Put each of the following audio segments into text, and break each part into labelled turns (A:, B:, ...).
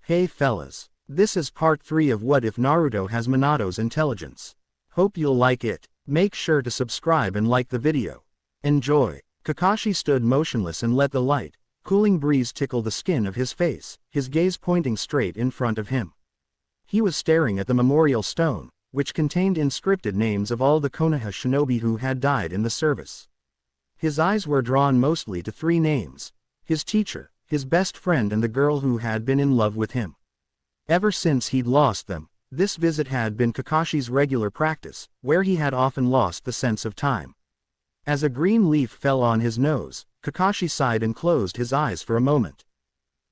A: Hey fellas, this is part 3 of What If Naruto Has Minato's Intelligence. Hope you'll like it. Make sure to subscribe and like the video. Enjoy. Kakashi stood motionless and let the light, cooling breeze tickle the skin of his face, his gaze pointing straight in front of him. He was staring at the memorial stone, which contained inscripted names of all the Konoha shinobi who had died in the service. His eyes were drawn mostly to 3 names: his teacher, his best friend, and the girl who had been in love with him. Ever since he'd lost them, this visit had been Kakashi's regular practice, where he had often lost the sense of time. As a green leaf fell on his nose, Kakashi sighed and closed his eyes for a moment.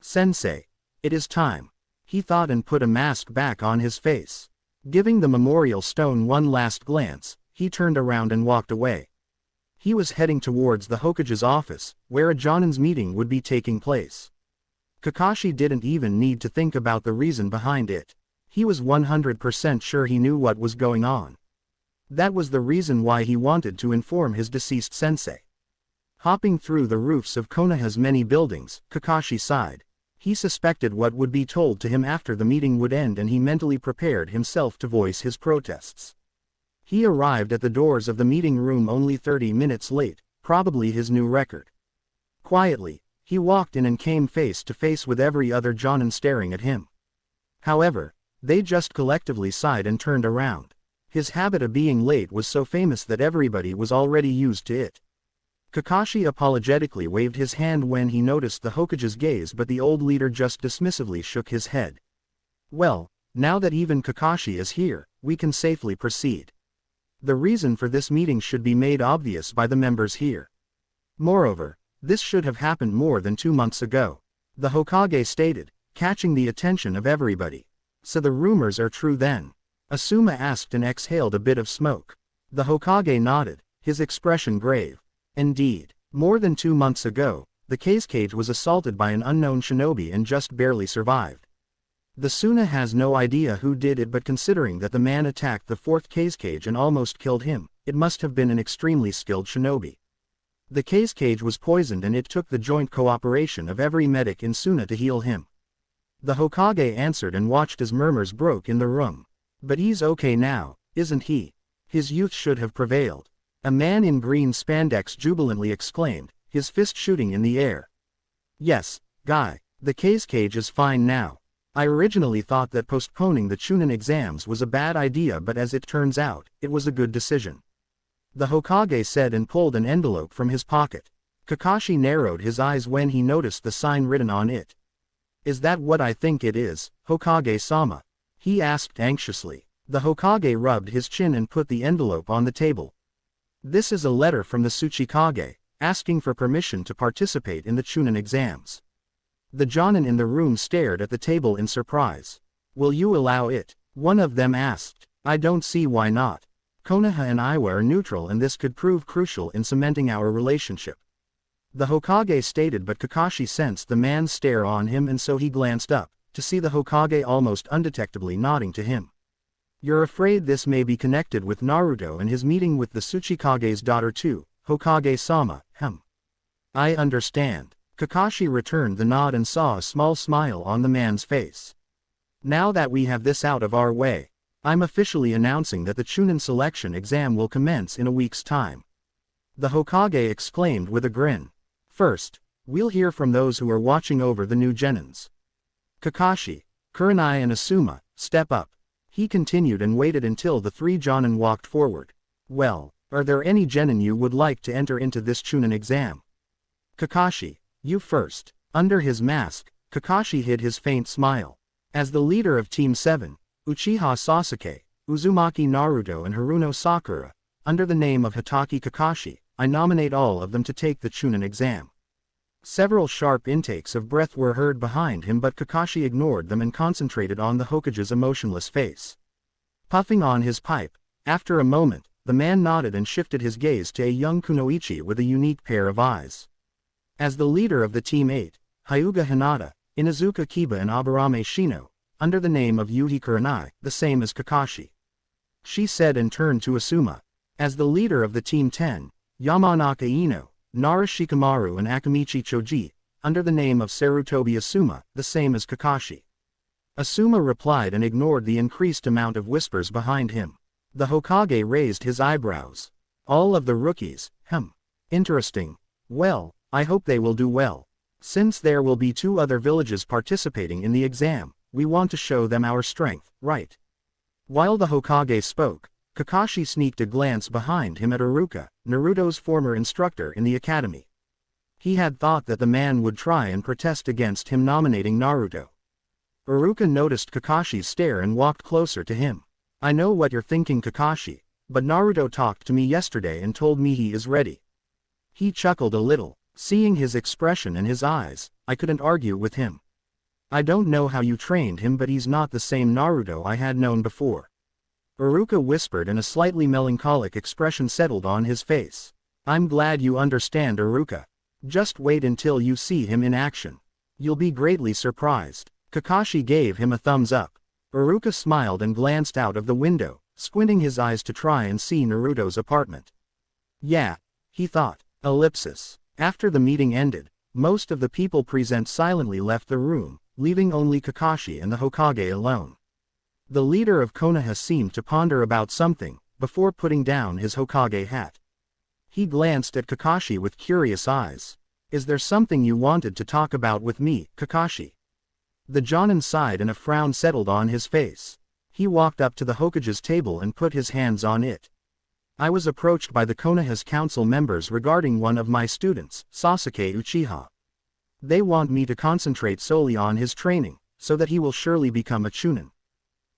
A: "Sensei, it is time," he thought, and put a mask back on his face. Giving the memorial stone one last glance, he turned around and walked away. He was heading towards the Hokage's office, where a Jonin's meeting would be taking place. Kakashi didn't even need to think about the reason behind it. He was 100% sure he knew what was going on. That was the reason why he wanted to inform his deceased sensei. Hopping through the roofs of Konoha's many buildings, Kakashi sighed. He suspected what would be told to him after the meeting would end, and he mentally prepared himself to voice his protests. He arrived at the doors of the meeting room only 30 minutes late, probably his new record. Quietly, he walked in and came face to face with every other Jonin staring at him. However, they just collectively sighed and turned around. His habit of being late was so famous that everybody was already used to it. Kakashi apologetically waved his hand when he noticed the Hokage's gaze, but the old leader just dismissively shook his head. "Well, now that even Kakashi is here, we can safely proceed. The reason for this meeting should be made obvious by the members here. Moreover, this should have happened more than 2 months ago," the Hokage stated, catching the attention of everybody. "So the rumors are true then?" Asuma asked and exhaled a bit of smoke. The Hokage nodded, his expression grave. "Indeed. More than 2 months ago, the Cage was assaulted by an unknown shinobi and just barely survived. The Suna has no idea who did it, but considering that the man attacked the 4th Cage and almost killed him, it must have been an extremely skilled shinobi. The Cage was poisoned and it took the joint cooperation of every medic in Suna to heal him." The Hokage answered and watched as murmurs broke in the room. "But he's okay now, isn't he? His youth should have prevailed," a man in green spandex jubilantly exclaimed, his fist shooting in the air. "Yes, guy, the Cage is fine now. I originally thought that postponing the Chunin exams was a bad idea, but as it turns out, it was a good decision," the Hokage said and pulled an envelope from his pocket. Kakashi narrowed his eyes when he noticed the sign written on it. "Is that what I think it is, Hokage-sama?" he asked anxiously. The Hokage rubbed his chin and put the envelope on the table. "This is a letter from the Tsuchikage, asking for permission to participate in the Chunin exams." The Jonin in the room stared at the table in surprise. "Will you allow it?" one of them asked. "I don't see why not. Konoha and Iwa are neutral and this could prove crucial in cementing our relationship," the Hokage stated, but Kakashi sensed the man's stare on him and so he glanced up, to see the Hokage almost undetectably nodding to him. "You're afraid this may be connected with Naruto and his meeting with the Tsuchikage's daughter too, Hokage-sama, I understand." Kakashi returned the nod and saw a small smile on the man's face. "Now that we have this out of our way, I'm officially announcing that the Chunin selection exam will commence in a week's time," the Hokage exclaimed with a grin. "First, we'll hear from those who are watching over the new genins. Kakashi, Kurenai and Asuma, step up," he continued and waited until the 3 Jonin walked forward. "Well, are there any genin you would like to enter into this Chunin exam? Kakashi, you first." Under his mask, Kakashi hid his faint smile. As the leader of Team 7, Uchiha Sasuke, Uzumaki Naruto and Haruno Sakura, under the name of Hitaki Kakashi, I nominate all of them to take the Chunin exam. Several sharp intakes of breath were heard behind him, but Kakashi ignored them and concentrated on the Hokage's emotionless face. Puffing on his pipe, after a moment, the man nodded and shifted his gaze to a young kunoichi with a unique pair of eyes. As the leader of the Team 8, Hyuga Hinata, Inuzuka Kiba and Aburame Shino, under the name of Yuhi Kurenai, the same as Kakashi, she said and turned to Asuma. As the leader of the Team 10, Yamanaka Ino, Nara Shikamaru and Akamichi Choji, under the name of Sarutobi Asuma, the same as Kakashi. Asuma replied and ignored the increased amount of whispers behind him. The Hokage raised his eyebrows. All of the rookies, Interesting. Well, I hope they will do well. Since there will be 2 other villages participating in the exam, we want to show them our strength, right? While the Hokage spoke, Kakashi sneaked a glance behind him at Iruka, Naruto's former instructor in the academy. He had thought that the man would try and protest against him nominating Naruto. Iruka noticed Kakashi's stare and walked closer to him. I know what you're thinking, Kakashi, but Naruto talked to me yesterday and told me he is ready. He chuckled a little. Seeing his expression and his eyes, I couldn't argue with him. I don't know how you trained him, but he's not the same Naruto I had known before. Iruka whispered and a slightly melancholic expression settled on his face. I'm glad you understand, Iruka. Just wait until you see him in action. You'll be greatly surprised. Kakashi gave him a thumbs up. Iruka smiled and glanced out of the window, squinting his eyes to try and see Naruto's apartment. Yeah, he thought. Ellipsis. After the meeting ended, most of the people present silently left the room, leaving only Kakashi and the Hokage alone. The leader of Konoha seemed to ponder about something, before putting down his Hokage hat. He glanced at Kakashi with curious eyes. Is there something you wanted to talk about with me, Kakashi? The Jonin sighed and a frown settled on his face. He walked up to the Hokage's table and put his hands on it. I was approached by the Konoha's council members regarding one of my students, Sasuke Uchiha. They want me to concentrate solely on his training, so that he will surely become a Chunin.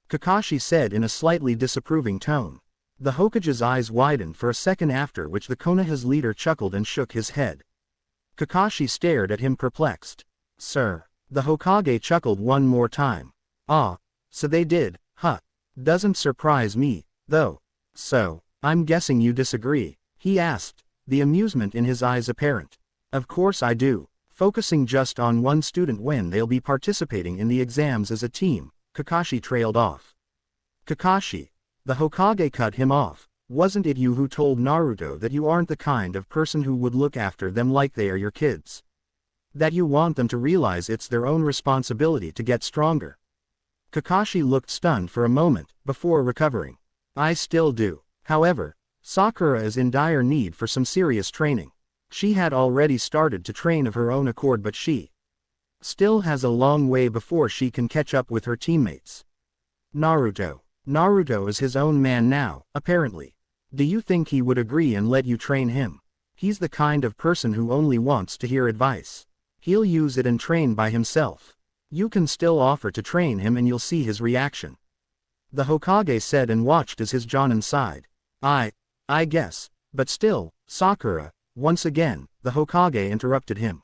A: Kakashi said in a slightly disapproving tone. The Hokage's eyes widened for a second, after which the Konoha's leader chuckled and shook his head. Kakashi stared at him perplexed. Sir. The Hokage chuckled one more time. Ah, so they did, huh? Doesn't surprise me, though. So, I'm guessing you disagree, he asked, the amusement in his eyes apparent. Of course I do. Focusing just on one student when they'll be participating in the exams as a team, Kakashi trailed off. Kakashi. The Hokage cut him off. Wasn't it you who told Naruto that you aren't the kind of person who would look after them like they are your kids? That you want them to realize it's their own responsibility to get stronger. Kakashi looked stunned for a moment, before recovering. I still do. However, Sakura is in dire need for some serious training. She had already started to train of her own accord, but she still has a long way before she can catch up with her teammates. Naruto. Naruto is his own man now, apparently. Do you think he would agree and let you train him? He's the kind of person who only wants to hear advice. He'll use it and train by himself. You can still offer to train him and you'll see his reaction. The Hokage said and watched as his Jonin sighed. I guess, but still, Sakura, once again, the Hokage interrupted him.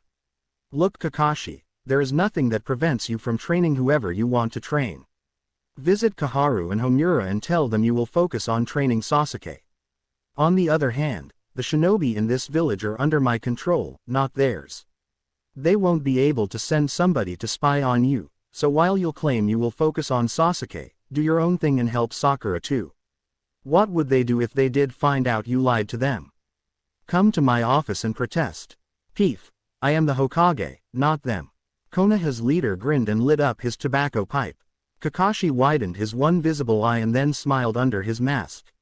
A: Look, Kakashi, there is nothing that prevents you from training whoever you want to train. Visit Kaharu and Homura and tell them you will focus on training Sasuke. On the other hand, the shinobi in this village are under my control, not theirs. They won't be able to send somebody to spy on you, so while you'll claim you will focus on Sasuke, do your own thing and help Sakura too. What would they do if they did find out you lied to them? Come to my office and protest. Peef. I am the Hokage, not them. Konoha's leader grinned and lit up his tobacco pipe. Kakashi widened his one visible eye and then smiled under his mask.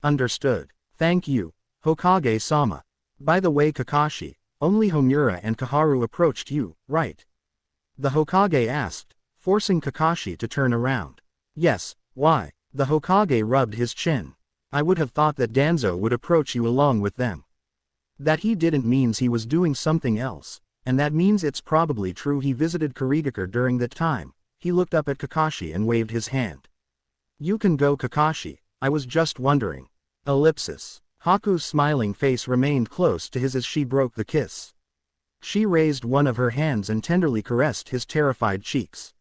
A: Understood. Thank you, Hokage-sama. By the way, Kakashi, only Homura and Kaharu approached you, right? The Hokage asked, forcing Kakashi to turn around. Yes, why? The Hokage rubbed his chin. I would have thought that Danzo would approach you along with them. That he didn't means he was doing something else, and that means it's probably true he visited Kurigakure during that time. He looked up at Kakashi and waved his hand. You can go, Kakashi, I was just wondering. Ellipsis. Haku's smiling face remained close to his as she broke the kiss. She raised one of her hands and tenderly caressed his terrified cheeks.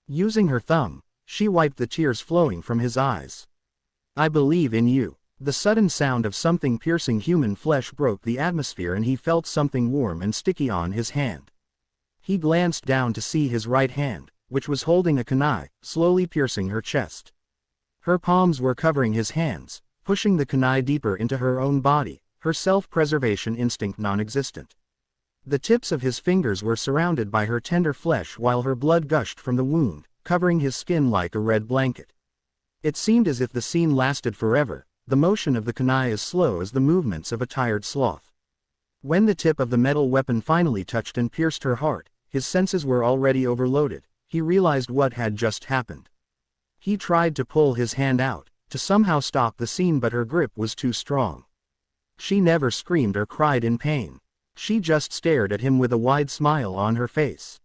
A: Using her thumb, she wiped the tears flowing from his eyes. I believe in you. The sudden sound of something piercing human flesh broke the atmosphere and he felt something warm and sticky on his hand. He glanced down to see his right hand, which was holding a kunai, slowly piercing her chest. Her palms were covering his hands, pushing the kunai deeper into her own body, her self-preservation instinct non-existent. The tips of his fingers were surrounded by her tender flesh while her blood gushed from the wound, covering his skin like a red blanket. It seemed as if the scene lasted forever, the motion of the kunai as slow as the movements of a tired sloth. When the tip of the metal weapon finally touched and pierced her heart, his senses were already overloaded. He realized what had just happened. He tried to pull his hand out, to somehow stop the scene, but her grip was too strong. She never screamed or cried in pain. She just stared at him with a wide smile on her face.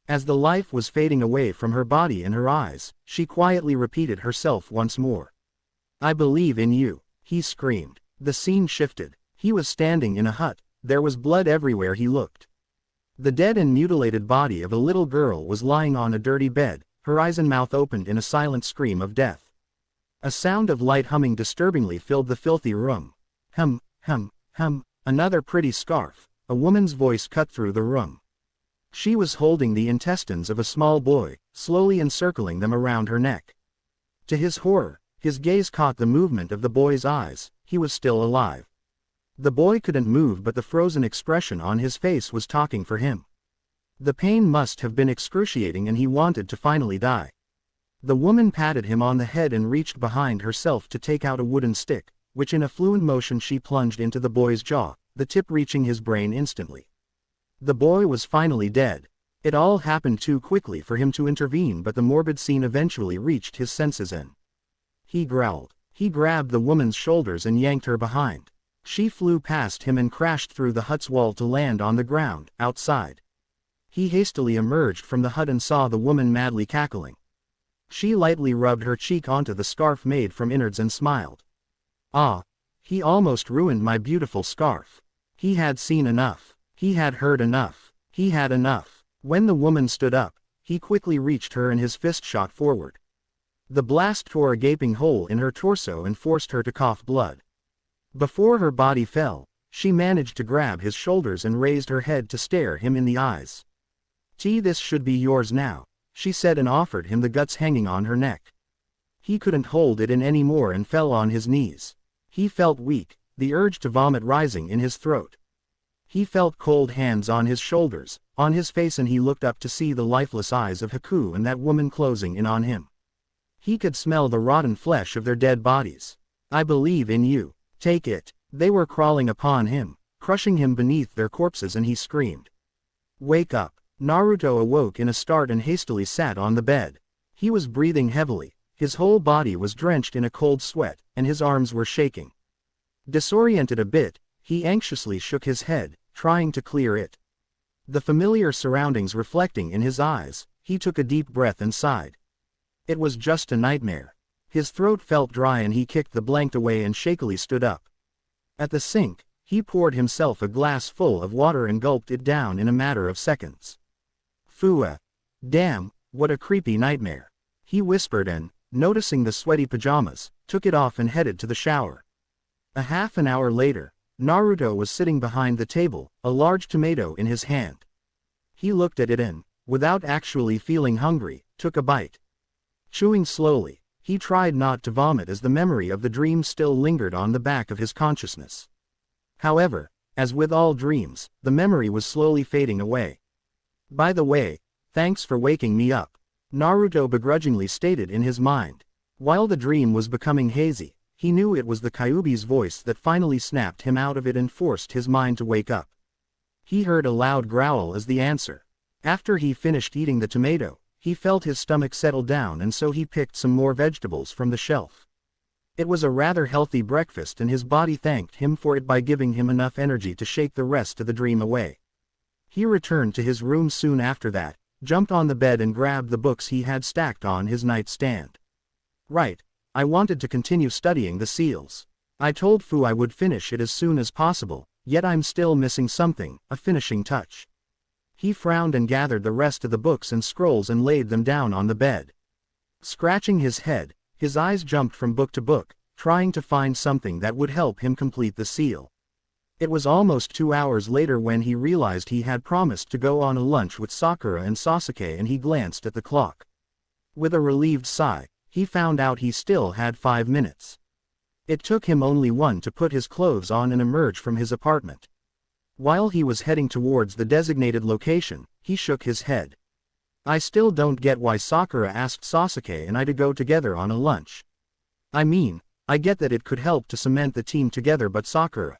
A: As the life was fading away from her body and her eyes, she quietly repeated herself once more. "I believe in you," he screamed. The scene shifted. He was standing in a hut. There was blood everywhere he looked. The dead and mutilated body of a little girl was lying on a dirty bed, her eyes and mouth opened in a silent scream of death. A sound of light humming disturbingly filled the filthy room. Hum, hum, hum, another pretty scarf. A woman's voice cut through the room. She was holding the intestines of a small boy, slowly encircling them around her neck. To his horror, his gaze caught the movement of the boy's eyes. He was still alive. The boy couldn't move, but the frozen expression on his face was talking for him. The pain must have been excruciating and he wanted to finally die. The woman patted him on the head and reached behind herself to take out a wooden stick, which in a fluent motion she plunged into the boy's jaw, the tip reaching his brain instantly. The boy was finally dead. It all happened too quickly for him to intervene, but the morbid scene eventually reached his senses and he growled. He grabbed the woman's shoulders and yanked her behind. She flew past him and crashed through the hut's wall to land on the ground, outside. He hastily emerged from the hut and saw the woman madly cackling. She lightly rubbed her cheek onto the scarf made from innards and smiled. "Ah, he almost ruined my beautiful scarf." He had seen enough. He had heard enough. He had enough. When the woman stood up, he quickly reached her and his fist shot forward. The blast tore a gaping hole in her torso and forced her to cough blood. Before her body fell, she managed to grab his shoulders and raised her head to stare him in the eyes. "This should be yours now," she said and offered him the guts hanging on her neck. He couldn't hold it in any more and fell on his knees. He felt weak, the urge to vomit rising in his throat. He felt cold hands on his shoulders, on his face, and he looked up to see the lifeless eyes of Haku and that woman closing in on him. He could smell the rotten flesh of their dead bodies. "I believe in you. Take it." They were crawling upon him, crushing him beneath their corpses, and he screamed. "Wake up." Naruto awoke in a start and hastily sat on the bed. He was breathing heavily, his whole body was drenched in a cold sweat, and his arms were shaking. Disoriented a bit, he anxiously shook his head, trying to clear it. The familiar surroundings reflecting in his eyes, he took a deep breath and sighed. It was just a nightmare. His throat felt dry and he kicked the blanket away and shakily stood up. At the sink, he poured himself a glass full of water and gulped it down in a matter of seconds. "Fua. Damn, what a creepy nightmare," he whispered and, noticing the sweaty pajamas, took it off and headed to the shower. A half an hour later, Naruto was sitting behind the table, a large tomato in his hand. He looked at it and, without actually feeling hungry, took a bite. Chewing slowly, he tried not to vomit as the memory of the dream still lingered on the back of his consciousness. However, as with all dreams, the memory was slowly fading away. "By the way, thanks for waking me up," Naruto begrudgingly stated in his mind. While the dream was becoming hazy, he knew it was the Kyuubi's voice that finally snapped him out of it and forced his mind to wake up. He heard a loud growl as the answer. After he finished eating the tomato, he felt his stomach settle down, and so he picked some more vegetables from the shelf. It was a rather healthy breakfast and his body thanked him for it by giving him enough energy to shake the rest of the dream away. He returned to his room soon after that, jumped on the bed and grabbed the books he had stacked on his nightstand. "Right, I wanted to continue studying the seals. I told Fu I would finish it as soon as possible, yet I'm still missing something, a finishing touch." He frowned and gathered the rest of the books and scrolls and laid them down on the bed. Scratching his head, his eyes jumped from book to book, trying to find something that would help him complete the seal. It was almost 2 hours later when he realized he had promised to go on a lunch with Sakura and Sasuke, and he glanced at the clock. With a relieved sigh, he found out he still had 5 minutes. It took him only one to put his clothes on and emerge from his apartment. While he was heading towards the designated location, he shook his head. I still don't get why Sakura asked Sasuke and I to go together on a lunch. I mean, I get that it could help to cement the team together, but Sakura.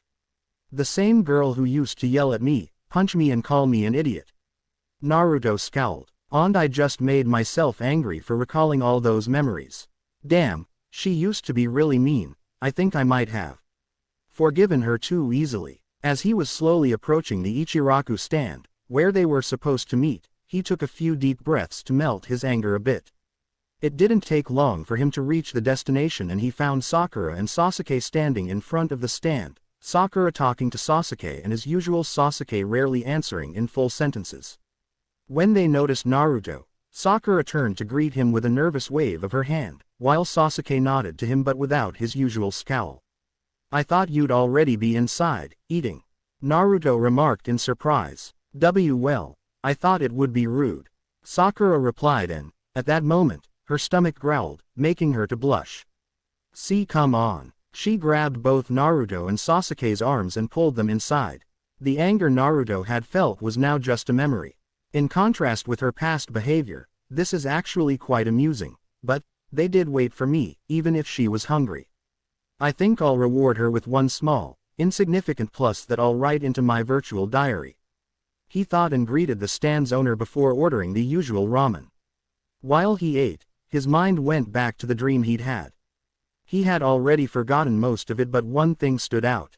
A: The same girl who used to yell at me, punch me and call me an idiot. Naruto scowled. And I just made myself angry for recalling all those memories. Damn, she used to be really mean. I think I might have forgiven her too easily. As he was slowly approaching the Ichiraku stand, where they were supposed to meet, he took a few deep breaths to melt his anger a bit. It didn't take long for him to reach the destination, and he found Sakura and Sasuke standing in front of the stand, Sakura talking to Sasuke and as usual Sasuke rarely answering in full sentences. When they noticed Naruto, Sakura turned to greet him with a nervous wave of her hand, while Sasuke nodded to him but without his usual scowl. I thought you'd already be inside, eating. Naruto remarked in surprise. Well, I thought it would be rude. Sakura replied, and, at that moment, her stomach growled, making her to blush. See, come on. She grabbed both Naruto and Sasuke's arms and pulled them inside. The anger Naruto had felt was now just a memory. In contrast with her past behavior, this is actually quite amusing. But, they did wait for me, even if she was hungry. I think I'll reward her with one small, insignificant plus that I'll write into my virtual diary. He thought and greeted the stand's owner before ordering the usual ramen. While he ate, his mind went back to the dream he'd had. He had already forgotten most of it, but one thing stood out.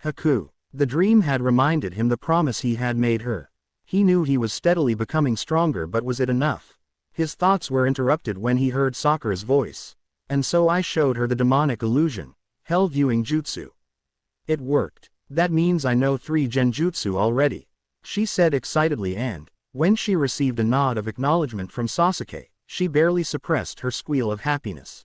A: Haku. The dream had reminded him the promise he had made her. He knew he was steadily becoming stronger, but was it enough? His thoughts were interrupted when he heard Sakura's voice. And so I showed her the demonic illusion, hell viewing jutsu. It worked. That means I know 3 genjutsu already, she said excitedly, and, when she received a nod of acknowledgement from Sasuke, she barely suppressed her squeal of happiness.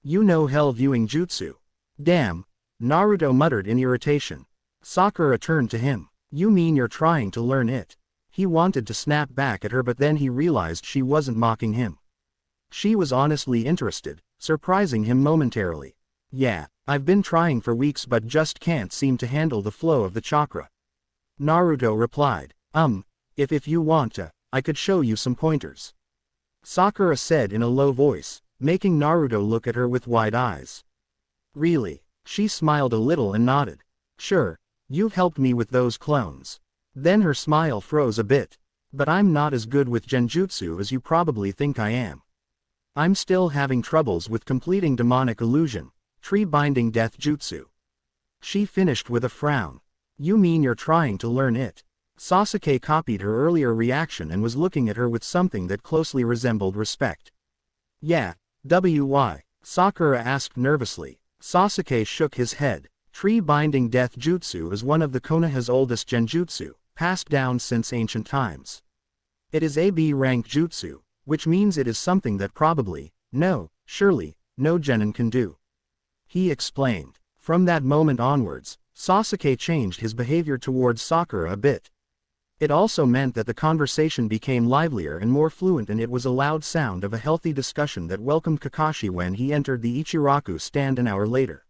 A: You know hell viewing jutsu? Damn, Naruto muttered in irritation. Sakura turned to him. You mean you're trying to learn it? He wanted to snap back at her, but then he realized she wasn't mocking him. She was honestly interested, surprising him momentarily. Yeah, I've been trying for weeks but just can't seem to handle the flow of the chakra. Naruto replied. If you want to, I could show you some pointers. Sakura said in a low voice, making Naruto look at her with wide eyes. Really? She smiled a little and nodded. Sure, you've helped me with those clones. Then her smile froze a bit. But I'm not as good with genjutsu as you probably think I am. I'm still having troubles with completing demonic illusion, tree binding death jutsu. She finished with a frown. You mean you're trying to learn it? Sasuke copied her earlier reaction and was looking at her with something that closely resembled respect. Yeah, why? Sakura asked nervously. Sasuke shook his head. Tree binding death jutsu is one of the Konoha's oldest genjutsu, passed down since ancient times. It is a B rank jutsu, which means it is something that surely, no genin can do. He explained. From that moment onwards, Sasuke changed his behavior towards Sakura a bit. It also meant that the conversation became livelier and more fluent, and it was a loud sound of a healthy discussion that welcomed Kakashi when he entered the Ichiraku stand an hour later.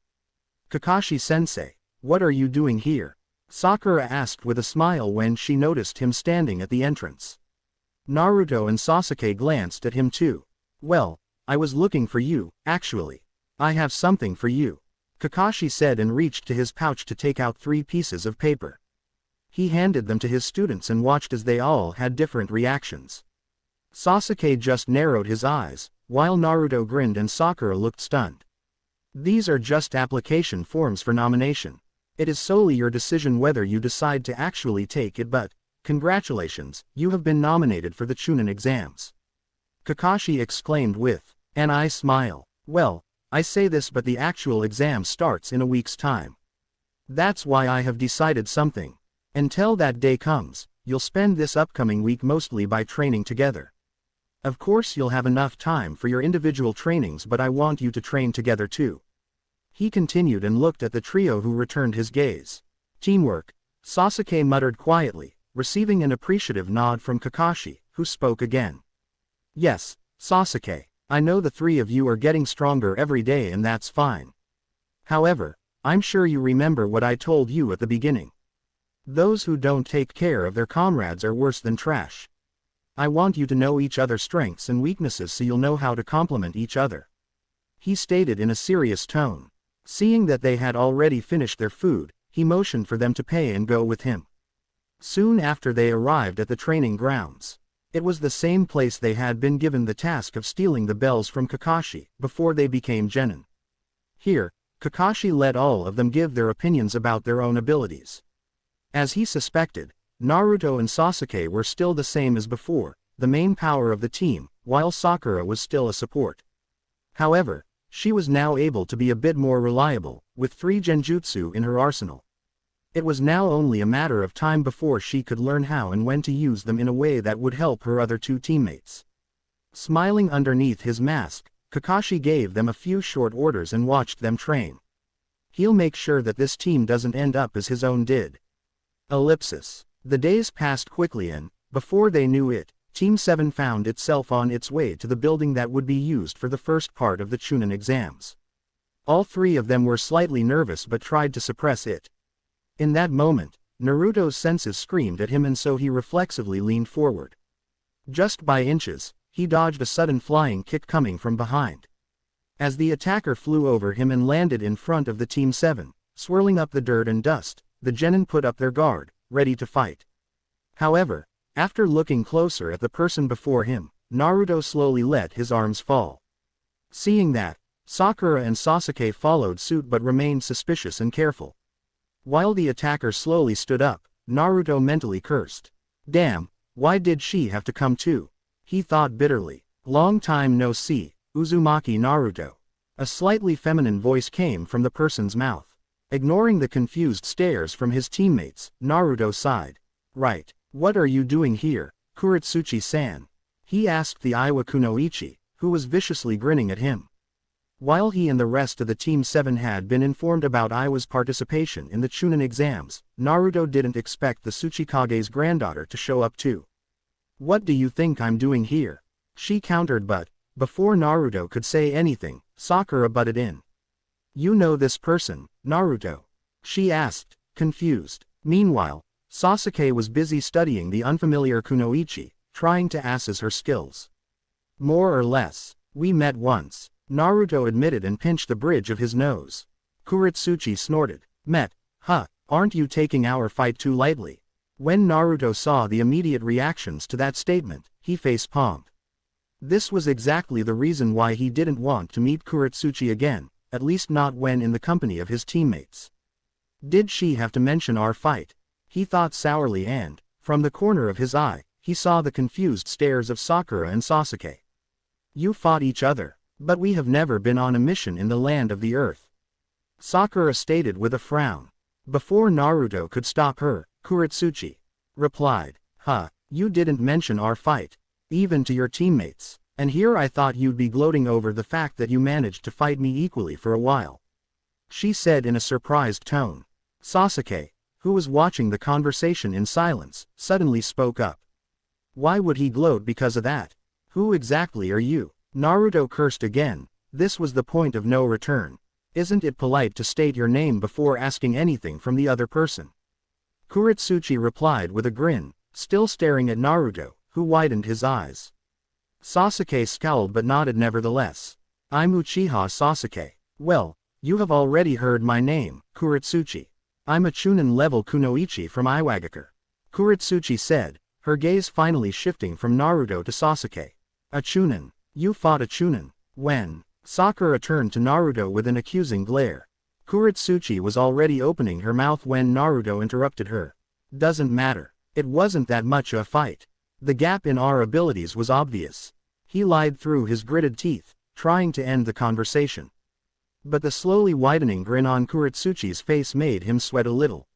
A: Kakashi-sensei, what are you doing here? Sakura asked with a smile when she noticed him standing at the entrance. Naruto and Sasuke glanced at him too. Well, I was looking for you, actually. I have something for you. Kakashi said and reached to his pouch to take out 3 pieces of paper. He handed them to his students and watched as they all had different reactions. Sasuke just narrowed his eyes, while Naruto grinned and Sakura looked stunned. These are just application forms for nomination. It is solely your decision whether you decide to actually take it, but, congratulations, you have been nominated for the Chunin exams. Kakashi exclaimed with an eye smile. Well, I say this, but the actual exam starts in a week's time. That's why I have decided something. Until that day comes, you'll spend this upcoming week mostly by training together. Of course you'll have enough time for your individual trainings, but I want you to train together too. He continued and looked at the trio, who returned his gaze. Teamwork, Sasuke muttered quietly, receiving an appreciative nod from Kakashi, who spoke again. Yes, Sasuke, I know the 3 of you are getting stronger every day, and that's fine. However, I'm sure you remember what I told you at the beginning. Those who don't take care of their comrades are worse than trash. I want you to know each other's strengths and weaknesses so you'll know how to complement each other," he stated in a serious tone. Seeing that they had already finished their food, he motioned for them to pay and go with him. Soon after they arrived at the training grounds. It was the same place they had been given the task of stealing the bells from Kakashi, before they became genin. Here, Kakashi let all of them give their opinions about their own abilities. As he suspected, Naruto and Sasuke were still the same as before, the main power of the team, while Sakura was still a support. However, she was now able to be a bit more reliable, with 3 genjutsu in her arsenal. It was now only a matter of time before she could learn how and when to use them in a way that would help her other 2 teammates. Smiling underneath his mask, Kakashi gave them a few short orders and watched them train. He'll make sure that this team doesn't end up as his own did. Ellipsis. The days passed quickly and, before they knew it, Team 7 found itself on its way to the building that would be used for the first part of the Chunin exams. All 3 of them were slightly nervous but tried to suppress it. In that moment, Naruto's senses screamed at him and so he reflexively leaned forward. Just by inches, he dodged a sudden flying kick coming from behind. As the attacker flew over him and landed in front of the Team 7, swirling up the dirt and dust, the genin put up their guard, ready to fight. However, after looking closer at the person before him, Naruto slowly let his arms fall. Seeing that, Sakura and Sasuke followed suit but remained suspicious and careful. While the attacker slowly stood up, Naruto mentally cursed. Damn, why did she have to come too? He thought bitterly. Long time no see, Uzumaki Naruto. A slightly feminine voice came from the person's mouth. Ignoring the confused stares from his teammates, Naruto sighed. Right, what are you doing here, Kuretsuchi-san? He asked the Iwa Kunoichi, who was viciously grinning at him. While he and the rest of the Team 7 had been informed about Iwa's participation in the Chunin exams, Naruto didn't expect the Tsuchikage's granddaughter to show up too. What do you think I'm doing here? She countered but, before Naruto could say anything, Sakura butted in. You know this person, Naruto? She asked, confused. Meanwhile, Sasuke was busy studying the unfamiliar Kunoichi, trying to assess her skills. More or less, we met once. Naruto admitted and pinched the bridge of his nose. Kuretsuchi snorted. Met? Huh, aren't you taking our fight too lightly? When Naruto saw the immediate reactions to that statement, he face-palmed. This was exactly the reason why he didn't want to meet Kuretsuchi again, at least not when in the company of his teammates. Did she have to mention our fight? He thought sourly and, from the corner of his eye, he saw the confused stares of Sakura and Sasuke. You fought each other. But we have never been on a mission in the land of the earth, Sakura stated with a frown. Before Naruto could stop her, Kuretsuchi replied, Huh, you didn't mention our fight, even to your teammates, and here I thought you'd be gloating over the fact that you managed to fight me equally for a while, she said in a surprised tone. Sasuke, who was watching the conversation in silence, suddenly spoke up. Why would he gloat because of that? Who exactly are you? Naruto cursed again. This was the point of no return. Isn't it polite to state your name before asking anything from the other person? Kuretsuchi replied with a grin, still staring at Naruto, who widened his eyes. Sasuke scowled but nodded nevertheless. I'm Uchiha Sasuke. Well, you have already heard my name, Kuretsuchi. I'm a Chunin-level Kunoichi from Iwagakure, Kuretsuchi said, her gaze finally shifting from Naruto to Sasuke. A Chunin. You fought a Chunin. When? Sakura turned to Naruto with an accusing glare. Kuretsuchi was already opening her mouth when Naruto interrupted her. Doesn't matter. It wasn't that much a fight. The gap in our abilities was obvious. He lied through his gritted teeth, trying to end the conversation. But the slowly widening grin on Kuretsuchi's face made him sweat a little.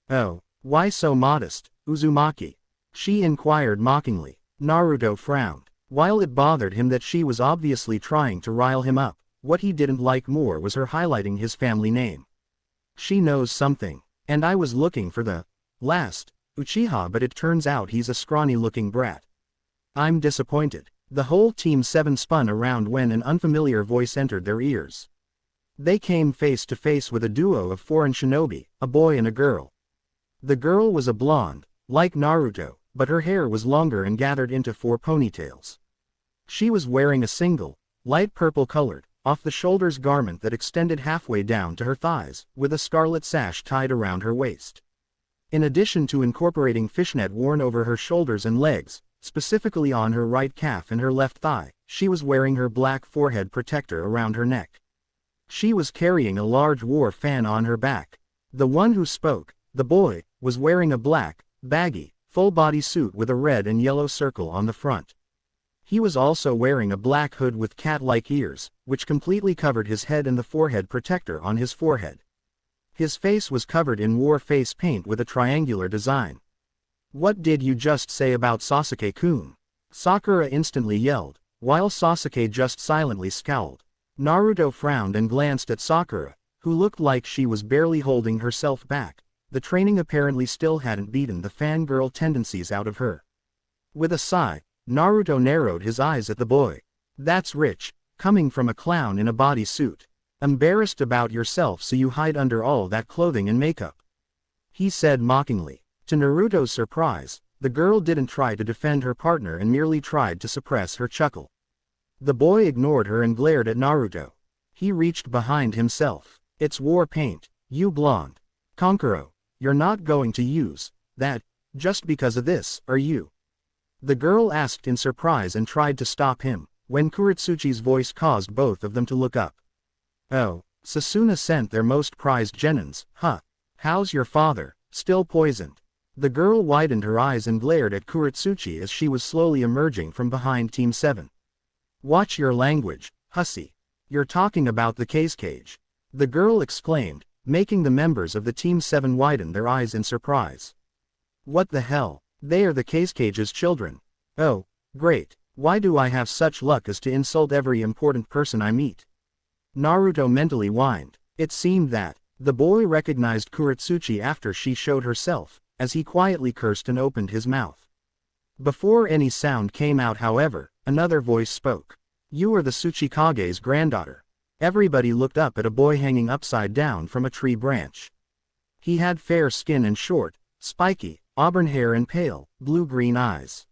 A: Oh, why so modest, Uzumaki? She inquired mockingly. Naruto frowned. While it bothered him that she was obviously trying to rile him up, what he didn't like more was her highlighting his family name. She knows something, and I was looking for the last Uchiha, but it turns out he's a scrawny-looking brat. I'm disappointed. The whole Team 7 spun around when an unfamiliar voice entered their ears. They came face to face with a duo of foreign shinobi, a boy and a girl. The girl was a blonde, like Naruto, but her hair was longer and gathered into 4 ponytails. She was wearing a single, light purple-colored, off-the-shoulders garment that extended halfway down to her thighs, with a scarlet sash tied around her waist. In addition to incorporating fishnet worn over her shoulders and legs, specifically on her right calf and her left thigh, she was wearing her black forehead protector around her neck. She was carrying a large war fan on her back. The one who spoke, the boy, was wearing a black, baggy, full-body suit with a red and yellow circle on the front. He was also wearing a black hood with cat-like ears, which completely covered his head and the forehead protector on his forehead. His face was covered in war face paint with a triangular design. "What did you just say about Sasuke-kun?" Sakura instantly yelled, while Sasuke just silently scowled. Naruto frowned and glanced at Sakura, who looked like she was barely holding herself back. The training apparently still hadn't beaten the fangirl tendencies out of her. With a sigh, Naruto narrowed his eyes at the boy. "That's rich, coming from a clown in a bodysuit. Embarrassed about yourself so you hide under all that clothing and makeup," he said mockingly. To Naruto's surprise, the girl didn't try to defend her partner and merely tried to suppress her chuckle. The boy ignored her and glared at Naruto. He reached behind himself. "It's war paint, you blonde. Kankuro, you're not going to use that just because of this, are you?" The girl asked in surprise and tried to stop him, when Kuretsuchi's voice caused both of them to look up. "Oh, Sasuna sent their most prized genins, huh? How's your father, still poisoned?" The girl widened her eyes and glared at Kuretsuchi as she was slowly emerging from behind Team 7. "Watch your language, hussy. You're talking about the cage," the girl exclaimed, making the members of the Team 7 widen their eyes in surprise. "What the hell? They are the cage's children. Oh, great, why do I have such luck as to insult every important person I meet?" Naruto mentally whined. It seemed that the boy recognized Kuretsuchi after she showed herself, as he quietly cursed and opened his mouth. Before any sound came out, however, another voice spoke. "You are the Tsuchikage's granddaughter." Everybody looked up at a boy hanging upside down from a tree branch. He had fair skin and short, spiky, auburn hair and pale, blue-green eyes.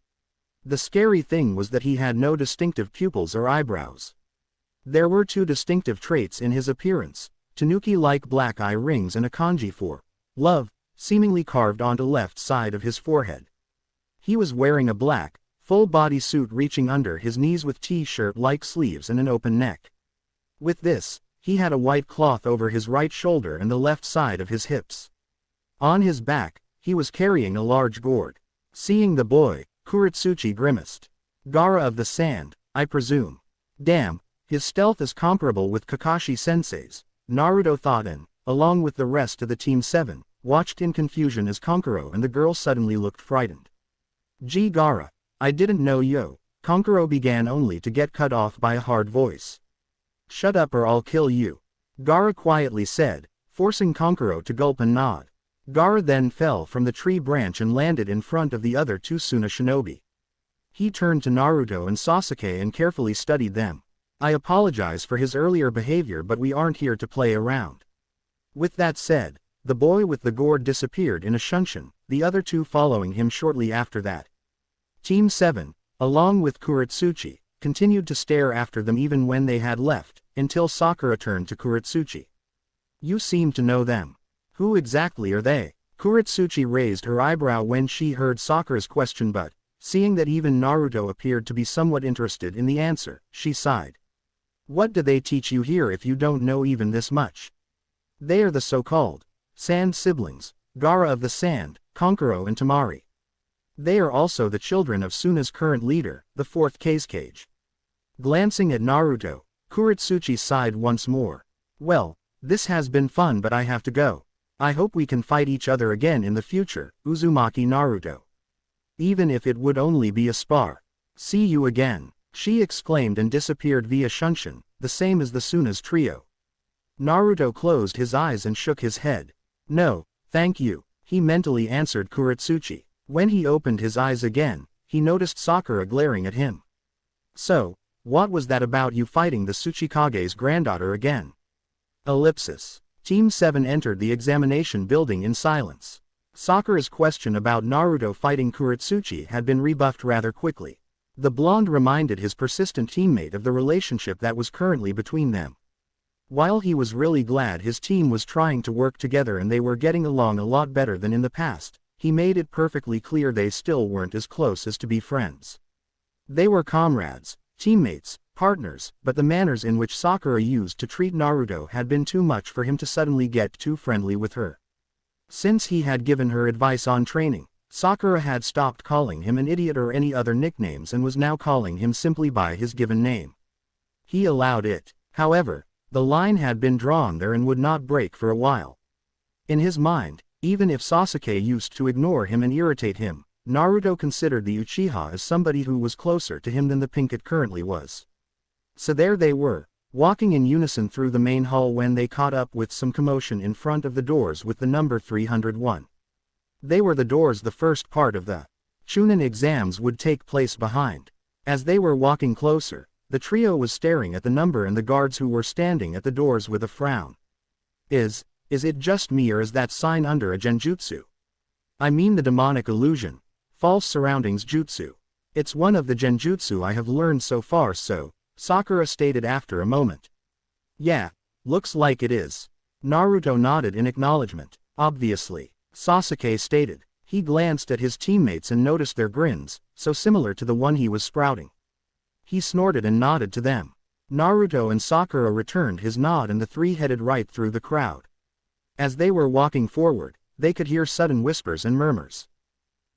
A: The scary thing was that he had no distinctive pupils or eyebrows. There were 2 distinctive traits in his appearance, tanuki-like black eye rings and a kanji for love, seemingly carved onto the left side of his forehead. He was wearing a black, full-body suit reaching under his knees with t-shirt-like sleeves and an open neck. With this, he had a white cloth over his right shoulder and the left side of his hips. On his back, he was carrying a large gourd. Seeing the boy, Kuretsuchi grimaced. "Gaara of the Sand, I presume. Damn, his stealth is comparable with Kakashi-sensei's," Naruto thought and, along with the rest of the Team 7, watched in confusion as Kankuro and the girl suddenly looked frightened. "Gee Gaara, I didn't know yo," Kankuro began only to get cut off by a hard voice. "Shut up or I'll kill you," Gaara quietly said, forcing Kankuro to gulp and nod. Gaara then fell from the tree branch and landed in front of the other 2 Suna shinobi. He turned to Naruto and Sasuke and carefully studied them. "I apologize for his earlier behavior, but we aren't here to play around." With that said, the boy with the gourd disappeared in a shunshin, the other 2 following him shortly after that. Team 7, along with Kuretsuchi, continued to stare after them even when they had left, until Sakura turned to Kuretsuchi. "You seem to know them. Who exactly are they?" Kuretsuchi raised her eyebrow when she heard Sakura's question, but, seeing that even Naruto appeared to be somewhat interested in the answer, she sighed. "What do they teach you here if you don't know even this much?" "They are the so-called Sand siblings, Gaara of the Sand, Kankuro and Temari. They are also the children of Suna's current leader, the 4th cage." Glancing at Naruto, Kuretsuchi sighed once more. "Well, this has been fun, but I have to go. I hope we can fight each other again in the future, Uzumaki Naruto. Even if it would only be a spar. See you again," she exclaimed and disappeared via shunshin, the same as the Suna's trio. Naruto closed his eyes and shook his head. "No, thank you," he mentally answered Kuretsuchi. When he opened his eyes again, he noticed Sakura glaring at him. "So, what was that about you fighting the Tsuchikage's granddaughter again?" Ellipsis. Team 7 entered the examination building in silence. Sakura's question about Naruto fighting Kuretsuchi had been rebuffed rather quickly. The blonde reminded his persistent teammate of the relationship that was currently between them. While he was really glad his team was trying to work together and they were getting along a lot better than in the past, he made it perfectly clear they still weren't as close as to be friends. They were comrades, teammates, partners, but the manners in which Sakura used to treat Naruto had been too much for him to suddenly get too friendly with her. Since he had given her advice on training, Sakura had stopped calling him an idiot or any other nicknames and was now calling him simply by his given name. He allowed it. However, the line had been drawn there and would not break for a while. In his mind, even if Sasuke used to ignore him and irritate him, Naruto considered the Uchiha as somebody who was closer to him than the pink it currently was. So there they were, walking in unison through the main hall when they caught up with some commotion in front of the doors with the number 301. They were the doors the first part of the Chunin exams would take place behind. As they were walking closer, the trio was staring at the number and the guards who were standing at the doors with a frown. Is it just me or is that sign under a genjutsu? I mean the demonic illusion, false surroundings jutsu. It's one of the genjutsu I have learned so far, so, Sakura stated after a moment. Yeah, looks like it is. Naruto nodded in acknowledgement. Obviously, Sasuke stated. He glanced at his teammates and noticed their grins, so similar to the one he was sprouting. He snorted and nodded to them. Naruto and Sakura returned his nod and the three headed right through the crowd. As they were walking forward, they could hear sudden whispers and murmurs.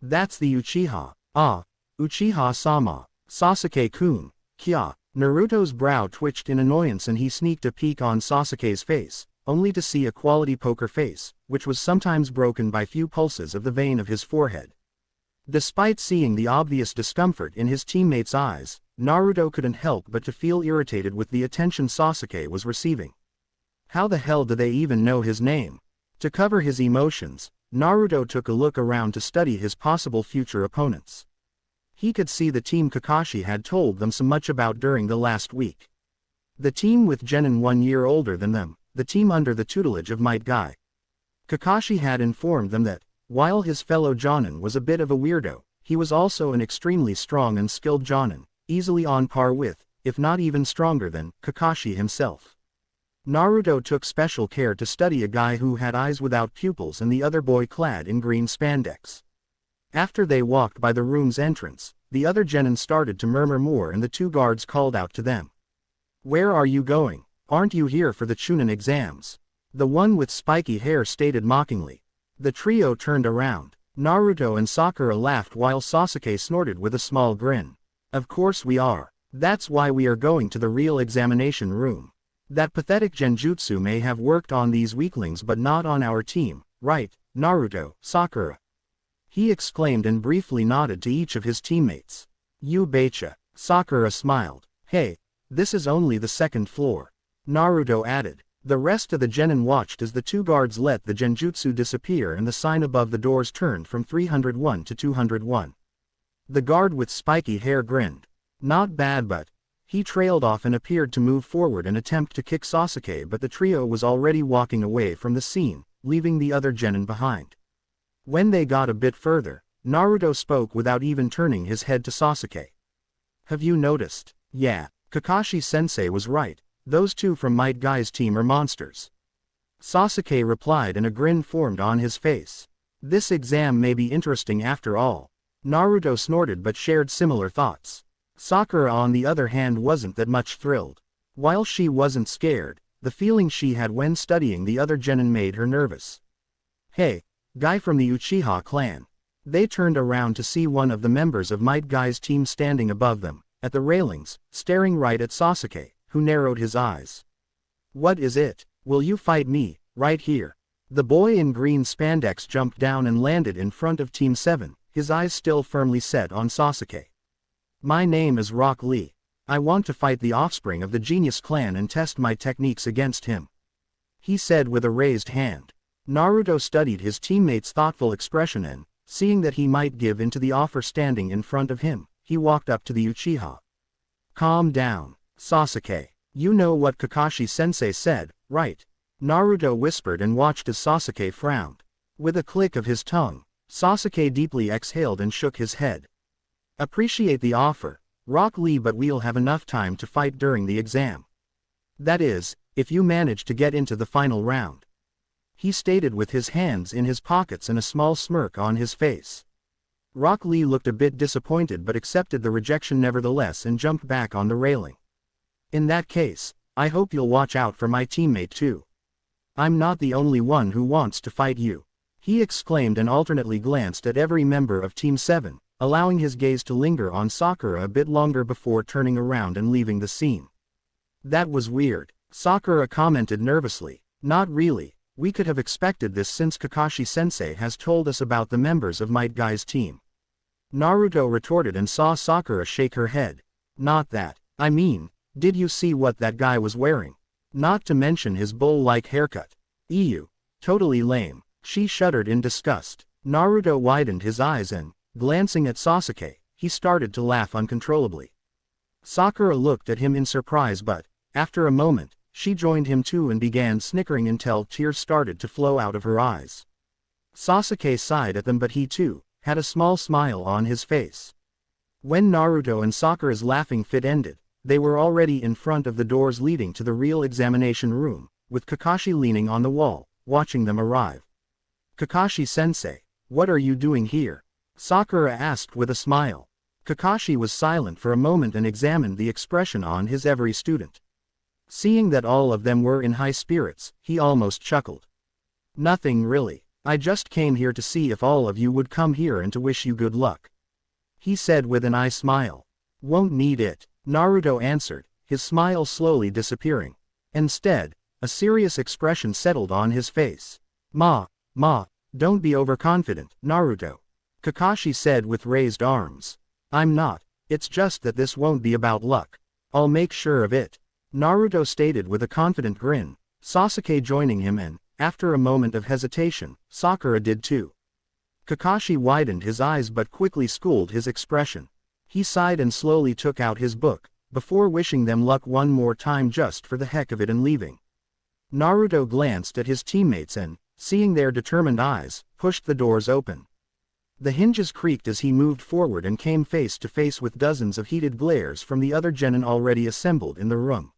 A: That's the Uchiha. Ah, Uchiha-sama, Sasuke-kun, kya. Naruto's brow twitched in annoyance and he sneaked a peek on Sasuke's face, only to see a quality poker face, which was sometimes broken by few pulses of the vein of his forehead. Despite seeing the obvious discomfort in his teammates' eyes, Naruto couldn't help but to feel irritated with the attention Sasuke was receiving. How the hell do they even know his name? To cover his emotions, Naruto took a look around to study his possible future opponents. He could see the team Kakashi had told them so much about during the last week. The team with Genin 1 year older than them, the team under the tutelage of Might Guy. Kakashi had informed them that, while his fellow Jonin was a bit of a weirdo, he was also an extremely strong and skilled Jonin, easily on par with, if not even stronger than, Kakashi himself. Naruto took special care to study a guy who had eyes without pupils and the other boy clad in green spandex. After they walked by the room's entrance, the other genin started to murmur more and the two guards called out to them. Where are you going? Aren't you here for the Chunin exams? The one with spiky hair stated mockingly. The trio turned around. Naruto and Sakura laughed while Sasuke snorted with a small grin. Of course we are. That's why we are going to the real examination room. That pathetic genjutsu may have worked on these weaklings but not on our team, right, Naruto, Sakura? He exclaimed and briefly nodded to each of his teammates. You betcha. Sakura smiled. Hey, this is only the second floor. Naruto added. The rest of the genin watched as the two guards let the genjutsu disappear and the sign above the doors turned from 301 to 201. The guard with spiky hair grinned. Not bad, but he trailed off and appeared to move forward and attempt to kick Sasuke, but the trio was already walking away from the scene, leaving the other genin behind. When they got a bit further, Naruto spoke without even turning his head to Sasuke. Have you noticed? Yeah, Kakashi-sensei was right. Those two from Might Guy's team are monsters. Sasuke replied and a grin formed on his face. This exam may be interesting after all. Naruto snorted but shared similar thoughts. Sakura on the other hand wasn't that much thrilled. While she wasn't scared, the feeling she had when studying the other genin made her nervous. Hey, guy from the Uchiha clan. They turned around to see one of the members of Might Guy's team standing above them, at the railings, staring right at Sasuke, who narrowed his eyes. What is it? Will you fight me, right here? The boy in green spandex jumped down and landed in front of Team 7, his eyes still firmly set on Sasuke. My name is Rock Lee. I want to fight the offspring of the Genius clan and test my techniques against him. He said with a raised hand. Naruto studied his teammate's thoughtful expression and, seeing that he might give in to the offer standing in front of him, he walked up to the Uchiha. Calm down, Sasuke. You know what Kakashi-sensei said, right? Naruto whispered and watched as Sasuke frowned. With a click of his tongue, Sasuke deeply exhaled and shook his head. Appreciate the offer, Rock Lee, but we'll have enough time to fight during the exam. That is, if you manage to get into the final round. He stated with his hands in his pockets and a small smirk on his face. Rock Lee looked a bit disappointed but accepted the rejection nevertheless and jumped back on the railing. In that case, I hope you'll watch out for my teammate too. I'm not the only one who wants to fight you, he exclaimed and alternately glanced at every member of Team 7, allowing his gaze to linger on Sakura a bit longer before turning around and leaving the scene. That was weird, Sakura commented nervously. Not really, we could have expected this since Kakashi-sensei has told us about the members of Might Guy's team. Naruto retorted and saw Sakura shake her head. Not that, I mean, did you see what that guy was wearing? Not to mention his bull-like haircut. Ew, totally lame, she shuddered in disgust. Naruto widened his eyes and, glancing at Sasuke, he started to laugh uncontrollably. Sakura looked at him in surprise but, after a moment, she joined him too and began snickering until tears started to flow out of her eyes. Sasuke sighed at them but he too, had a small smile on his face. When Naruto and Sakura's laughing fit ended, they were already in front of the doors leading to the real examination room, with Kakashi leaning on the wall, watching them arrive. Kakashi-sensei, what are you doing here? Sakura asked with a smile. Kakashi was silent for a moment and examined the expression on his every student. Seeing that all of them were in high spirits, he almost chuckled. Nothing really. I just came here to see if all of you would come here and to wish you good luck, he said with an eye smile. Won't need it, Naruto answered, his smile slowly disappearing. Instead, a serious expression settled on his face. Ma, don't be overconfident, Naruto, Kakashi said with raised arms. I'm not, it's just that this won't be about luck. I'll make sure of it, Naruto stated with a confident grin, Sasuke joining him and, after a moment of hesitation, Sakura did too. Kakashi widened his eyes but quickly schooled his expression. He sighed and slowly took out his book, before wishing them luck one more time just for the heck of it and leaving. Naruto glanced at his teammates and, seeing their determined eyes, pushed the doors open. The hinges creaked as he moved forward and came face to face with dozens of heated glares from the other genin already assembled in the room.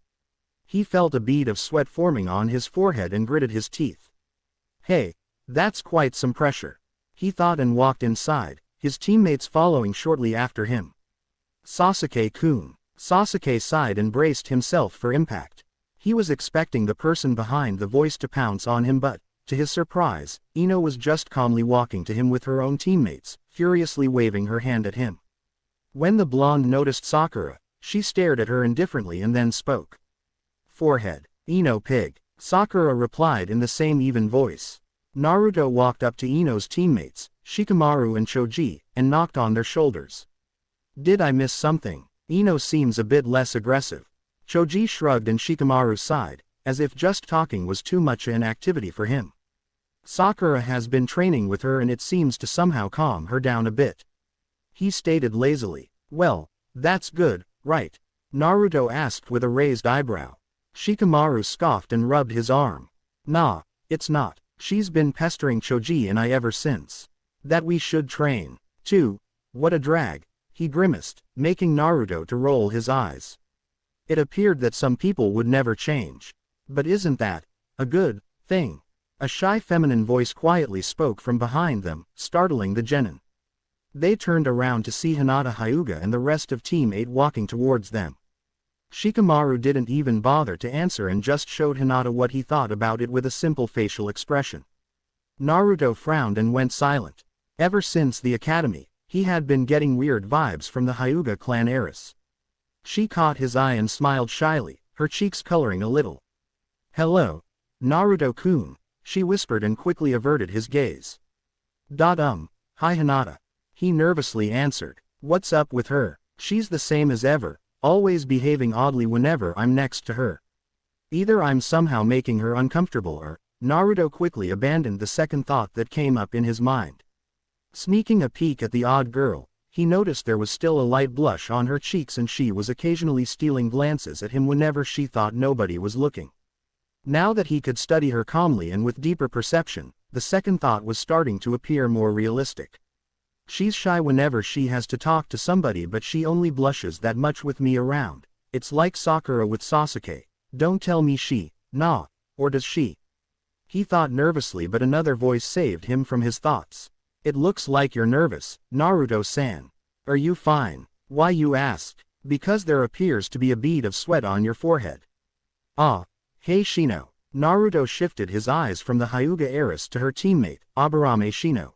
A: He felt a bead of sweat forming on his forehead and gritted his teeth. Hey, that's quite some pressure, he thought and walked inside, his teammates following shortly after him. Sasuke-kun. Sasuke sighed and braced himself for impact. He was expecting the person behind the voice to pounce on him but, to his surprise, Ino was just calmly walking to him with her own teammates, furiously waving her hand at him. When the blonde noticed Sakura, she stared at her indifferently and then spoke. Forehead. Ino pig. Sakura replied in the same even voice. Naruto walked up to Ino's teammates, Shikamaru and Choji, and knocked on their shoulders. Did I miss something? Ino seems a bit less aggressive. Choji shrugged and Shikamaru sighed, as if just talking was too much an activity for him. Sakura has been training with her and it seems to somehow calm her down a bit, he stated lazily. Well, that's good, right? Naruto asked with a raised eyebrow. Shikamaru scoffed and rubbed his arm. Nah, it's not. She's been pestering Choji and I ever since. That we should train, too. What a drag, he grimaced, making Naruto to roll his eyes. It appeared that some people would never change. But isn't that a good thing? A shy feminine voice quietly spoke from behind them, startling the genin. They turned around to see Hinata Hyuga and the rest of Team 8 walking towards them. Shikamaru didn't even bother to answer and just showed Hinata what he thought about it with a simple facial expression. Naruto frowned and went silent. Ever since the academy, he had been getting weird vibes from the Hyuga clan heiress. She caught his eye and smiled shyly, her cheeks coloring a little. Hello, Naruto-kun, she whispered and quickly averted his gaze. Hi Hinata, he nervously answered. What's up with her? She's the same as ever, always behaving oddly whenever I'm next to her. Either I'm somehow making her uncomfortable or, Naruto quickly abandoned the second thought that came up in his mind. Sneaking a peek at the odd girl, he noticed there was still a light blush on her cheeks and she was occasionally stealing glances at him whenever she thought nobody was looking. Now that he could study her calmly and with deeper perception, the second thought was starting to appear more realistic. She's shy whenever she has to talk to somebody, but she only blushes that much with me around. It's like Sakura with Sasuke. Don't tell me she, nah, or does she? He thought nervously, but another voice saved him from his thoughts. It looks like you're nervous, Naruto-san. Are you fine? Why you ask? Because there appears to be a bead of sweat on your forehead. Ah, hey Shino. Naruto shifted his eyes from the Hyuga heiress to her teammate, Aburame Shino.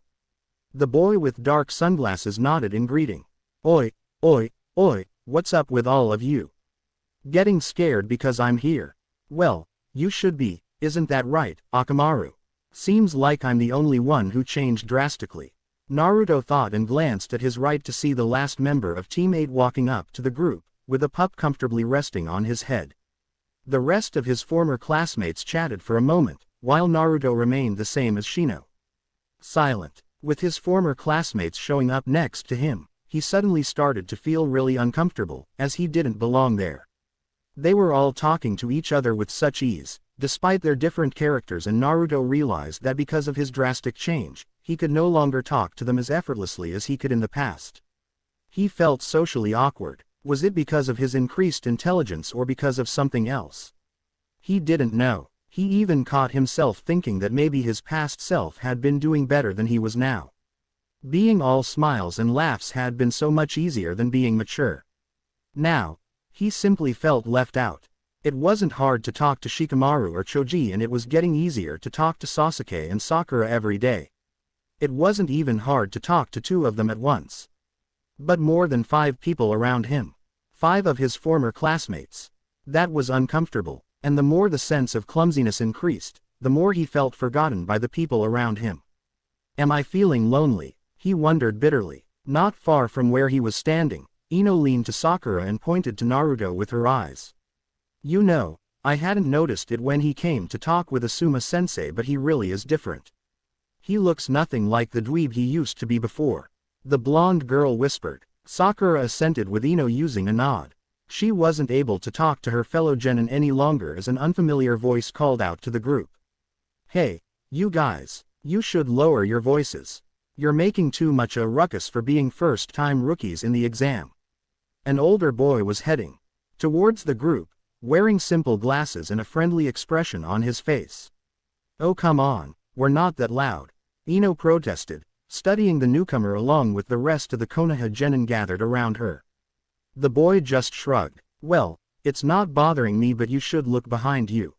A: The boy with dark sunglasses nodded in greeting. Oi, oi, oi, what's up with all of you? Getting scared because I'm here? Well, you should be, isn't that right, Akamaru? Seems like I'm the only one who changed drastically. Naruto thought and glanced at his right to see the last member of Team 8 walking up to the group, with a pup comfortably resting on his head. The rest of his former classmates chatted for a moment, while Naruto remained the same as Shino. Silent. With his former classmates showing up next to him, he suddenly started to feel really uncomfortable, as he didn't belong there. They were all talking to each other with such ease, despite their different characters, and Naruto realized that because of his drastic change, he could no longer talk to them as effortlessly as he could in the past. He felt socially awkward. Was it because of his increased intelligence or because of something else? He didn't know. He even caught himself thinking that maybe his past self had been doing better than he was now. Being all smiles and laughs had been so much easier than being mature. Now, he simply felt left out. It wasn't hard to talk to Shikamaru or Choji, and it was getting easier to talk to Sasuke and Sakura every day. It wasn't even hard to talk to two of them at once. But more than 5 people around him. 5 of his former classmates. That was uncomfortable, and the more the sense of clumsiness increased, the more he felt forgotten by the people around him. Am I feeling lonely? He wondered bitterly. Not far from where he was standing, Ino leaned to Sakura and pointed to Naruto with her eyes. You know, I hadn't noticed it when he came to talk with Asuma-sensei, but he really is different. He looks nothing like the dweeb he used to be before. The blonde girl whispered. Sakura assented with Ino using a nod. She wasn't able to talk to her fellow genin any longer as an unfamiliar voice called out to the group. Hey, you guys, you should lower your voices. You're making too much a ruckus for being first-time rookies in the exam. An older boy was heading towards the group, wearing simple glasses and a friendly expression on his face. Oh come on, we're not that loud, Ino protested, studying the newcomer along with the rest of the Konoha genin gathered around her. The boy just shrugged. Well, it's not bothering me, but you should look behind you.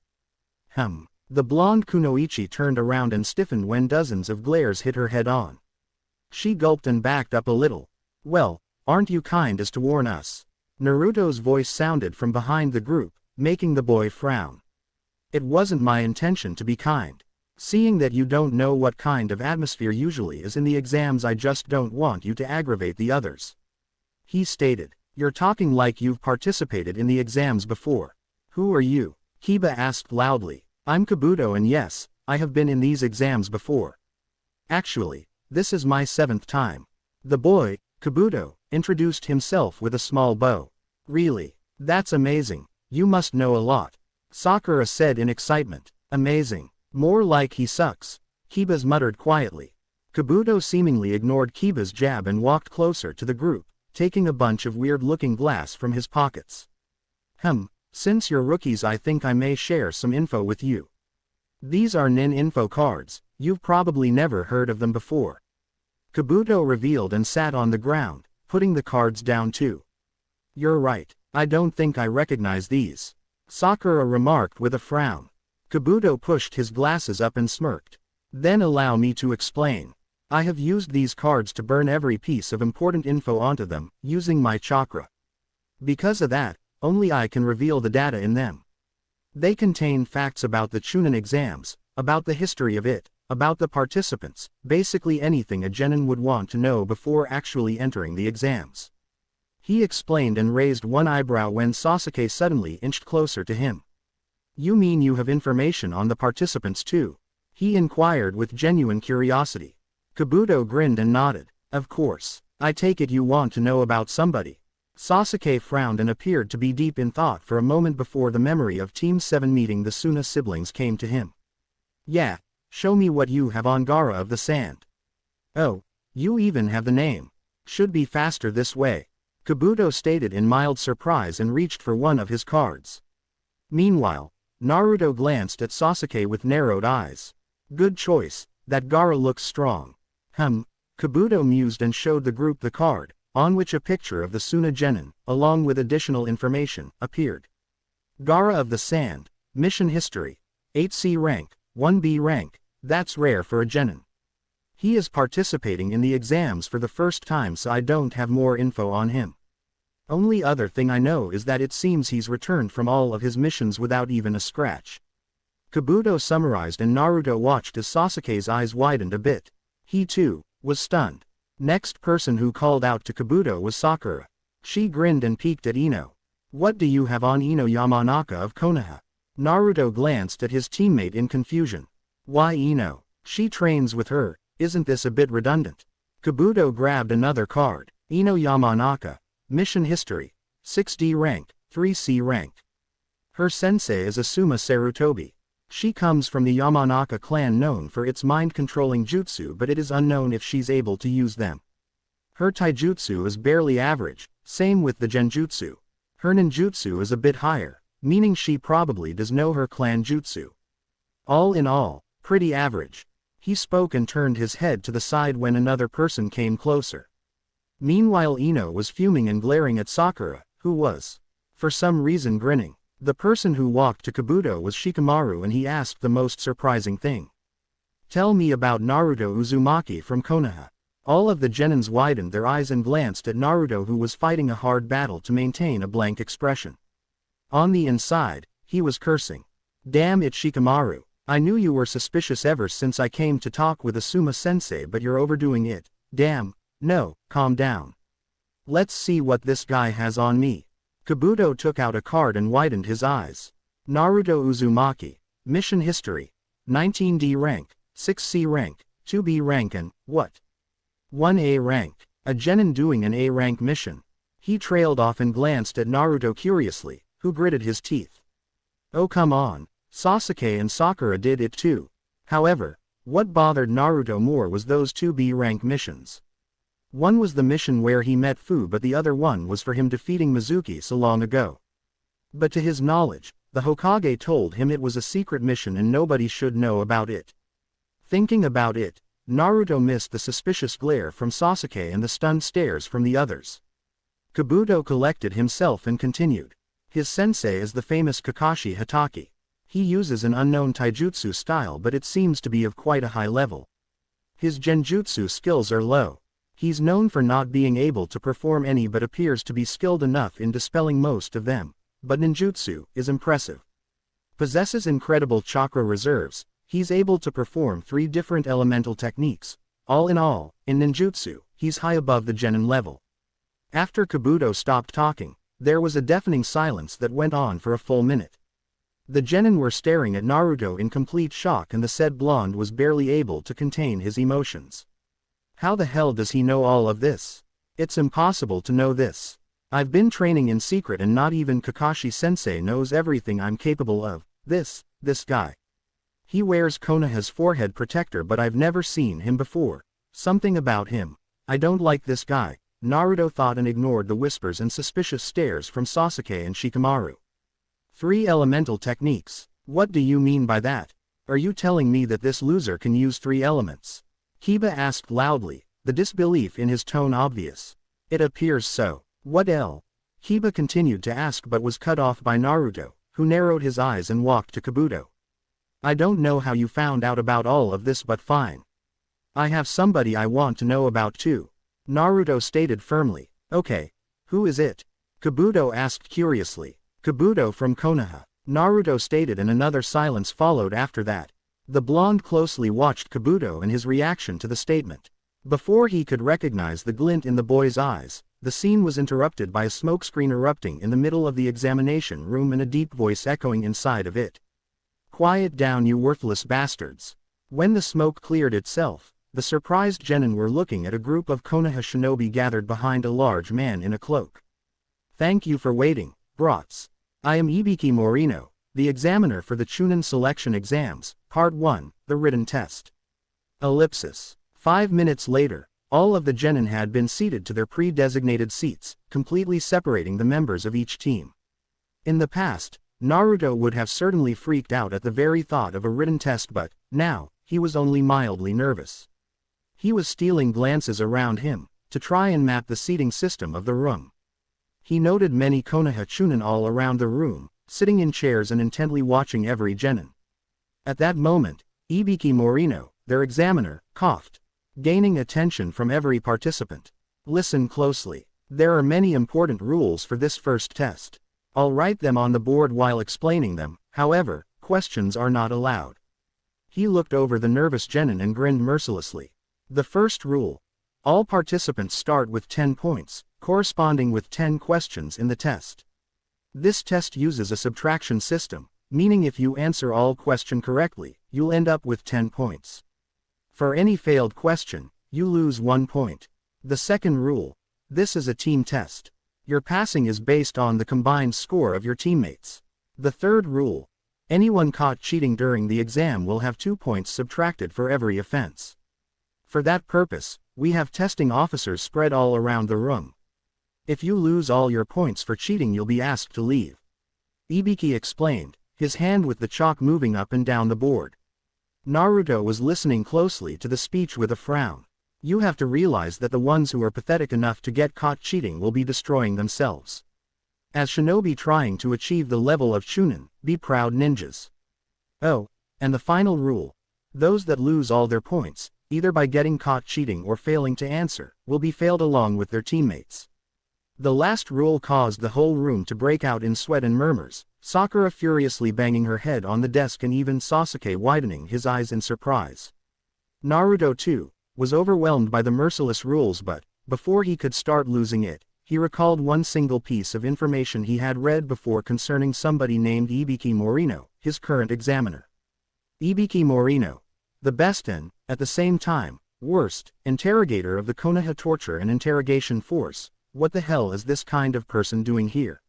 A: The blonde Kunoichi turned around and stiffened when dozens of glares hit her head on. She gulped and backed up a little. Well, aren't you kind as to warn us? Naruto's voice sounded from behind the group, making the boy frown. It wasn't my intention to be kind. Seeing that you don't know what kind of atmosphere usually is in the exams, I just don't want you to aggravate the others. He stated. You're talking like you've participated in the exams before. Who are you? Kiba asked loudly. I'm Kabuto, and yes, I have been in these exams before. Actually, this is my 7th time. The boy, Kabuto, introduced himself with a small bow. Really? That's amazing. You must know a lot. Sakura said in excitement. Amazing. More like he sucks. Kiba muttered quietly. Kabuto seemingly ignored Kiba's jab and walked closer to the group, taking a bunch of weird-looking glass from his pockets. Since you're rookies, I think I may share some info with you. These are nin info cards. You've probably never heard of them before. Kabuto revealed and sat on the ground, putting the cards down too. You're right, I don't think I recognize these. Sakura remarked with a frown. Kabuto pushed his glasses up and smirked. Then allow me to explain. I have used these cards to burn every piece of important info onto them, using my chakra. Because of that, only I can reveal the data in them. They contain facts about the Chunin exams, about the history of it, about the participants, basically anything a genin would want to know before actually entering the exams. He explained and raised one eyebrow when Sasuke suddenly inched closer to him. You mean you have information on the participants too? He inquired with genuine curiosity. Kabuto grinned and nodded. Of course. I take it you want to know about somebody. Sasuke frowned and appeared to be deep in thought for a moment before the memory of Team 7 meeting the Suna siblings came to him. Yeah, Show me what you have on Gara of the Sand. Oh, you even have the name. Should be faster this way. Kabuto stated in mild surprise and reached for one of his cards. Meanwhile, Naruto glanced at Sasuke with narrowed eyes. Good choice, that Gara looks strong. Kabuto mused and showed the group the card, on which a picture of the Suna Genin, along with additional information, appeared. Gara of the Sand, Mission History, 8C rank, 1B rank, that's rare for a Genin. He is participating in the exams for the first time, so I don't have more info on him. Only other thing I know is that it seems he's returned from all of his missions without even a scratch. Kabuto summarized and Naruto watched as Sasuke's eyes widened a bit. He too was stunned. Next person who called out to Kabuto was Sakura. She grinned and peeked at Ino. What do you have on Ino Yamanaka of Konoha? Naruto glanced at his teammate in confusion. Why Ino? She trains with her, isn't this a bit redundant? Kabuto grabbed another card. Ino Yamanaka, Mission History, 6D rank, 3C rank. Her sensei is Asuma Sarutobi. She comes from the Yamanaka clan known for its mind-controlling jutsu, but it is unknown if she's able to use them. Her taijutsu is barely average, same with the genjutsu. Her ninjutsu is a bit higher, meaning she probably does know her clan jutsu. All in all, pretty average. He spoke and turned his head to the side when another person came closer. Meanwhile Ino was fuming and glaring at Sakura, who was, for some reason, grinning. The person who walked to Kabuto was Shikamaru and he asked the most surprising thing. Tell me about Naruto Uzumaki from Konoha. All of the Genins widened their eyes and glanced at Naruto, who was fighting a hard battle to maintain a blank expression. On the inside, he was cursing. Damn it Shikamaru, I knew you were suspicious ever since I came to talk with Asuma sensei, but you're overdoing it. Damn, no, calm down. Let's see what this guy has on me. Kabuto took out a card and widened his eyes. Naruto Uzumaki, Mission History, 19D rank, 6C rank, 2B rank and, what? 1A rank, a Genin doing an A rank mission. He trailed off and glanced at Naruto curiously, who gritted his teeth. Oh come on, Sasuke and Sakura did it too. However, what bothered Naruto more was those 2B rank missions. One was the mission where he met Fu, but the other one was for him defeating Mizuki so long ago. But to his knowledge, the Hokage told him it was a secret mission and nobody should know about it. Thinking about it, Naruto missed the suspicious glare from Sasuke and the stunned stares from the others. Kabuto collected himself and continued. His sensei is the famous Kakashi Hatake. He uses an unknown taijutsu style, but it seems to be of quite a high level. His genjutsu skills are low. He's known for not being able to perform any but appears to be skilled enough in dispelling most of them, but ninjutsu is impressive. Possesses incredible chakra reserves, he's able to perform 3 different elemental techniques. All in all, in ninjutsu, he's high above the Genin level. After Kabuto stopped talking, there was a deafening silence that went on for a full minute. The Genin were staring at Naruto in complete shock and the said blonde was barely able to contain his emotions. How the hell does he know all of this? It's impossible to know this. I've been training in secret and not even Kakashi-sensei knows everything I'm capable of. This guy. He wears Konoha's forehead protector, but I've never seen him before. Something about him. I don't like this guy, Naruto thought and ignored the whispers and suspicious stares from Sasuke and Shikamaru. 3 elemental techniques. What do you mean by that? Are you telling me that this loser can use 3 elements? Kiba asked loudly, the disbelief in his tone obvious. It appears so. What else? Kiba continued to ask but was cut off by Naruto, who narrowed his eyes and walked to Kabuto. I don't know how you found out about all of this, but fine. I have somebody I want to know about too. Naruto stated firmly. Okay. Who is it? Kabuto asked curiously. Kabuto from Konoha. Naruto stated and another silence followed after that. The blonde closely watched Kabuto and his reaction to the statement. Before he could recognize the glint in the boy's eyes, the scene was interrupted by a smokescreen erupting in the middle of the examination room and a deep voice echoing inside of it. Quiet down, you worthless bastards. When the smoke cleared itself, the surprised Genin were looking at a group of Konoha shinobi gathered behind a large man in a cloak. Thank you for waiting, brats. I am Ibiki Morino, the examiner for the Chunin selection exams, Part 1, the written test. Ellipsis. 5 minutes later, all of the genin had been seated to their pre-designated seats, completely separating the members of each team. In the past, Naruto would have certainly freaked out at the very thought of a written test, but now, he was only mildly nervous. He was stealing glances around him, to try and map the seating system of the room. He noted many Konoha Chunin all around the room, sitting in chairs and intently watching every genin. At that moment, Ibiki Morino, their examiner, coughed, gaining attention from every participant. Listen closely. There are many important rules for this first test. I'll write them on the board while explaining them, however, questions are not allowed. He looked over the nervous genin and grinned mercilessly. The first rule. All participants start with 10 points, corresponding with 10 questions in the test. This test uses a subtraction system, meaning if you answer all questions correctly, you'll end up with 10 points. For any failed question, you lose 1 point. The second rule. This is a team test. Your passing is based on the combined score of your teammates. The third rule. Anyone caught cheating during the exam will have 2 points subtracted for every offense. For that purpose, we have testing officers spread all around the room. If you lose all your points for cheating, you'll be asked to leave. Ibiki explained, his hand with the chalk moving up and down the board. Naruto was listening closely to the speech with a frown. You have to realize that the ones who are pathetic enough to get caught cheating will be destroying themselves. As shinobi trying to achieve the level of Chunin, be proud ninjas. Oh, and the final rule. Those that lose all their points, either by getting caught cheating or failing to answer, will be failed along with their teammates. The last rule caused the whole room to break out in sweat and murmurs, Sakura furiously banging her head on the desk and even Sasuke widening his eyes in surprise. Naruto, too, was overwhelmed by the merciless rules, but, before he could start losing it, he recalled one single piece of information he had read before concerning somebody named Ibiki Morino, his current examiner. Ibiki Morino, the best and, at the same time, worst, interrogator of the Konoha torture and interrogation force. What the hell is this kind of person doing here?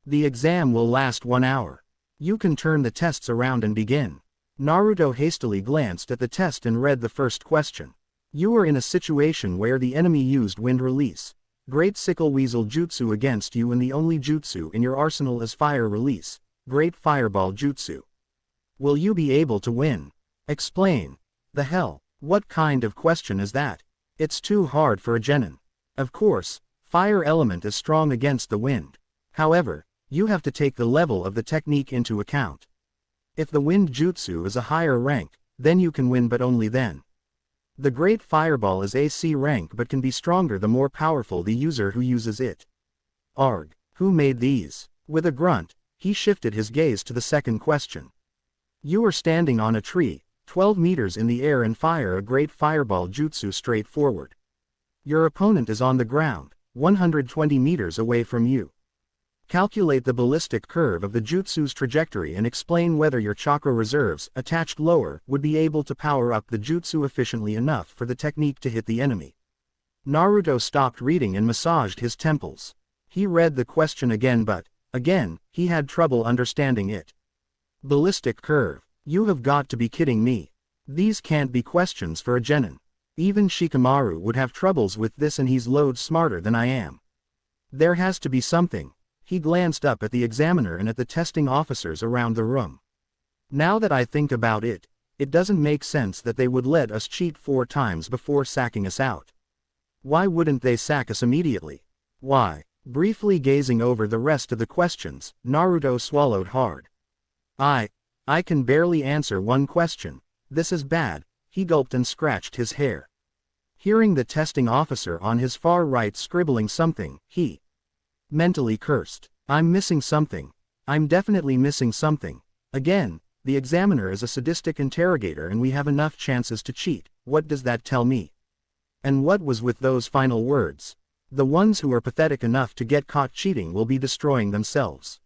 A: The exam will last 1 hour. You can turn the tests around and begin. Naruto hastily glanced at the test and read the first question. You are in a situation where the enemy used wind release. Great sickle weasel jutsu against you, and the only jutsu in your arsenal is fire release. Great fireball jutsu. Will you be able to win? Explain. The hell, what kind of question is that? It's too hard for a genin. Of course, fire element is strong against the wind. However, you have to take the level of the technique into account. If the wind jutsu is a higher rank, then you can win, but only then. The great fireball is AC rank but can be stronger the more powerful the user who uses it. Arg, who made these? With a grunt, he shifted his gaze to the second question. You are standing on a tree, 12 meters in the air, and fire a great fireball jutsu straight forward. Your opponent is on the ground, 120 meters away from you. Calculate the ballistic curve of the jutsu's trajectory and explain whether your chakra reserves, attached lower, would be able to power up the jutsu efficiently enough for the technique to hit the enemy. Naruto stopped reading and massaged his temples. He read the question again, but, again, he had trouble understanding it. Ballistic curve. You have got to be kidding me. These can't be questions for a genin. Even Shikamaru would have troubles with this, and he's loads smarter than I am. There has to be something. He glanced up at the examiner and at the testing officers around the room. Now that I think about it, it doesn't make sense that they would let us cheat 4 times before sacking us out. Why wouldn't they sack us immediately? Why? Briefly gazing over the rest of the questions, Naruto swallowed hard. I can barely answer one question. This is bad. He gulped and scratched his hair. Hearing the testing officer on his far right scribbling something, he mentally cursed. I'm missing something. I'm definitely missing something. Again, the examiner is a sadistic interrogator and we have enough chances to cheat. What does that tell me? And what was with those final words? The ones who are pathetic enough to get caught cheating will be destroying themselves.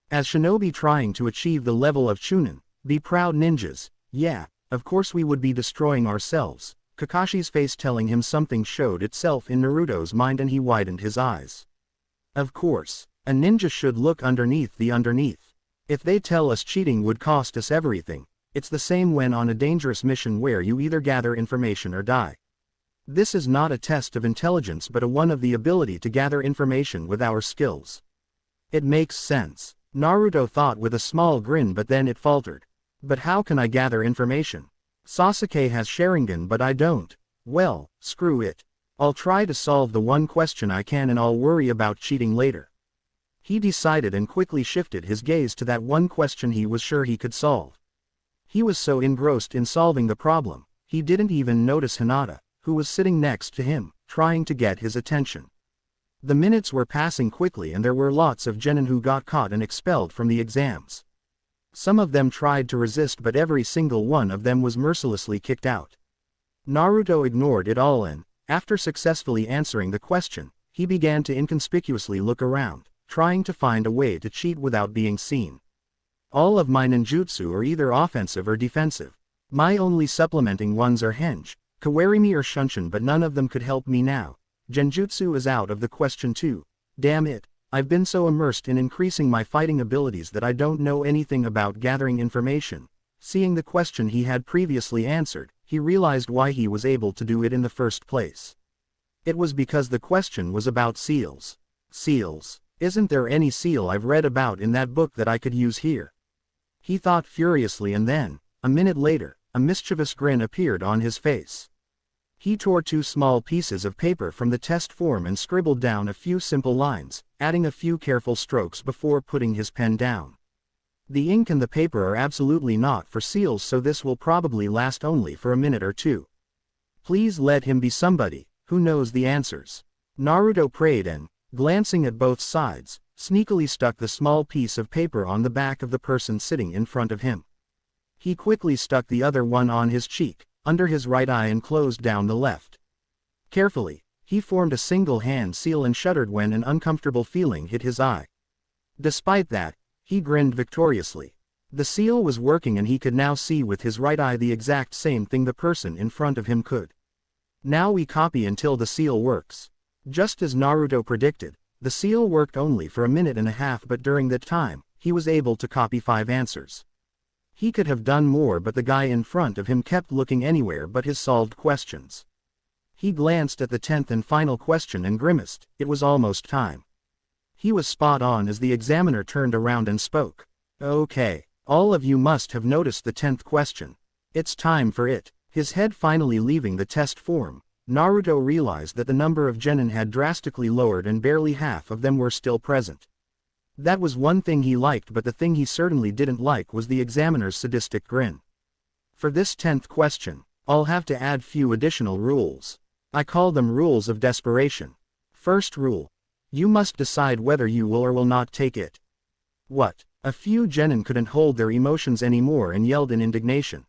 A: As shinobi trying to achieve the level of Chunin, be proud ninjas, yeah, of course we would be destroying ourselves. Kakashi's face telling him something showed itself in Naruto's mind and he widened his eyes. Of course, a ninja should look underneath the underneath. If they tell us cheating would cost us everything, it's the same when on a dangerous mission where you either gather information or die. This is not a test of intelligence but a one of the ability to gather information with our skills. It makes sense, Naruto thought with a small grin, but then it faltered. But how can I gather information? Sasuke has Sharingan but I don't. Well, screw it. I'll try to solve the one question I can and I'll worry about cheating later. He decided and quickly shifted his gaze to that one question he was sure he could solve. He was so engrossed in solving the problem, he didn't even notice Hinata, who was sitting next to him, trying to get his attention. The minutes were passing quickly and there were lots of genin who got caught and expelled from the exams. Some of them tried to resist but every single one of them was mercilessly kicked out. Naruto ignored it all and, after successfully answering the question, he began to inconspicuously look around, trying to find a way to cheat without being seen. All of my ninjutsu are either offensive or defensive. My only supplementing ones are henge, kawarimi or shunshin, but none of them could help me now. Genjutsu is out of the question too. Damn it, I've been so immersed in increasing my fighting abilities that I don't know anything about gathering information. Seeing the question he had previously answered, he realized why he was able to do it in the first place. It was because the question was about seals. Seals. Isn't there any seal I've read about in that book that I could use here? He thought furiously, and then, a minute later, a mischievous grin appeared on his face. He tore two small pieces of paper from the test form and scribbled down a few simple lines, adding a few careful strokes before putting his pen down. The ink and the paper are absolutely not for seals, so this will probably last only for a minute or two. Please let him be somebody who knows the answers. Naruto prayed and, glancing at both sides, sneakily stuck the small piece of paper on the back of the person sitting in front of him. He quickly stuck the other one on his cheek, under his right eye, and closed down the left. Carefully, he formed a single hand seal and shuddered when an uncomfortable feeling hit his eye. Despite that, he grinned victoriously. The seal was working and he could now see with his right eye the exact same thing the person in front of him could. Now we copy until the seal works. Just as Naruto predicted, the seal worked only for a minute and a half, but during that time, he was able to copy 5 answers. He could have done more, but the guy in front of him kept looking anywhere but his solved questions. He glanced at the 10th and final question and grimaced. It was almost time. He was spot on as the examiner turned around and spoke. Okay, all of you must have noticed the 10th question. It's time for it. His head finally leaving the test form, Naruto realized that the number of genin had drastically lowered and barely half of them were still present. That was one thing he liked, but the thing he certainly didn't like was the examiner's sadistic grin. For this 10th question, I'll have to add few additional rules. I call them rules of desperation. First rule. You must decide whether you will or will not take it. What? A few genin couldn't hold their emotions anymore and yelled in indignation.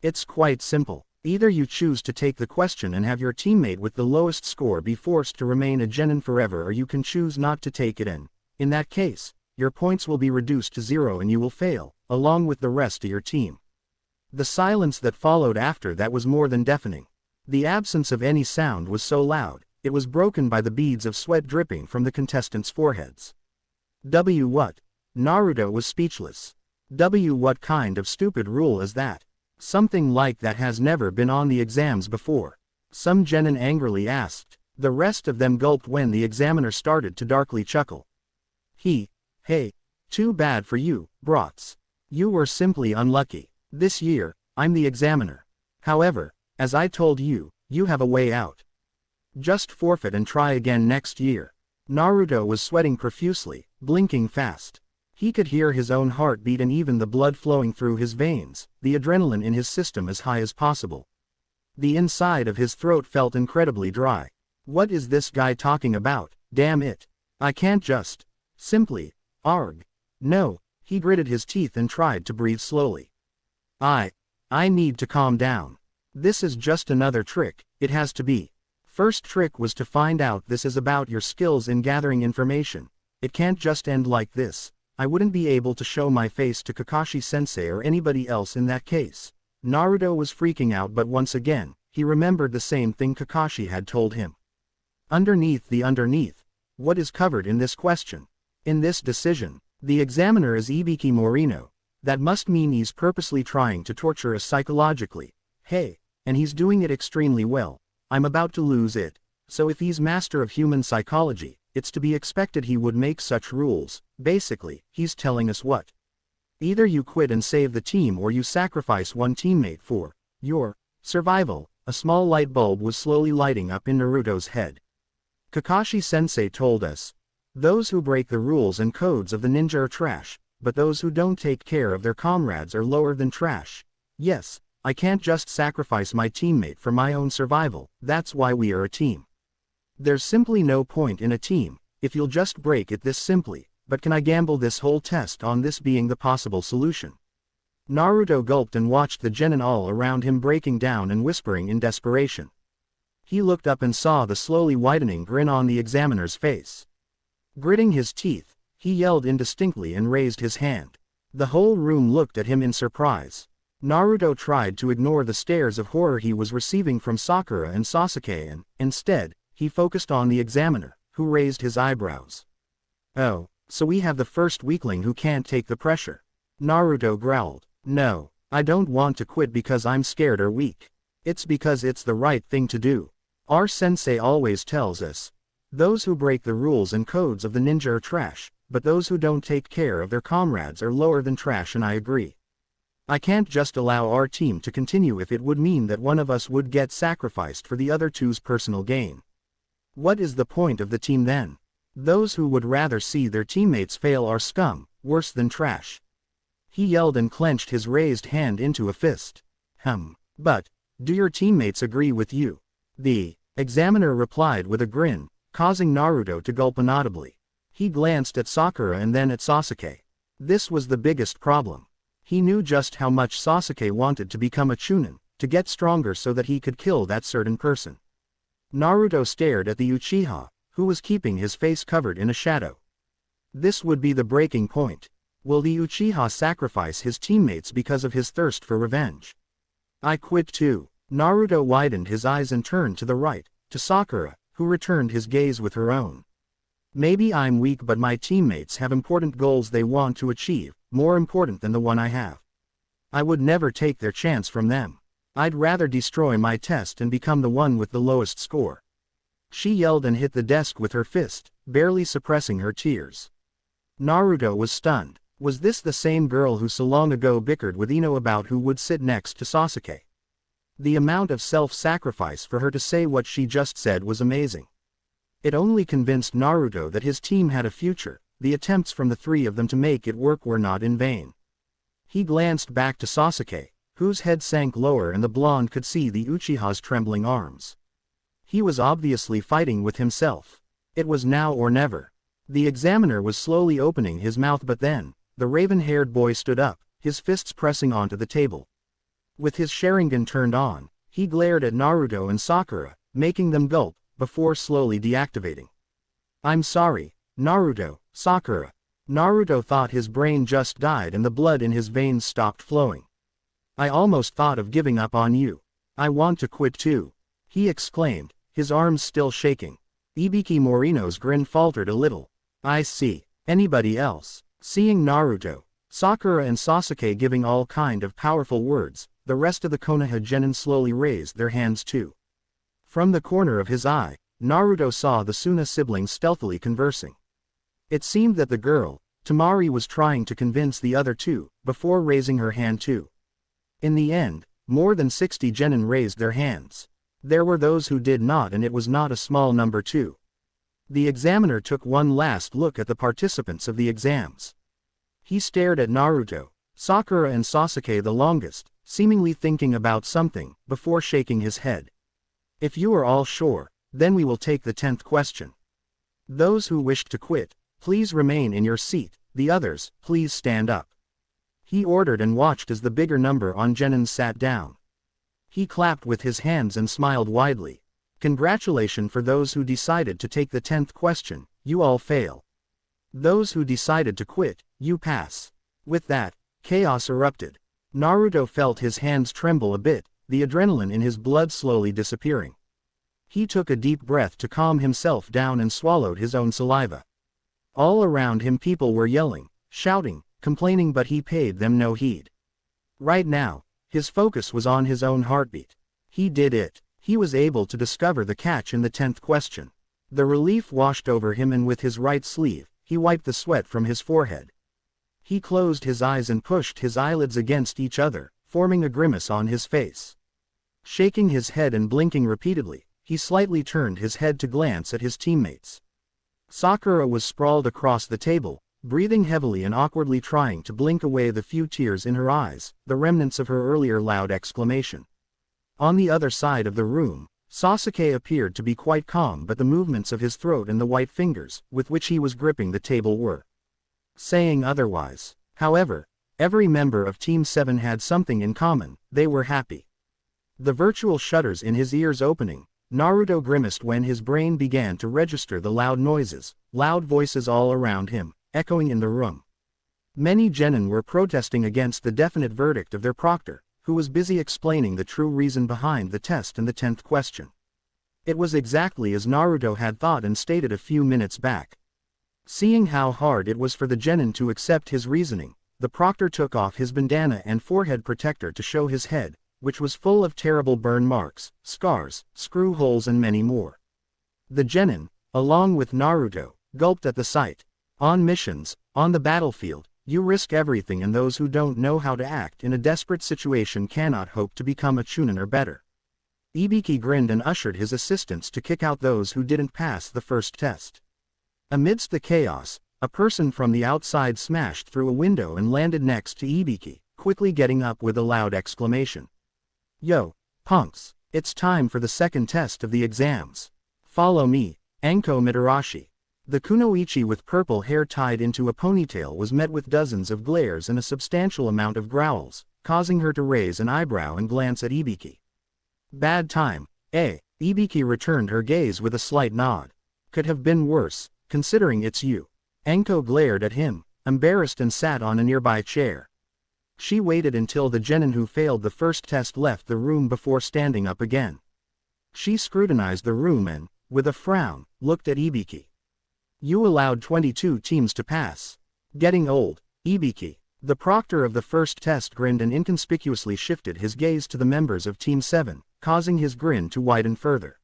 A: It's quite simple. Either you choose to take the question and have your teammate with the lowest score be forced to remain a genin forever, or you can choose not to take it and, in that case, your points will be reduced to 0 and you will fail, along with the rest of your team. The silence that followed after that was more than deafening. The absence of any sound was so loud, it was broken by the beads of sweat dripping from the contestants' foreheads. What? Naruto was speechless. What kind of stupid rule is that? Something like that has never been on the exams before. Some genin angrily asked. The rest of them gulped when the examiner started to darkly chuckle. Hey, too bad for you, brats. You were simply unlucky. This year, I'm the examiner. However, as I told you, you have a way out. Just forfeit and try again next year. Naruto was sweating profusely, blinking fast. He could hear his own heartbeat and even the blood flowing through his veins, the adrenaline in his system as high as possible. The inside of his throat felt incredibly dry. What is this guy talking about? Damn it. I can't just simply arg. No, he gritted his teeth and tried to breathe slowly. I need to calm down. This is just another trick, it has to be. First trick was to find out this is about your skills in gathering information. It can't just end like this. I wouldn't be able to show my face to Kakashi-sensei or anybody else in that case. Naruto was freaking out, but once again, he remembered the same thing Kakashi had told him. Underneath, what is covered in this question? In this decision, The examiner is Ibiki Morino. That must mean he's purposely trying to torture us psychologically. Hey, and he's doing it extremely well. I'm about to lose it. So if he's master of human psychology, it's to be expected he would make such rules. Basically, he's telling us what? Either you quit and save the team or you sacrifice one teammate for your survival. A small light bulb was slowly lighting up in Naruto's head. Kakashi-sensei told us, those who break the rules and codes of the ninja are trash, but those who don't take care of their comrades are lower than trash. Yes, I can't just sacrifice my teammate for my own survival, that's why we are a team. There's simply no point in a team, if you'll just break it this simply, but can I gamble this whole test on this being the possible solution? Naruto gulped and watched the genin all around him breaking down and whispering in desperation. He looked up and saw the slowly widening grin on the examiner's face. Gritting his teeth, he yelled indistinctly and raised his hand. The whole room looked at him in surprise. Naruto tried to ignore the stares of horror he was receiving from Sakura and Sasuke and, instead, he focused on the examiner, who raised his eyebrows. Oh, so we have the first weakling who can't take the pressure. Naruto growled. No, I don't want to quit because I'm scared or weak. It's because it's the right thing to do. Our sensei always tells us, those who break the rules and codes of the ninja are trash, but those who don't take care of their comrades are lower than trash, and I agree. I can't just allow our team to continue if it would mean that one of us would get sacrificed for the other two's personal gain. What is the point of the team then? Those who would rather see their teammates fail are scum, worse than trash. He yelled and clenched his raised hand into a fist. But, do your teammates agree with you? The examiner replied with a grin, causing Naruto to gulp inaudibly. He glanced at Sakura and then at Sasuke. This was the biggest problem. He knew just how much Sasuke wanted to become a Chunin, to get stronger so that he could kill that certain person. Naruto stared at the Uchiha, who was keeping his face covered in a shadow. This would be the breaking point. Will the Uchiha sacrifice his teammates because of his thirst for revenge? I quit too. Naruto widened his eyes and turned to the right, to Sakura, who returned his gaze with her own. Maybe I'm weak, but my teammates have important goals they want to achieve, more important than the one I have. I would never take their chance from them. I'd rather destroy my test and become the one with the lowest score. She yelled and hit the desk with her fist, barely suppressing her tears. Naruto was stunned. Was this the same girl who so long ago bickered with Ino about who would sit next to Sasuke? The amount of self-sacrifice for her to say what she just said was amazing. It only convinced Naruto that his team had a future. The attempts from the three of them to make it work were not in vain. He glanced back to Sasuke, whose head sank lower and the blonde could see the Uchiha's trembling arms. He was obviously fighting with himself. It was now or never. The examiner was slowly opening his mouth, but then, the raven-haired boy stood up, his fists pressing onto the table. With his Sharingan turned on, he glared at Naruto and Sakura, making them gulp, before slowly deactivating. I'm sorry, Naruto, Sakura. Naruto thought his brain just died and the blood in his veins stopped flowing. I almost thought of giving up on you. I want to quit too, he exclaimed, his arms still shaking. Ibiki Morino's grin faltered a little. I see. Anybody else? Seeing Naruto, Sakura and Sasuke giving all kind of powerful words, the rest of the Konoha genin slowly raised their hands too. From the corner of his eye, Naruto saw the Suna siblings stealthily conversing. It seemed that the girl, Temari, was trying to convince the other two, before raising her hand too. In the end, more than 60 genin raised their hands. There were those who did not, and it was not a small number too. The examiner took one last look at the participants of the exams. He stared at Naruto, Sakura and Sasuke the longest, seemingly thinking about something, before shaking his head. If you are all sure, then we will take the 10th question. Those who wish to quit, please remain in your seat, the others, please stand up. He ordered and watched as the bigger number on genins sat down. He clapped with his hands and smiled widely. Congratulations for those who decided to take the 10th question, you all fail. Those who decided to quit, you pass. With that, chaos erupted. Naruto felt his hands tremble a bit, the adrenaline in his blood slowly disappearing. He took a deep breath to calm himself down and swallowed his own saliva. All around him people were yelling, shouting, complaining, but he paid them no heed. Right now, his focus was on his own heartbeat. He did it. He was able to discover the catch in the 10th question. The relief washed over him, and with his right sleeve, he wiped the sweat from his forehead. He closed his eyes and pushed his eyelids against each other, forming a grimace on his face. Shaking his head and blinking repeatedly, he slightly turned his head to glance at his teammates. Sakura was sprawled across the table, breathing heavily and awkwardly trying to blink away the few tears in her eyes, the remnants of her earlier loud exclamation. On the other side of the room, Sasuke appeared to be quite calm, but the movements of his throat and the white fingers, with which he was gripping the table, were saying otherwise. However, every member of Team 7 had something in common: they were happy. The virtual shutters in his ears opening, Naruto grimaced when his brain began to register the loud noises, loud voices all around him, echoing in the room. Many genin were protesting against the definite verdict of their proctor, who was busy explaining the true reason behind the test and the 10th question. It was exactly as Naruto had thought and stated a few minutes back. Seeing how hard it was for the genin to accept his reasoning, the proctor took off his bandana and forehead protector to show his head, which was full of terrible burn marks, scars, screw holes, and many more. The genin, along with Naruto, gulped at the sight. On missions, on the battlefield, you risk everything, and those who don't know how to act in a desperate situation cannot hope to become a chunin or better. Ibiki grinned and ushered his assistants to kick out those who didn't pass the first test. Amidst the chaos, a person from the outside smashed through a window and landed next to Ibiki, quickly getting up with a loud exclamation. "Yo, punks, it's time for the second test of the exams. Follow me, Anko Mitarashi." The kunoichi with purple hair tied into a ponytail was met with dozens of glares and a substantial amount of growls, causing her to raise an eyebrow and glance at Ibiki. "Bad time, eh?" Ibiki returned her gaze with a slight nod. "Could have been worse, considering it's you." Anko glared at him, embarrassed, and sat on a nearby chair. She waited until the genin who failed the first test left the room before standing up again. She scrutinized the room and, with a frown, looked at Ibiki. "You allowed 22 teams to pass. Getting old, Ibiki." The proctor of the first test grinned and inconspicuously shifted his gaze to the members of Team 7, causing his grin to widen further.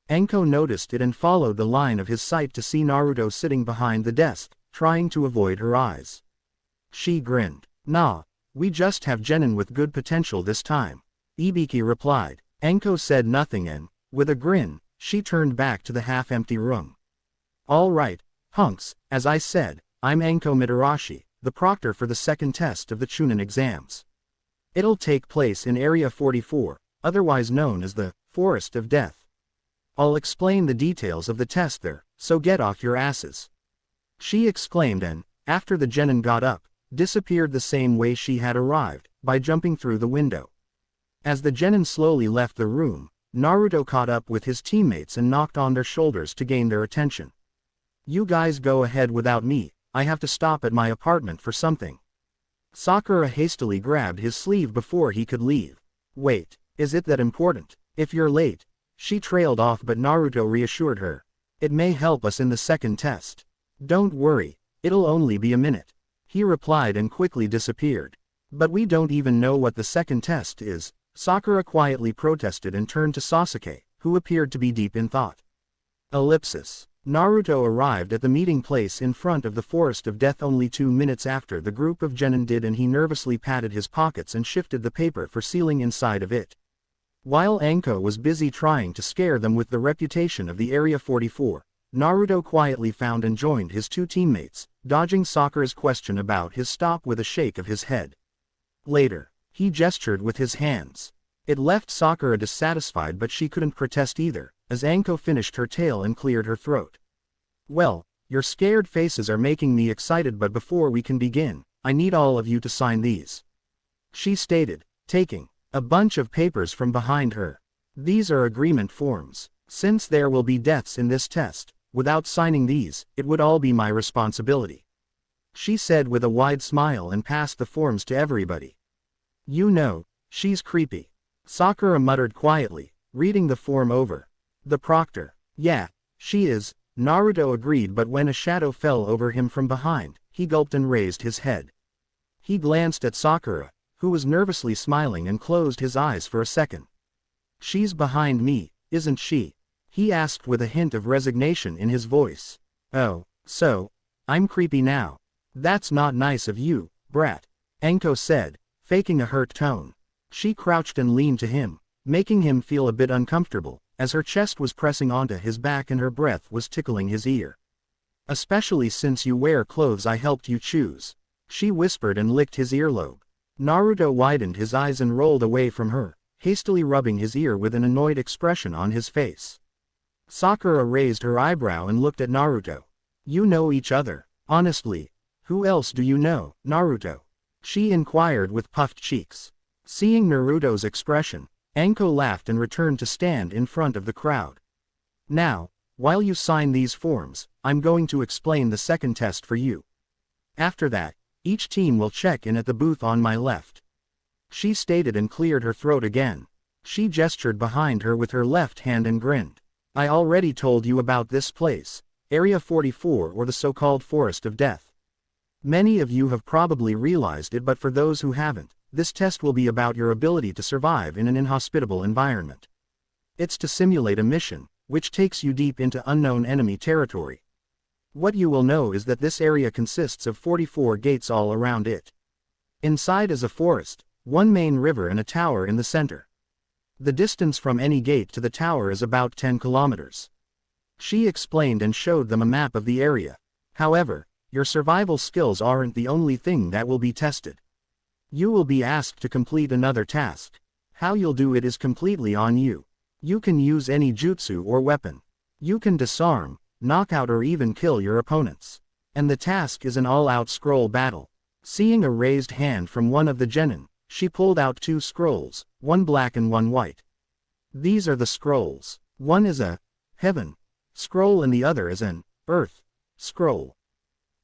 A: Anko noticed it and followed the line of his sight to see Naruto sitting behind the desk, trying to avoid her eyes. She grinned. "Nah, we just have genin with good potential this time," Ibiki replied. Anko said nothing and, with a grin, she turned back to the half-empty room. "All right, hunks, as I said, I'm Anko Mitarashi, the proctor for the second test of the chunin exams. It'll take place in Area 44, otherwise known as the Forest of Death. I'll explain the details of the test there, so get off your asses," she exclaimed and, after the genin got up, disappeared the same way she had arrived, by jumping through the window. As the genin slowly left the room, Naruto caught up with his teammates and knocked on their shoulders to gain their attention. "You guys go ahead without me, I have to stop at my apartment for something." Sakura hastily grabbed his sleeve before he could leave. "Wait, is it that important? If you're late," she trailed off, but Naruto reassured her. "It may help us in the second test. Don't worry, it'll only be a minute," he replied and quickly disappeared. "But we don't even know what the second test is," Sakura quietly protested and turned to Sasuke, who appeared to be deep in thought. Ellipsis. Naruto arrived at the meeting place in front of the Forest of Death only 2 minutes after the group of genin did, and he nervously patted his pockets and shifted the paper for sealing inside of it. While Anko was busy trying to scare them with the reputation of the Area 44, Naruto quietly found and joined his two teammates, dodging Sakura's question about his stop with a shake of his head. Later, he gestured with his hands. It left Sakura dissatisfied, but she couldn't protest either, as Anko finished her tale and cleared her throat. "Well, your scared faces are making me excited, but before we can begin, I need all of you to sign these," she stated, taking a bunch of papers from behind her. "These are agreement forms. Since there will be deaths in this test, without signing these, it would all be my responsibility," she said with a wide smile and passed the forms to everybody. "You know, she's creepy," Sakura muttered quietly, reading the form over. The proctor. "Yeah, she is," Naruto agreed, but when a shadow fell over him from behind, He gulped and raised his head. He glanced at Sakura, who was nervously smiling, and closed his eyes for a second. "She's behind me, isn't she?" he asked with a hint of resignation in his voice. "Oh, so, I'm creepy now. That's not nice of you, brat," Anko said, faking a hurt tone. She crouched and leaned to him, making him feel a bit uncomfortable, as her chest was pressing onto his back and her breath was tickling his ear. "Especially since you wear clothes I helped you choose," she whispered and licked his earlobe. Naruto widened his eyes and rolled away from her, hastily rubbing his ear with an annoyed expression on his face. Sakura raised her eyebrow and looked at Naruto. "You know each other, honestly. Who else do you know, Naruto?" she inquired with puffed cheeks. Seeing Naruto's expression, Anko laughed and returned to stand in front of the crowd. "Now, while you sign these forms, I'm going to explain the second test for you. After that, each team will check in at the booth on my left," she stated and cleared her throat again. She gestured behind her with her left hand and grinned. "I already told you about this place, Area 44, or the so-called Forest of Death. Many of you have probably realized it, but for those who haven't, this test will be about your ability to survive in an inhospitable environment. It's to simulate a mission, which takes you deep into unknown enemy territory. What you will know is that this area consists of 44 gates all around it. Inside is a forest, one main river and a tower in the center. The distance from any gate to the tower is about 10 kilometers. She explained and showed them a map of the area. However, your survival skills aren't the only thing that will be tested. You will be asked to complete another task. How you'll do it is completely on you. You can use any jutsu or weapon. You can disarm, knock out, or even kill your opponents. And the task is an all-out scroll battle." Seeing a raised hand from one of the genin, she pulled out 2 scrolls, one black and one white. "These are the scrolls. One is a heaven scroll and the other is an earth scroll.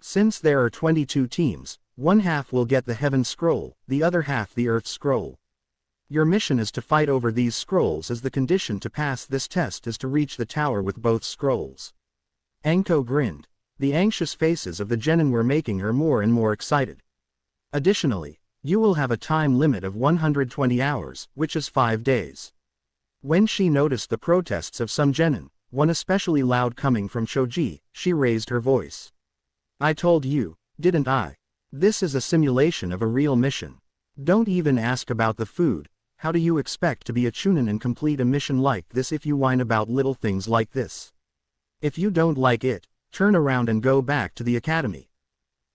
A: Since there are 22 teams, one half will get the heaven scroll, the other half the earth scroll. Your mission is to fight over these scrolls, as the condition to pass this test is to reach the tower with both scrolls." Anko grinned. The anxious faces of the genin were making her more and more excited. "Additionally, you will have a time limit of 120 hours, which is 5 days. When she noticed the protests of some genin, one especially loud coming from Shoji, she raised her voice. "I told you, didn't I? This is a simulation of a real mission. Don't even ask about the food. How do you expect to be a chunin and complete a mission like this if you whine about little things like this? If you don't like it, turn around and go back to the academy,"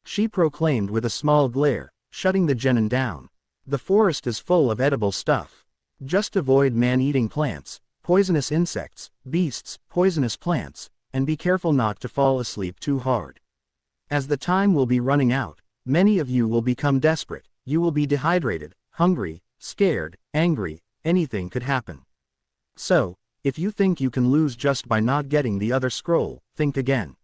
A: she proclaimed with a small glare, shutting the genin down. "The forest is full of edible stuff. Just avoid man-eating plants, poisonous insects, beasts, poisonous plants, and be careful not to fall asleep too hard. As the time will be running out, many of you will become desperate, you will be dehydrated, hungry, scared, angry, anything could happen. So, if you think you can lose just by not getting the other scroll, think again."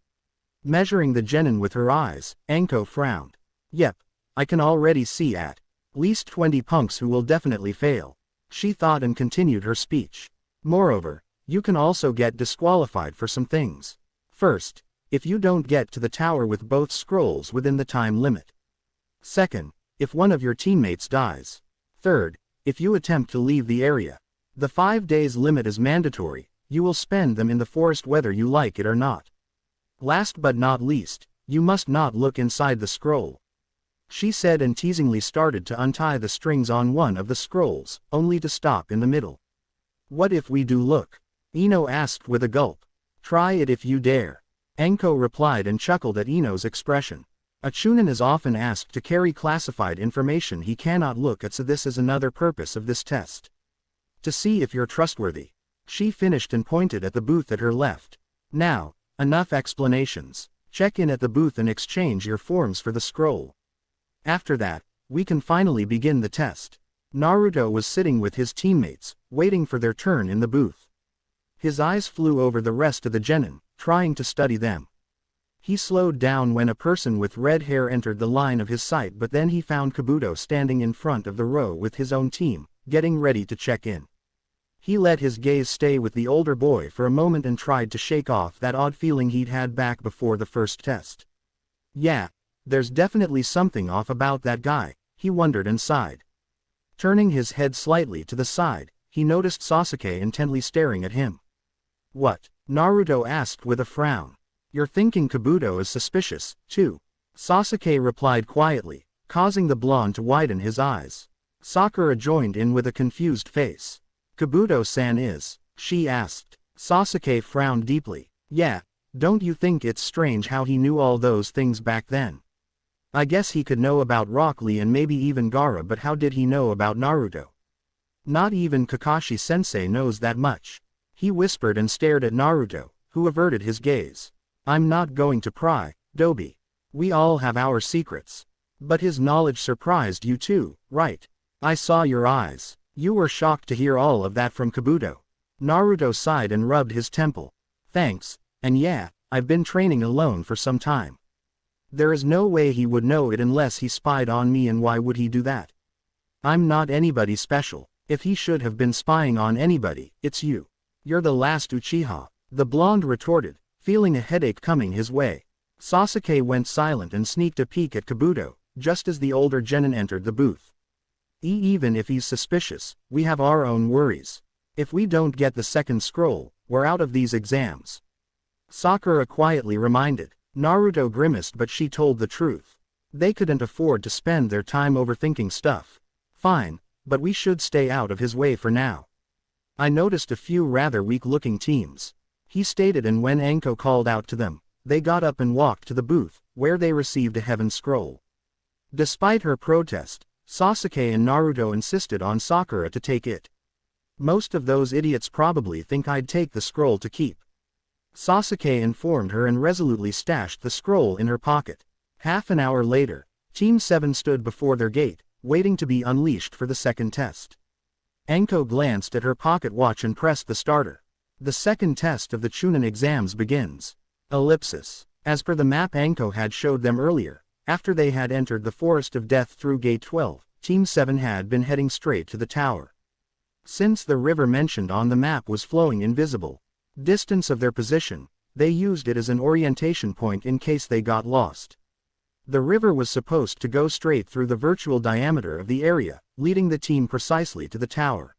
A: Measuring the genin with her eyes, Anko frowned. "Yep, I can already see at least 20 punks who will definitely fail," she thought, and continued her speech. "Moreover, you can also get disqualified for some things. First, if you don't get to the tower with both scrolls within the time limit. Second, if one of your teammates dies. Third, if you attempt to leave the area. The 5 days limit is mandatory, you will spend them in the forest whether you like it or not. Last but not least, you must not look inside the scroll," she said, and teasingly started to untie the strings on one of the scrolls, only to stop in the middle. "What if we do look?" Ino asked with a gulp. "Try it if you dare," Anko replied, and chuckled at Ino's expression. A chunin is often asked to carry classified information he cannot look at, so this is another purpose of this test. To see if you're trustworthy. She finished and pointed at the booth at her left. "Now, enough explanations. Check in at the booth and exchange your forms for the scroll. After that, we can finally begin the test." Naruto was sitting with his teammates, waiting for their turn in the booth. His eyes flew over the rest of the genin, trying to study them. He slowed down when a person with red hair entered the line of his sight, but then he found Kabuto standing in front of the row with his own team, getting ready to check in. He let his gaze stay with the older boy for a moment and tried to shake off that odd feeling he'd had back before the first test. "Yeah, There's definitely something off about that guy, he wondered and sighed. Turning his head slightly to the side, he noticed Sasuke intently staring at him. What? Naruto asked with a frown. You're thinking Kabuto is suspicious, too. Sasuke replied quietly, causing the blonde to widen his eyes. Sakura joined in with a confused face. Kabuto-san is, she asked. Sasuke frowned deeply. Yeah, don't you think it's strange how he knew all those things back then? I guess he could know about Rock Lee and maybe even Gaara, but how did he know about Naruto? Not even Kakashi-sensei knows that much. He whispered and stared at Naruto, who averted his gaze. I'm not going to pry, Dobi. We all have our secrets. But his knowledge surprised you too, right? I saw your eyes. You were shocked to hear all of that from Kabuto. Naruto sighed and rubbed his temple. Thanks, and yeah, I've been training alone for some time. There is no way he would know it unless he spied on me, and why would he do that? I'm not anybody special. If he should have been spying on anybody, it's you. You're the last Uchiha, the blonde retorted, feeling a headache coming his way. Sasuke went silent and sneaked a peek at Kabuto, just as the older genin entered the booth. Even if he's suspicious, we have our own worries. If we don't get the second scroll, we're out of these exams. Sakura quietly reminded. Naruto grimaced, but she told the truth. They couldn't afford to spend their time overthinking stuff. Fine, but we should stay out of his way for now. I noticed a few rather weak-looking teams, he stated, and when Anko called out to them, they got up and walked to the booth, where they received a heaven scroll. Despite her protest, Sasuke and Naruto insisted on Sakura to take it. Most of those idiots probably think I'd take the scroll to keep. Sasuke informed her and resolutely stashed the scroll in her pocket. Half an hour later, Team 7 stood before their gate, waiting to be unleashed for the second test. Anko glanced at her pocket watch and pressed the starter. The second test of the Chunin exams begins. Ellipsis. As per the map Anko had showed them earlier, after they had entered the Forest of Death through Gate 12, Team 7 had been heading straight to the tower. Since the river mentioned on the map was flowing invisible distance of their position, they used it as an orientation point in case they got lost. The river was supposed to go straight through the virtual diameter of the area, leading the team precisely to the tower.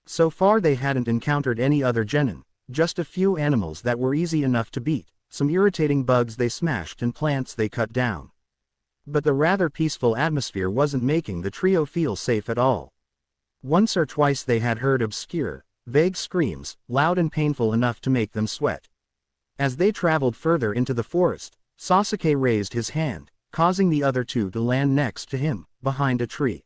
A: So far they hadn't encountered any other genin, just a few animals that were easy enough to beat, some irritating bugs they smashed and plants they cut down. But the rather peaceful atmosphere wasn't making the trio feel safe at all. Once or twice they had heard obscure, vague screams, loud and painful enough to make them sweat. As they traveled further into the forest, Sasuke raised his hand, causing the other two to land next to him, behind a tree.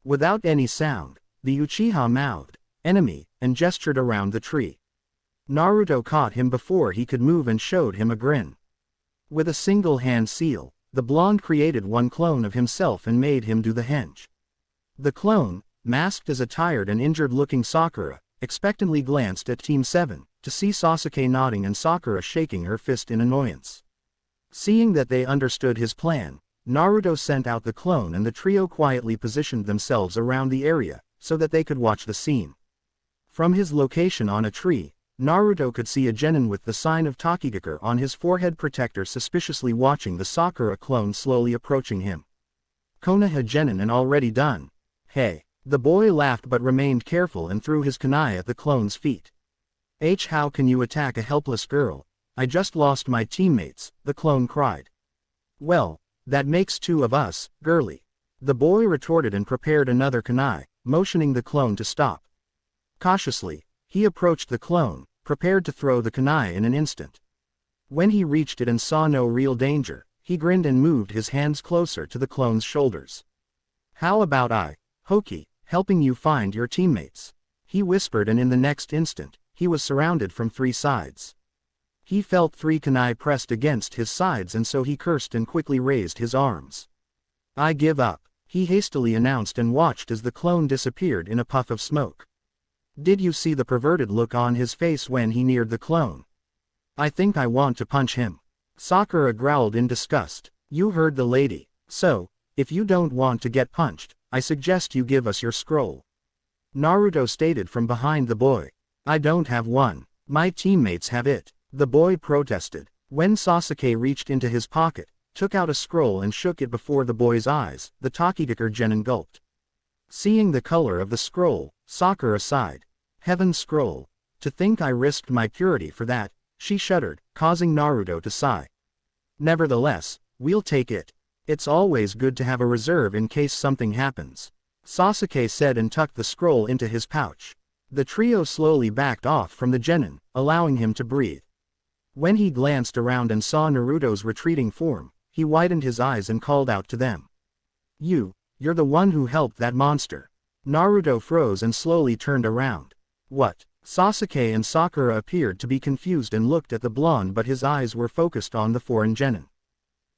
A: Without any sound, the Uchiha mouthed, "Enemy," and gestured around the tree. Naruto caught him before he could move and showed him a grin. With a single hand seal, the blonde created one clone of himself and made him do the henge. The clone, masked as a tired and injured-looking Sakura, expectantly glanced at Team 7, to see Sasuke nodding and Sakura shaking her fist in annoyance. Seeing that they understood his plan, Naruto sent out the clone and the trio quietly positioned themselves around the area, so that they could watch the scene. From his location on a tree, Naruto could see a genin with the sign of Tokigakure on his forehead protector suspiciously watching the Sakura clone slowly approaching him. Konoha genin and already done. Hey. The boy laughed but remained careful and threw his kunai at the clone's feet. How can you attack a helpless girl? I just lost my teammates, the clone cried. Well, that makes two of us, girly. The boy retorted and prepared another kunai, motioning the clone to stop. Cautiously, he approached the clone, prepared to throw the kunai in an instant. When he reached it and saw no real danger, he grinned and moved his hands closer to the clone's shoulders. How about Hoki, helping you find your teammates? He whispered, and in the next instant, he was surrounded from three sides. He felt three kunai pressed against his sides, and so he cursed and quickly raised his arms. I give up, he hastily announced and watched as the clone disappeared in a puff of smoke. Did you see the perverted look on his face when he neared the clone? I think I want to punch him. Sakura growled in disgust. You heard the lady. So, if you don't want to get punched, I suggest you give us your scroll. Naruto stated from behind the boy. I don't have one. My teammates have it. The boy protested. When Sasuke reached into his pocket, took out a scroll and shook it before the boy's eyes. The Tokigakure genin gulped. Seeing the color of the scroll, Sakura sighed. Heaven's scroll. To think I risked my purity for that, she shuddered, causing Naruto to sigh. Nevertheless, we'll take it. It's always good to have a reserve in case something happens, Sasuke said and tucked the scroll into his pouch. The trio slowly backed off from the genin, allowing him to breathe. When he glanced around and saw Naruto's retreating form, he widened his eyes and called out to them. You're the one who helped that monster. Naruto froze and slowly turned around. What? Sasuke and Sakura appeared to be confused and looked at the blonde, but his eyes were focused on the foreign genin.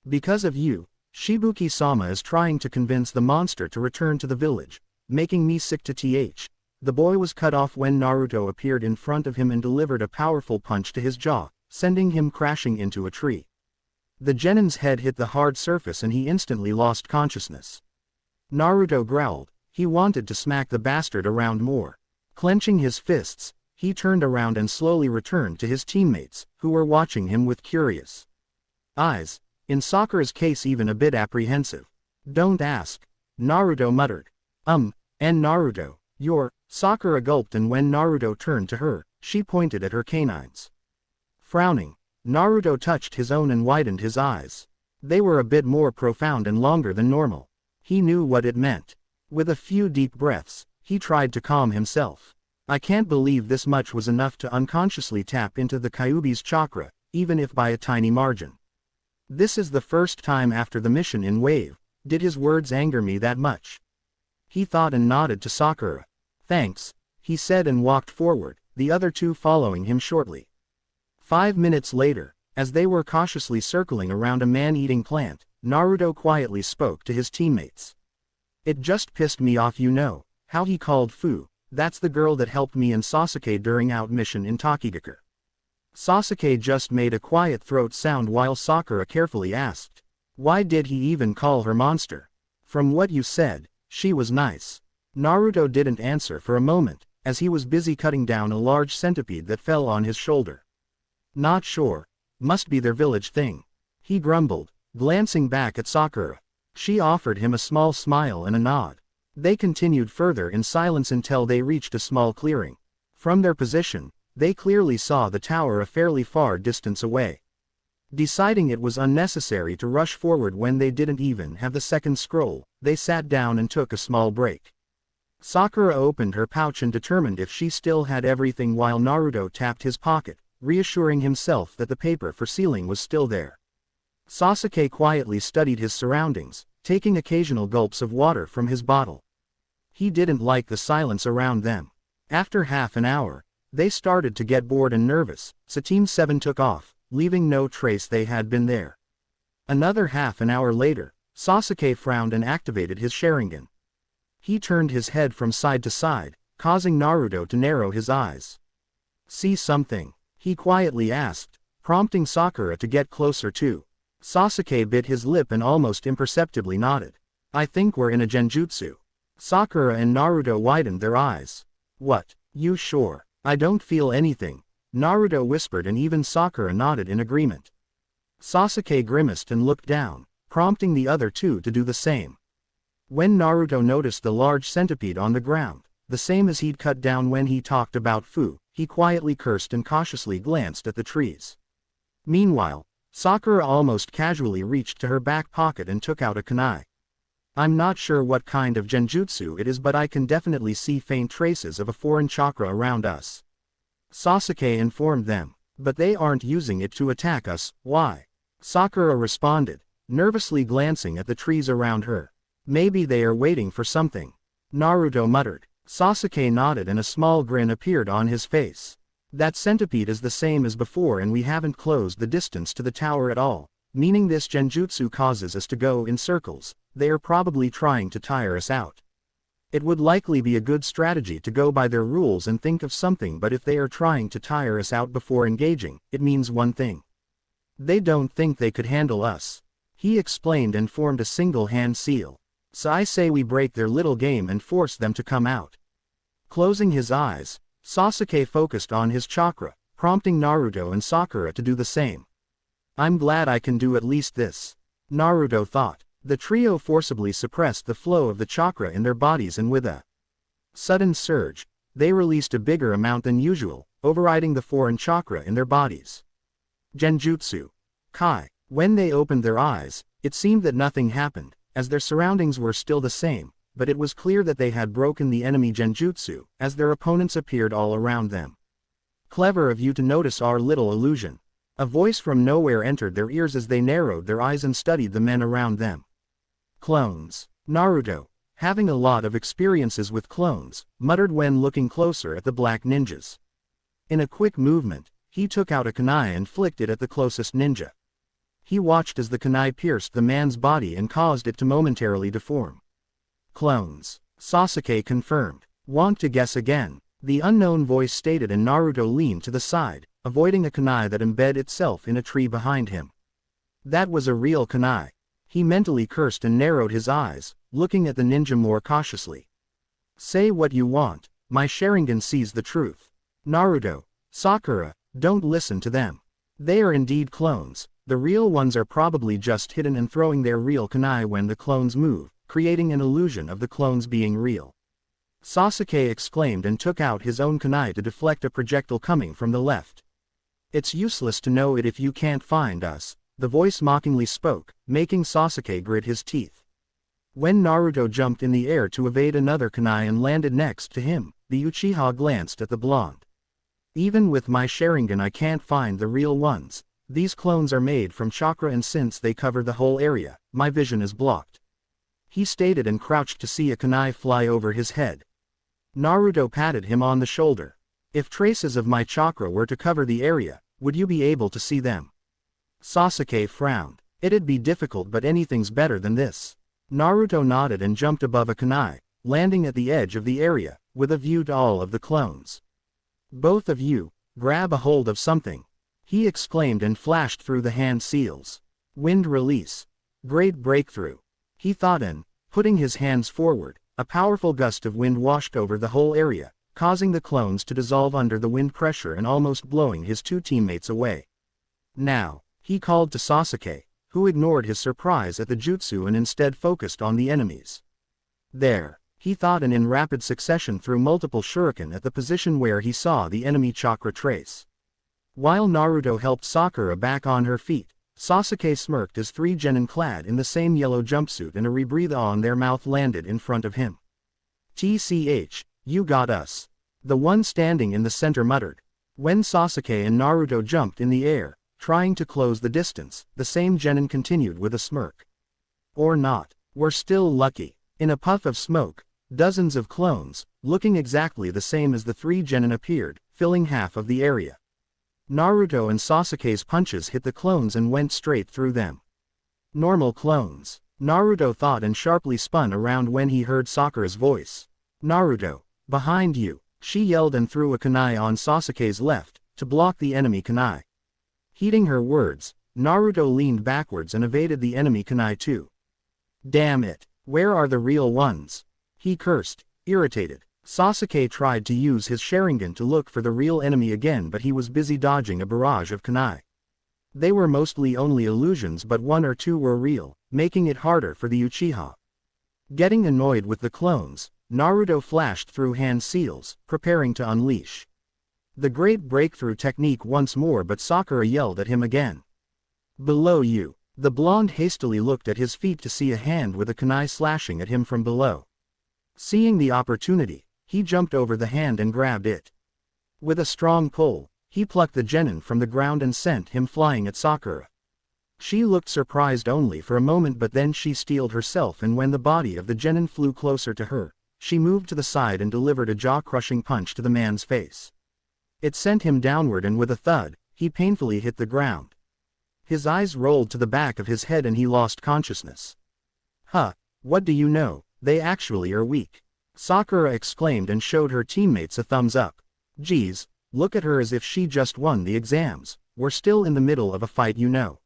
A: Because of you, Shibuki-sama is trying to convince the monster to return to the village, making me sick to th. The boy was cut off when Naruto appeared in front of him and delivered a powerful punch to his jaw, sending him crashing into a tree. The genin's head hit the hard surface and he instantly lost consciousness. Naruto growled. He wanted to smack the bastard around more. Clenching his fists, he turned around and slowly returned to his teammates, who were watching him with curious eyes, in Sakura's case even a bit apprehensive. Don't ask, Naruto muttered. And Naruto, you're... Sakura gulped, and when Naruto turned to her, she pointed at her canines. Frowning, Naruto touched his own and widened his eyes. They were a bit more profound and longer than normal. He knew what it meant. With a few deep breaths, he tried to calm himself. I can't believe this much was enough to unconsciously tap into the Kyuubi's chakra, even if by a tiny margin. This is the first time after the mission in Wave. Did his words anger me that much? He thought and nodded to Sakura. Thanks, he said and walked forward, the other two following him shortly. 5 minutes later, as they were cautiously circling around a man-eating plant, Naruto quietly spoke to his teammates. It just pissed me off, you know, how he called Fu. That's the girl that helped me and Sasuke during our mission in Tokigakure. Sasuke just made a quiet throat sound while Sakura carefully asked, why did he even call her monster? From what you said, she was nice. Naruto didn't answer for a moment, as he was busy cutting down a large centipede that fell on his shoulder. Not sure. Must be their village thing, he grumbled, glancing back at Sakura. She offered him a small smile and a nod. They continued further in silence until they reached a small clearing. From their position, they clearly saw the tower a fairly far distance away. Deciding it was unnecessary to rush forward when they didn't even have the second scroll, they sat down and took a small break. Sakura opened her pouch and determined if she still had everything while Naruto tapped his pocket, reassuring himself that the paper for sealing was still there. Sasuke quietly studied his surroundings, taking occasional gulps of water from his bottle. He didn't like the silence around them. After half an hour, they started to get bored and nervous, so Team 7 took off, leaving no trace they had been there. Another half an hour later, Sasuke frowned and activated his Sharingan. He turned his head from side to side, causing Naruto to narrow his eyes. See something? He quietly asked, prompting Sakura to get closer too. Sasuke bit his lip and almost imperceptibly nodded. I think we're in a genjutsu. Sakura and Naruto widened their eyes. What? You sure? I don't feel anything, Naruto whispered, and even Sakura nodded in agreement. Sasuke grimaced and looked down, prompting the other two to do the same. When Naruto noticed the large centipede on the ground, the same as he'd cut down when he talked about Fu, he quietly cursed and cautiously glanced at the trees. Meanwhile, Sakura almost casually reached to her back pocket and took out a kunai. I'm not sure what kind of genjutsu it is, but I can definitely see faint traces of a foreign chakra around us, Sasuke informed them. But they aren't using it to attack us, why? Sakura responded, nervously glancing at the trees around her. Maybe they are waiting for something, Naruto muttered. Sasuke nodded and a small grin appeared on his face. That centipede is the same as before, and we haven't closed the distance to the tower at all, meaning this genjutsu causes us to go in circles. They are probably trying to tire us out. It would likely be a good strategy to go by their rules and think of something, but if they are trying to tire us out before engaging, it means one thing. They don't think they could handle us, he explained and formed a single hand seal. So I say we break their little game and force them to come out. Closing his eyes, Sasuke focused on his chakra, prompting Naruto and Sakura to do the same. I'm glad I can do at least this. Naruto thought. The trio forcibly suppressed the flow of the chakra in their bodies and with a sudden surge, they released a bigger amount than usual, overriding the foreign chakra in their bodies. Genjutsu. Kai. When they opened their eyes, it seemed that nothing happened, as their surroundings were still the same, but it was clear that they had broken the enemy genjutsu, as their opponents appeared all around them. Clever of you to notice our little illusion. A voice from nowhere entered their ears as they narrowed their eyes and studied the men around them. Clones. Naruto, having a lot of experiences with clones, muttered when looking closer at the black ninjas. In a quick movement, he took out a kunai and flicked it at the closest ninja. He watched as the kunai pierced the man's body and caused it to momentarily deform. Clones. Sasuke confirmed. Want to guess again? The unknown voice stated, and Naruto leaned to the side, avoiding a kunai that embedded itself in a tree behind him. That was a real kunai. He mentally cursed and narrowed his eyes, looking at the ninja more cautiously. Say what you want, my Sharingan sees the truth. Naruto, Sakura, don't listen to them. They are indeed clones. The real ones are probably just hidden and throwing their real kunai when the clones move, creating an illusion of the clones being real. Sasuke exclaimed and took out his own kunai to deflect a projectile coming from the left. It's useless to know it if you can't find us, the voice mockingly spoke, making Sasuke grit his teeth. When Naruto jumped in the air to evade another kunai and landed next to him, the Uchiha glanced at the blonde. Even with my Sharingan I can't find the real ones. These clones are made from chakra, and since they cover the whole area, my vision is blocked. He stated and crouched to see a kunai fly over his head. Naruto patted him on the shoulder. If traces of my chakra were to cover the area, would you be able to see them? Sasuke frowned. It'd be difficult, but anything's better than this. Naruto nodded and jumped above a kunai, landing at the edge of the area, with a view to all of the clones. Both of you, grab a hold of something, he exclaimed and flashed through the hand seals. Wind release. Great breakthrough, he thought, and, putting his hands forward, a powerful gust of wind washed over the whole area, causing the clones to dissolve under the wind pressure and almost blowing his two teammates away. Now, he called to Sasuke, who ignored his surprise at the jutsu and instead focused on the enemies. There, he thought, and in rapid succession threw multiple shuriken at the position where he saw the enemy chakra trace. While Naruto helped Sakura back on her feet, Sasuke smirked as three genin clad in the same yellow jumpsuit and a rebreathe on their mouth landed in front of him. "TCH, you got us," the one standing in the center muttered. When Sasuke and Naruto jumped in the air, trying to close the distance, the same genin continued with a smirk. Or not, we're still lucky. In a puff of smoke, dozens of clones, looking exactly the same as the three genin, appeared, filling half of the area. Naruto and Sasuke's punches hit the clones and went straight through them. Normal clones, Naruto thought, and sharply spun around when he heard Sakura's voice. Naruto, behind you, she yelled and threw a kunai on Sasuke's left, to block the enemy kunai. Heeding her words, Naruto leaned backwards and evaded the enemy kunai too. Damn it, where are the real ones? He cursed, irritated. Sasuke tried to use his Sharingan to look for the real enemy again, but he was busy dodging a barrage of kunai. They were mostly only illusions, but one or two were real, making it harder for the Uchiha. Getting annoyed with the clones, Naruto flashed through hand seals, preparing to unleash the great breakthrough technique once more, but Sakura yelled at him again. Below you. The blonde hastily looked at his feet to see a hand with a kunai slashing at him from below. Seeing the opportunity, he jumped over the hand and grabbed it. With a strong pull, he plucked the genin from the ground and sent him flying at Sakura. She looked surprised only for a moment, but then she steeled herself, and when the body of the genin flew closer to her, she moved to the side and delivered a jaw-crushing punch to the man's face. It sent him downward, and with a thud, he painfully hit the ground. His eyes rolled to the back of his head and he lost consciousness. Huh, what do you know, they actually are weak. Sakura exclaimed and showed her teammates a thumbs up. Geez, look at her as if she just won the exams. We're still in the middle of a fight, you know.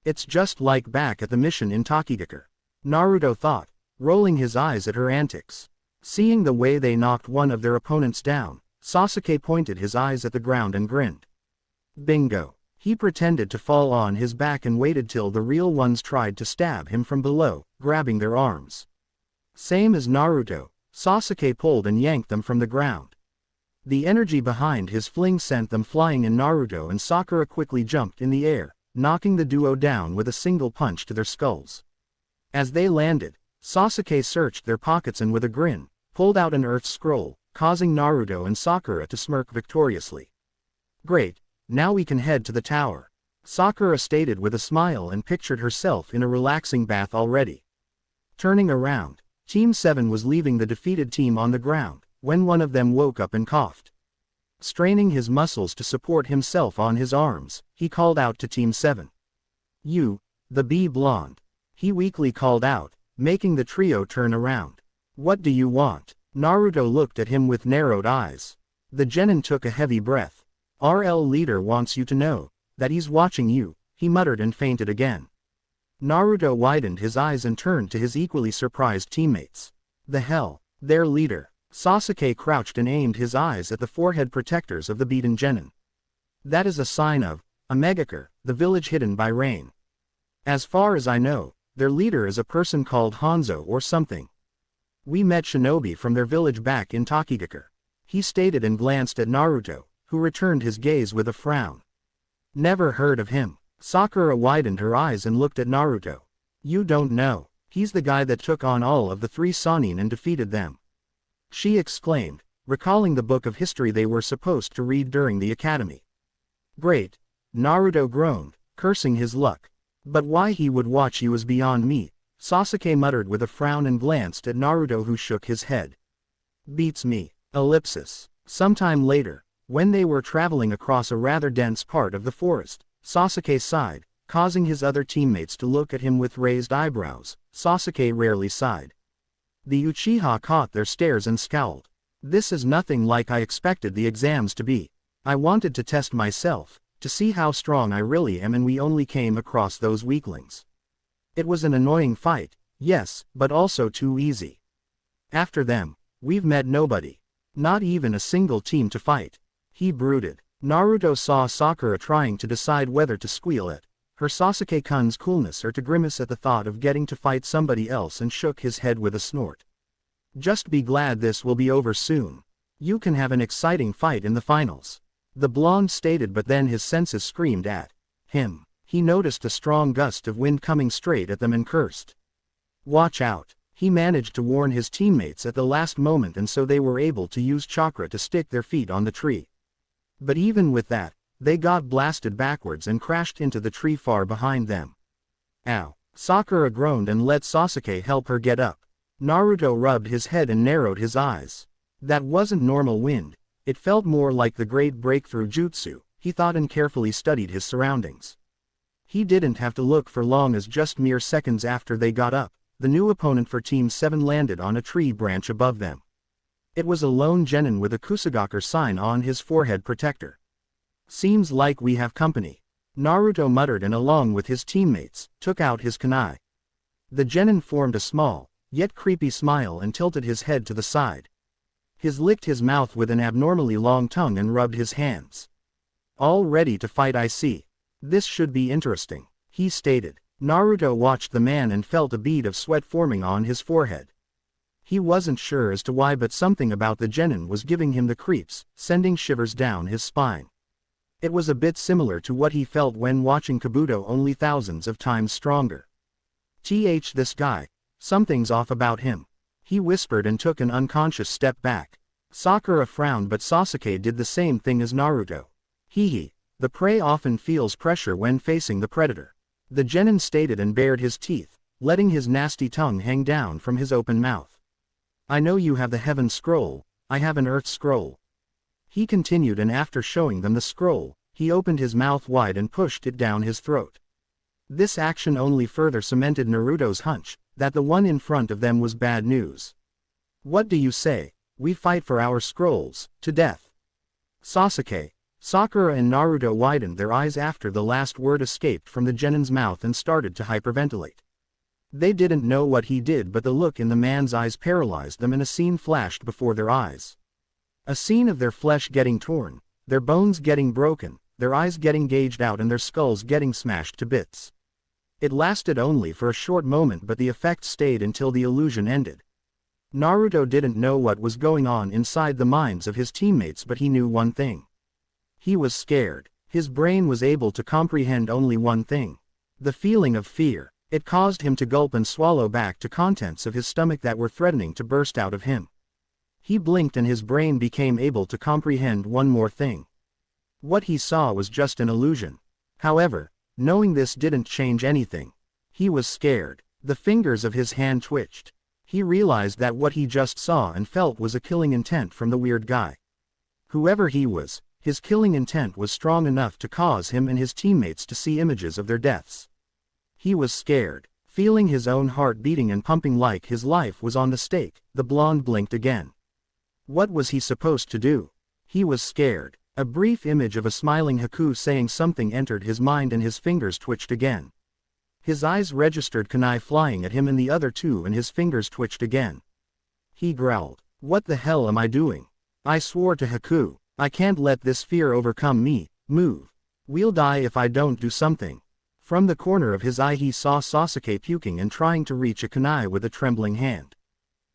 A: It's just like back at the mission in Tokigakure, Naruto thought, rolling his eyes at her antics. Seeing the way they knocked one of their opponents down, Sasuke pointed his eyes at the ground and grinned. Bingo. He pretended to fall on his back and waited till the real ones tried to stab him from below, grabbing their arms. Same as Naruto, Sasuke pulled and yanked them from the ground. The energy behind his fling sent them flying, and Naruto and Sakura quickly jumped in the air, knocking the duo down with a single punch to their skulls. As they landed, Sasuke searched their pockets and with a grin, pulled out an earth scroll, causing Naruto and Sakura to smirk victoriously. Great, now we can head to the tower, Sakura stated with a smile and pictured herself in a relaxing bath already. Turning around, Team 7 was leaving the defeated team on the ground, when one of them woke up and coughed. Straining his muscles to support himself on his arms, he called out to Team 7. "You, the bee blonde," he weakly called out, making the trio turn around. "What do you want?" Naruto looked at him with narrowed eyes. The genin took a heavy breath. "RL leader wants you to know that he's watching you," he muttered and fainted again. Naruto widened his eyes and turned to his equally surprised teammates. "The hell, their leader." Sasuke crouched and aimed his eyes at the forehead protectors of the beaten genin. "That is a sign of a Megakure, the village hidden by rain. As far as I know, their leader is a person called Hanzo or something. We met shinobi from their village back in Tokigakure," he stated and glanced at Naruto, who returned his gaze with a frown. "Never heard of him." Sakura widened her eyes and looked at Naruto. "You don't know. He's the guy that took on all of the 3 Sannin and defeated them," she exclaimed, recalling the book of history they were supposed to read during the academy. "Great," Naruto groaned, cursing his luck. "But why he would watch you is beyond me," Sasuke muttered with a frown and glanced at Naruto, who shook his head. "Beats me." Ellipsis. Sometime later, when they were traveling across a rather dense part of the forest, Sasuke sighed, causing his other teammates to look at him with raised eyebrows. Sasuke rarely sighed. The Uchiha caught their stares and scowled. "This is nothing like I expected the exams to be. I wanted to test myself, to see how strong I really am, and we only came across those weaklings. It was an annoying fight, yes, but also too easy. After them, we've met nobody. Not even a single team to fight," he brooded. Naruto saw Sakura trying to decide whether to squeal at her Sasuke-kun's coolness or to grimace at the thought of getting to fight somebody else, and shook his head with a snort. "Just be glad this will be over soon. You can have an exciting fight in the finals," the blonde stated, but then his senses screamed at him. He noticed a strong gust of wind coming straight at them and cursed. "Watch out." He managed to warn his teammates at the last moment, and so they were able to use chakra to stick their feet on the tree. But even with that, they got blasted backwards and crashed into the tree far behind them. "Ow." Sakura groaned and let Sasuke help her get up. Naruto rubbed his head and narrowed his eyes. That wasn't normal wind, it felt more like the great breakthrough jutsu, he thought, and carefully studied his surroundings. He didn't have to look for long, as just mere seconds after they got up, the new opponent for Team 7 landed on a tree branch above them. It was a lone genin with a Kusugakure sign on his forehead protector. "Seems like we have company," Naruto muttered, and along with his teammates, took out his kunai. The genin formed a small, yet creepy smile and tilted his head to the side. He licked his mouth with an abnormally long tongue and rubbed his hands. "All ready to fight, I see. This should be interesting," he stated. Naruto watched the man and felt a bead of sweat forming on his forehead. He wasn't sure as to why, but something about the genin was giving him the creeps, sending shivers down his spine. It was a bit similar to what he felt when watching Kabuto, only thousands of times stronger. This guy, something's off about him," he whispered and took an unconscious step back. Sakura frowned, but Sasuke did the same thing as Naruto. The prey often feels pressure when facing the predator," the genin stated and bared his teeth, letting his nasty tongue hang down from his open mouth. "I know you have the Heaven Scroll, I have an Earth Scroll," he continued, and after showing them the scroll, he opened his mouth wide and pushed it down his throat. This action only further cemented Naruto's hunch that the one in front of them was bad news. "What do you say? We fight for our scrolls, to death." Sasuke, Sakura and Naruto widened their eyes after the last word escaped from the genin's mouth and started to hyperventilate. They didn't know what he did, but the look in the man's eyes paralyzed them, and a scene flashed before their eyes. A scene of their flesh getting torn, their bones getting broken, their eyes getting gouged out and their skulls getting smashed to bits. It lasted only for a short moment, but the effect stayed until the illusion ended. Naruto didn't know what was going on inside the minds of his teammates, but he knew one thing. He was scared. His brain was able to comprehend only one thing. The feeling of fear. It caused him to gulp and swallow back the contents of his stomach that were threatening to burst out of him. He blinked and his brain became able to comprehend one more thing. What he saw was just an illusion. However, knowing this didn't change anything. He was scared. The fingers of his hand twitched. He realized that what he just saw and felt was a killing intent from the weird guy. Whoever he was, his killing intent was strong enough to cause him and his teammates to see images of their deaths. He was scared, feeling his own heart beating and pumping like his life was on the stake. The blonde blinked again. What was he supposed to do? He was scared. A brief image of a smiling Haku saying something entered his mind and his fingers twitched again. His eyes registered kunai flying at him and the other two and his fingers twitched again. He growled, "What the hell am I doing? I swore to Haku, I can't let this fear overcome me. Move. We'll die if I don't do something." From the corner of his eye he saw Sasuke puking and trying to reach a kunai with a trembling hand.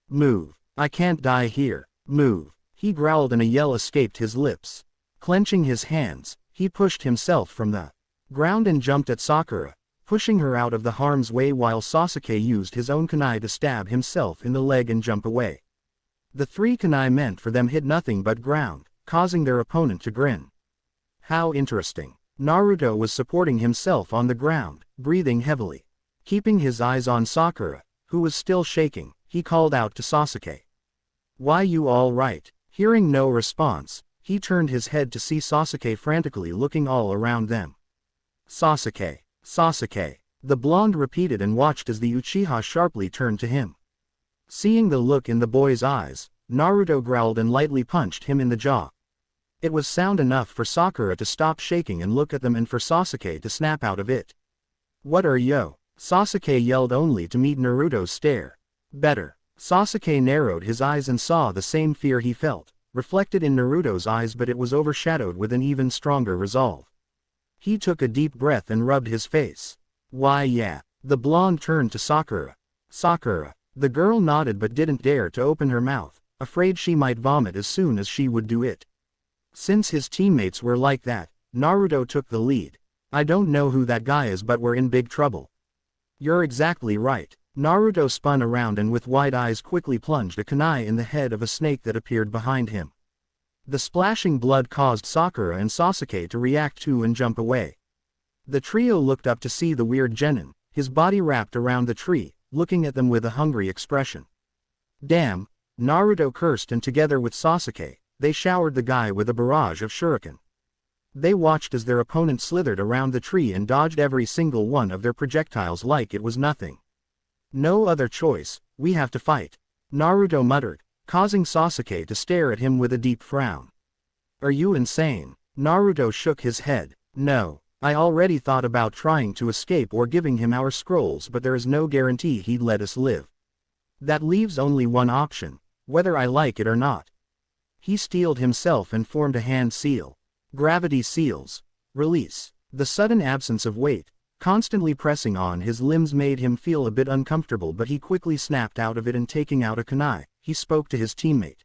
A: "Move. I can't die here. Move." He growled and a yell escaped his lips. Clenching his hands, he pushed himself from the ground and jumped at Sakura, pushing her out of the harm's way while Sasuke used his own kunai to stab himself in the leg and jump away. The three kunai meant for them hit nothing but ground, causing their opponent to grin. How interesting. Naruto was supporting himself on the ground, breathing heavily. Keeping his eyes on Sakura, who was still shaking, he called out to Sasuke. "Why, you all right?" Hearing no response, he turned his head to see Sasuke frantically looking all around them. "Sasuke, Sasuke," the blonde repeated and watched as the Uchiha sharply turned to him. Seeing the look in the boy's eyes, Naruto growled and lightly punched him in the jaw. It was sound enough for Sakura to stop shaking and look at them and for Sasuke to snap out of it. "What are yo?" Sasuke yelled only to meet Naruto's stare. "Better." Sasuke narrowed his eyes and saw the same fear he felt, reflected in Naruto's eyes, but it was overshadowed with an even stronger resolve. He took a deep breath and rubbed his face. "Why yeah." The blonde turned to Sakura. "Sakura." The girl nodded but didn't dare to open her mouth, afraid she might vomit as soon as she would do it. Since his teammates were like that, Naruto took the lead. "I don't know who that guy is, but we're in big trouble." "You're exactly right." Naruto spun around and with wide eyes quickly plunged a kunai in the head of a snake that appeared behind him. The splashing blood caused Sakura and Sasuke to react too and jump away. The trio looked up to see the weird genin, his body wrapped around the tree, looking at them with a hungry expression. "Damn," Naruto cursed, and together with Sasuke, they showered the guy with a barrage of shuriken. They watched as their opponent slithered around the tree and dodged every single one of their projectiles like it was nothing. "No other choice, we have to fight," Naruto muttered, causing Sasuke to stare at him with a deep frown. "Are you insane?" Naruto shook his head. "No, I already thought about trying to escape or giving him our scrolls, but there is no guarantee he'd let us live. That leaves only one option, whether I like it or not." He steeled himself and formed a hand seal. Gravity seals. Release. The sudden absence of weight, constantly pressing on his limbs, made him feel a bit uncomfortable, but he quickly snapped out of it and taking out a kunai, he spoke to his teammate.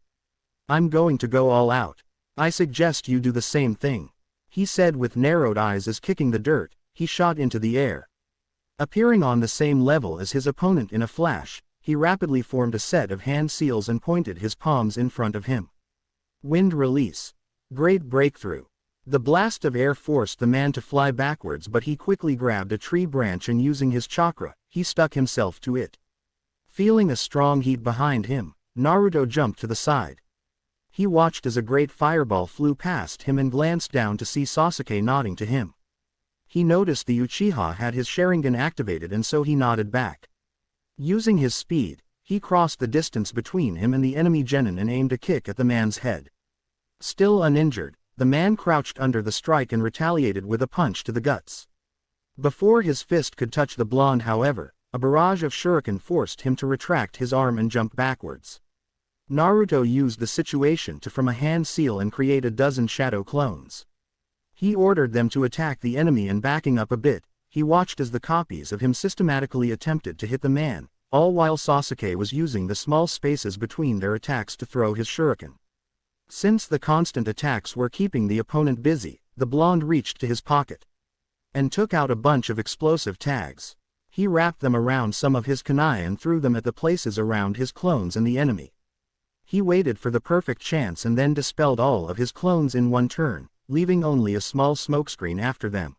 A: "I'm going to go all out. I suggest you do the same thing," he said with narrowed eyes as kicking the dirt, he shot into the air. Appearing on the same level as his opponent in a flash, he rapidly formed a set of hand seals and pointed his palms in front of him. Wind release. Great breakthrough. The blast of air forced the man to fly backwards, but he quickly grabbed a tree branch and using his chakra, he stuck himself to it. Feeling a strong heat behind him, Naruto jumped to the side. He watched as a great fireball flew past him and glanced down to see Sasuke nodding to him. He noticed the Uchiha had his Sharingan activated and so he nodded back. Using his speed, he crossed the distance between him and the enemy genin and aimed a kick at the man's head. Still uninjured, the man crouched under the strike and retaliated with a punch to the guts. Before his fist could touch the blonde, however, a barrage of shuriken forced him to retract his arm and jump backwards. Naruto used the situation to form a hand seal and create a dozen shadow clones. He ordered them to attack the enemy, and backing up a bit, he watched as the copies of him systematically attempted to hit the man, all while Sasuke was using the small spaces between their attacks to throw his shuriken. Since the constant attacks were keeping the opponent busy, the blonde reached to his pocket and took out a bunch of explosive tags. He wrapped them around some of his kunai and threw them at the places around his clones and the enemy. He waited for the perfect chance and then dispelled all of his clones in one turn, leaving only a small smokescreen after them.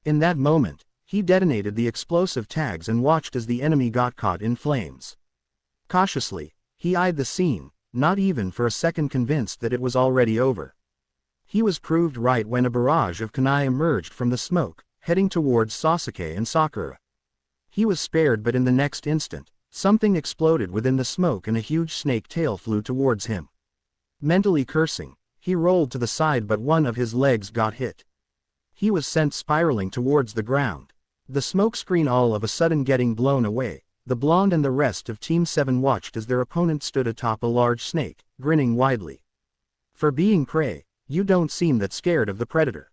A: In that moment, he detonated the explosive tags and watched as the enemy got caught in flames. Cautiously, he eyed the scene, not even for a second convinced that it was already over. He was proved right when a barrage of kunai emerged from the smoke, heading towards Sasuke and Sakura. He was spared, but in the next instant, something exploded within the smoke and a huge snake tail flew towards him. Mentally cursing, he rolled to the side, but one of his legs got hit. He was sent spiraling towards the ground. The smokescreen all of a sudden getting blown away. The blonde and the rest of Team 7 watched as their opponent stood atop a large snake, grinning widely. For being prey, you don't seem that scared of the predator,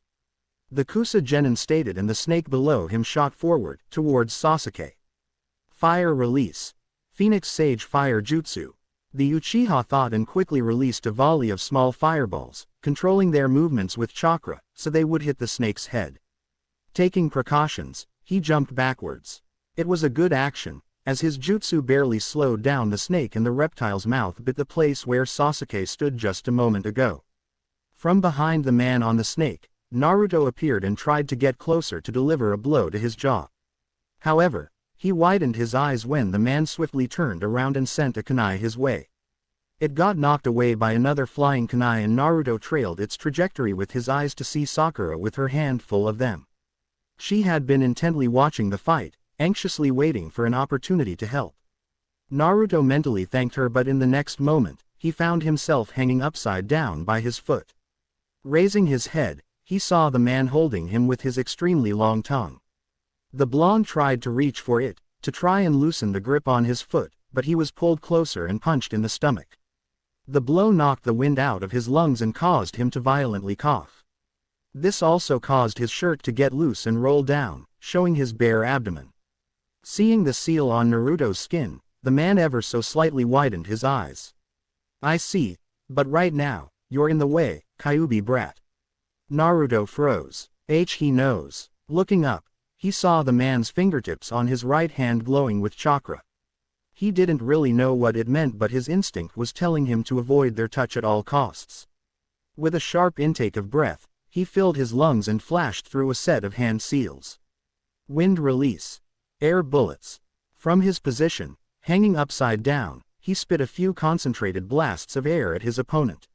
A: the Kusa Genin stated, and the snake below him shot forward, towards Sasuke. Fire release. Phoenix Sage Fire Jutsu. The Uchiha thought and quickly released a volley of small fireballs, controlling their movements with chakra, so they would hit the snake's head. Taking precautions, he jumped backwards. It was a good action, as his jutsu barely slowed down the snake and the reptile's mouth bit the place where Sasuke stood just a moment ago. From behind the man on the snake, Naruto appeared and tried to get closer to deliver a blow to his jaw. However, he widened his eyes when the man swiftly turned around and sent a kunai his way. It got knocked away by another flying kunai, and Naruto trailed its trajectory with his eyes to see Sakura with her hand full of them. She had been intently watching the fight, anxiously waiting for an opportunity to help. Naruto mentally thanked her, but in the next moment, he found himself hanging upside down by his foot. Raising his head, he saw the man holding him with his extremely long tongue. The blonde tried to reach for it, to try and loosen the grip on his foot, but he was pulled closer and punched in the stomach. The blow knocked the wind out of his lungs and caused him to violently cough. This also caused his shirt to get loose and roll down, showing his bare abdomen. Seeing the seal on Naruto's skin, the man ever so slightly widened his eyes. "I see, but right now, you're in the way, Kyuubi brat." Naruto froze. He knows. Looking up, he saw the man's fingertips on his right hand glowing with chakra. He didn't really know what it meant, but his instinct was telling him to avoid their touch at all costs. With a sharp intake of breath, he filled his lungs and flashed through a set of hand seals. Wind release. Air bullets. From his position, hanging upside down, he spit a few concentrated blasts of air at his opponent.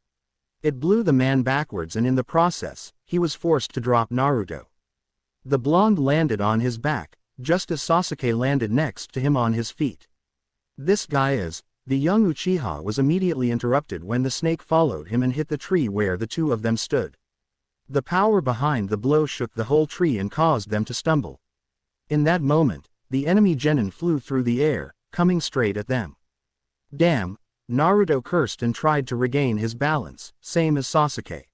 A: It blew the man backwards, and in the process, he was forced to drop Naruto. The blonde landed on his back, just as Sasuke landed next to him on his feet. "This guy is..." The young Uchiha was immediately interrupted when the snake followed him and hit the tree where the two of them stood. The power behind the blow shook the whole tree and caused them to stumble. In that moment, the enemy genin flew through the air, coming straight at them. "Damn!" Naruto cursed and tried to regain his balance, same as Sasuke.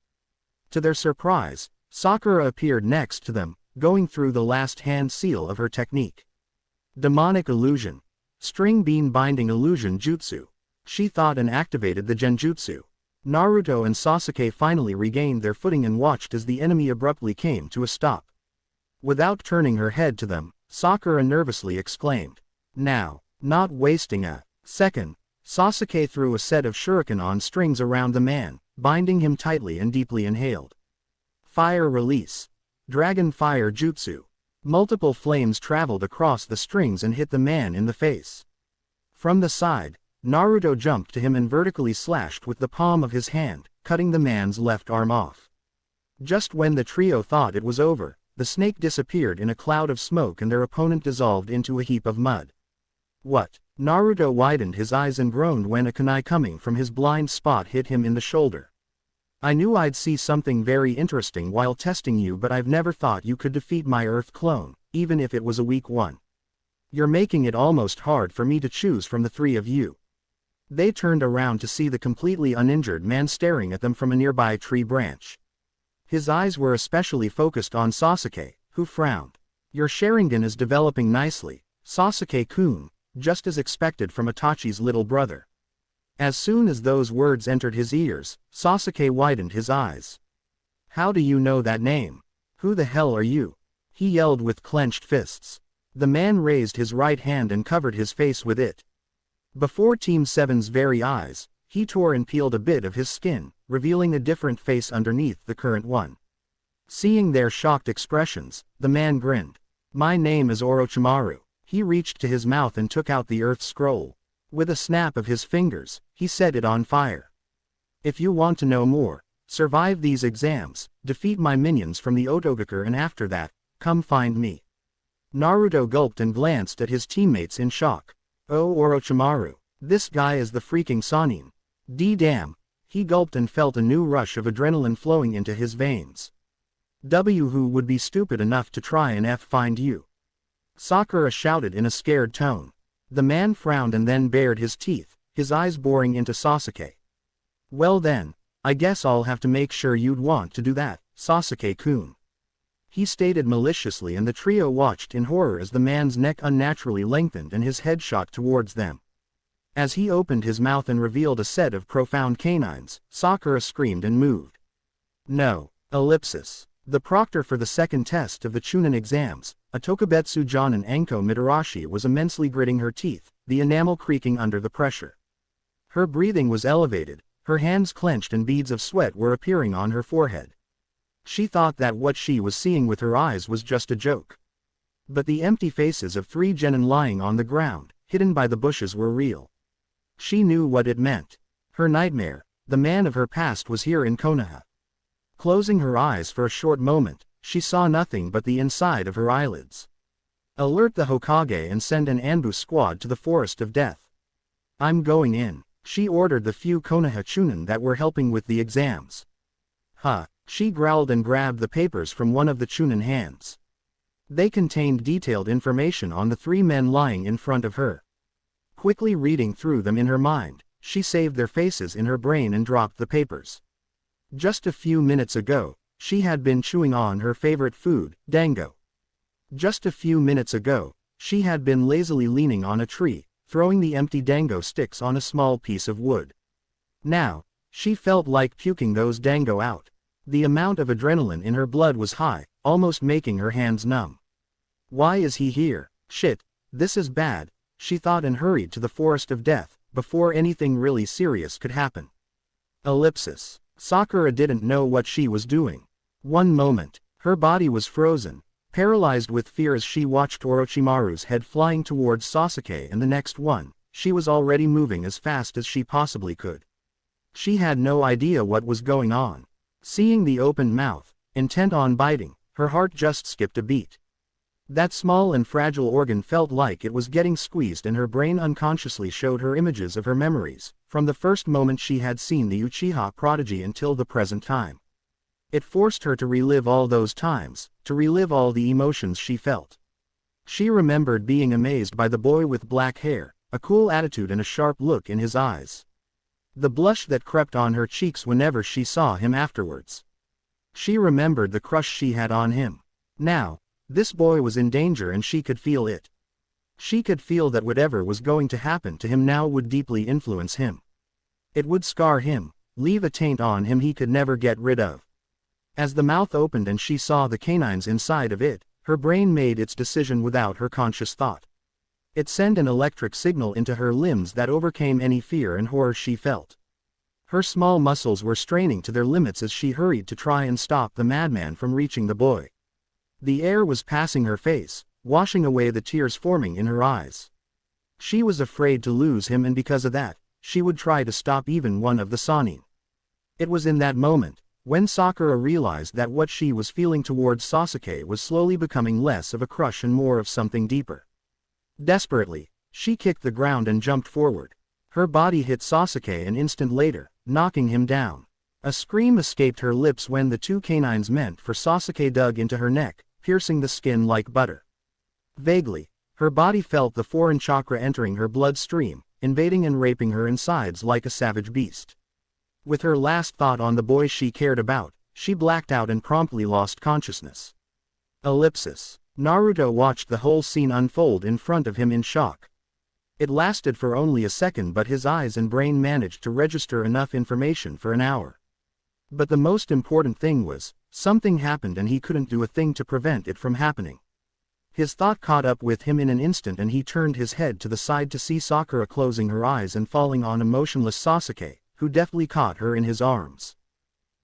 A: To their surprise, Sakura appeared next to them, going through the last hand seal of her technique. Demonic Illusion. String Bean Binding Illusion Jutsu. She thought and activated the genjutsu. Naruto and Sasuke finally regained their footing and watched as the enemy abruptly came to a stop. Without turning her head to them, Sakura nervously exclaimed, "Now!" Not wasting a second, Sasuke threw a set of shuriken on strings around the man, binding him tightly and deeply inhaled. Fire release. Dragon Fire Jutsu. Multiple flames traveled across the strings and hit the man in the face. From the side, Naruto jumped to him and vertically slashed with the palm of his hand, cutting the man's left arm off. Just when the trio thought it was over, the snake disappeared in a cloud of smoke and their opponent dissolved into a heap of mud. "What?" Naruto widened his eyes and groaned when a kunai coming from his blind spot hit him in the shoulder. "I knew I'd see something very interesting while testing you, but I've never thought you could defeat my Earth clone, even if it was a weak one. You're making it almost hard for me to choose from the three of you." They turned around to see the completely uninjured man staring at them from a nearby tree branch. His eyes were especially focused on Sasuke, who frowned. Your Sharingan is developing nicely, Sasuke-kun, just as expected from Itachi's little brother. As soon as those words entered his ears, Sasuke widened his eyes. How do you know that name? Who the hell are you? He yelled with clenched fists. The man raised his right hand and covered his face with it. Before Team 7's very eyes, he tore and peeled a bit of his skin, revealing a different face underneath the current one. Seeing their shocked expressions, the man grinned. My name is Orochimaru. He reached to his mouth and took out the earth scroll. With a snap of his fingers, he set it on fire. If you want to know more, survive these exams, defeat my minions from the Otogakure, and after that, come find me. Naruto gulped and glanced at his teammates in shock. Oh Orochimaru, this guy is the freaking Sannin. Damn. He gulped and felt a new rush of adrenaline flowing into his veins. Who would be stupid enough to try and find you? Sakura shouted in a scared tone. The man frowned and then bared his teeth, his eyes boring into Sasuke. Well then, I guess I'll have to make sure you'd want to do that, Sasuke-kun. He stated maliciously, and the trio watched in horror as the man's neck unnaturally lengthened and his head shot towards them. As he opened his mouth and revealed a set of profound canines, Sakura screamed and moved. No. Ellipsis. The proctor for the second test of the Chunin exams, a Tokubetsu Jonin Enko Mitarashi, was immensely gritting her teeth, the enamel creaking under the pressure. Her breathing was elevated, her hands clenched, and beads of sweat were appearing on her forehead. She thought that what she was seeing with her eyes was just a joke. But the empty faces of 3 genin lying on the ground, hidden by the bushes, were real. She knew what it meant. Her nightmare, the man of her past, was here in Konoha. Closing her eyes for a short moment, she saw nothing but the inside of her eyelids. Alert the Hokage and send an ambush squad to the Forest of Death. I'm going in, she ordered the few Konoha Chunin that were helping with the exams. Huh, she growled and grabbed the papers from one of the Chunin hands. They contained detailed information on the 3 men lying in front of her. Quickly reading through them in her mind, she saved their faces in her brain and dropped the papers. Just a few minutes ago, she had been chewing on her favorite food, dango. Just a few minutes ago, she had been lazily leaning on a tree, throwing the empty dango sticks on a small piece of wood. Now, she felt like puking those dango out. The amount of adrenaline in her blood was high, almost making her hands numb. Why is he here? Shit, this is bad, she thought, and hurried to the Forest of Death, before anything really serious could happen. Ellipsis. Sakura didn't know what she was doing. One moment, her body was frozen, paralyzed with fear as she watched Orochimaru's head flying towards Sasuke, and the next one, she was already moving as fast as she possibly could. She had no idea what was going on. Seeing the opened mouth, intent on biting, her heart just skipped a beat. That small and fragile organ felt like it was getting squeezed, and her brain unconsciously showed her images of her memories, from the first moment she had seen the Uchiha prodigy until the present time. It forced her to relive all those times, to relive all the emotions she felt. She remembered being amazed by the boy with black hair, a cool attitude and a sharp look in his eyes. The blush that crept on her cheeks whenever she saw him afterwards. She remembered the crush she had on him. Now, this boy was in danger, and she could feel it. She could feel that whatever was going to happen to him now would deeply influence him. It would scar him, leave a taint on him he could never get rid of. As the mouth opened and she saw the canines inside of it, her brain made its decision without her conscious thought. It sent an electric signal into her limbs that overcame any fear and horror she felt. Her small muscles were straining to their limits as she hurried to try and stop the madman from reaching the boy. The air was passing her face, washing away the tears forming in her eyes. She was afraid to lose him, and because of that, she would try to stop even one of the Sannin. It was in that moment, when Sakura realized that what she was feeling towards Sasuke was slowly becoming less of a crush and more of something deeper. Desperately, she kicked the ground and jumped forward. Her body hit Sasuke an instant later, knocking him down. A scream escaped her lips when the 2 canines meant for Sasuke dug into her neck, piercing the skin like butter. Vaguely, her body felt the foreign chakra entering her bloodstream, invading and raping her insides like a savage beast. With her last thought on the boy she cared about, she blacked out and promptly lost consciousness. Ellipsis. Naruto watched the whole scene unfold in front of him in shock. It lasted for only a second, but his eyes and brain managed to register enough information for an hour. But the most important thing was, something happened and he couldn't do a thing to prevent it from happening. His thought caught up with him in an instant and he turned his head to the side to see Sakura closing her eyes and falling on a motionless Sasuke, who deftly caught her in his arms.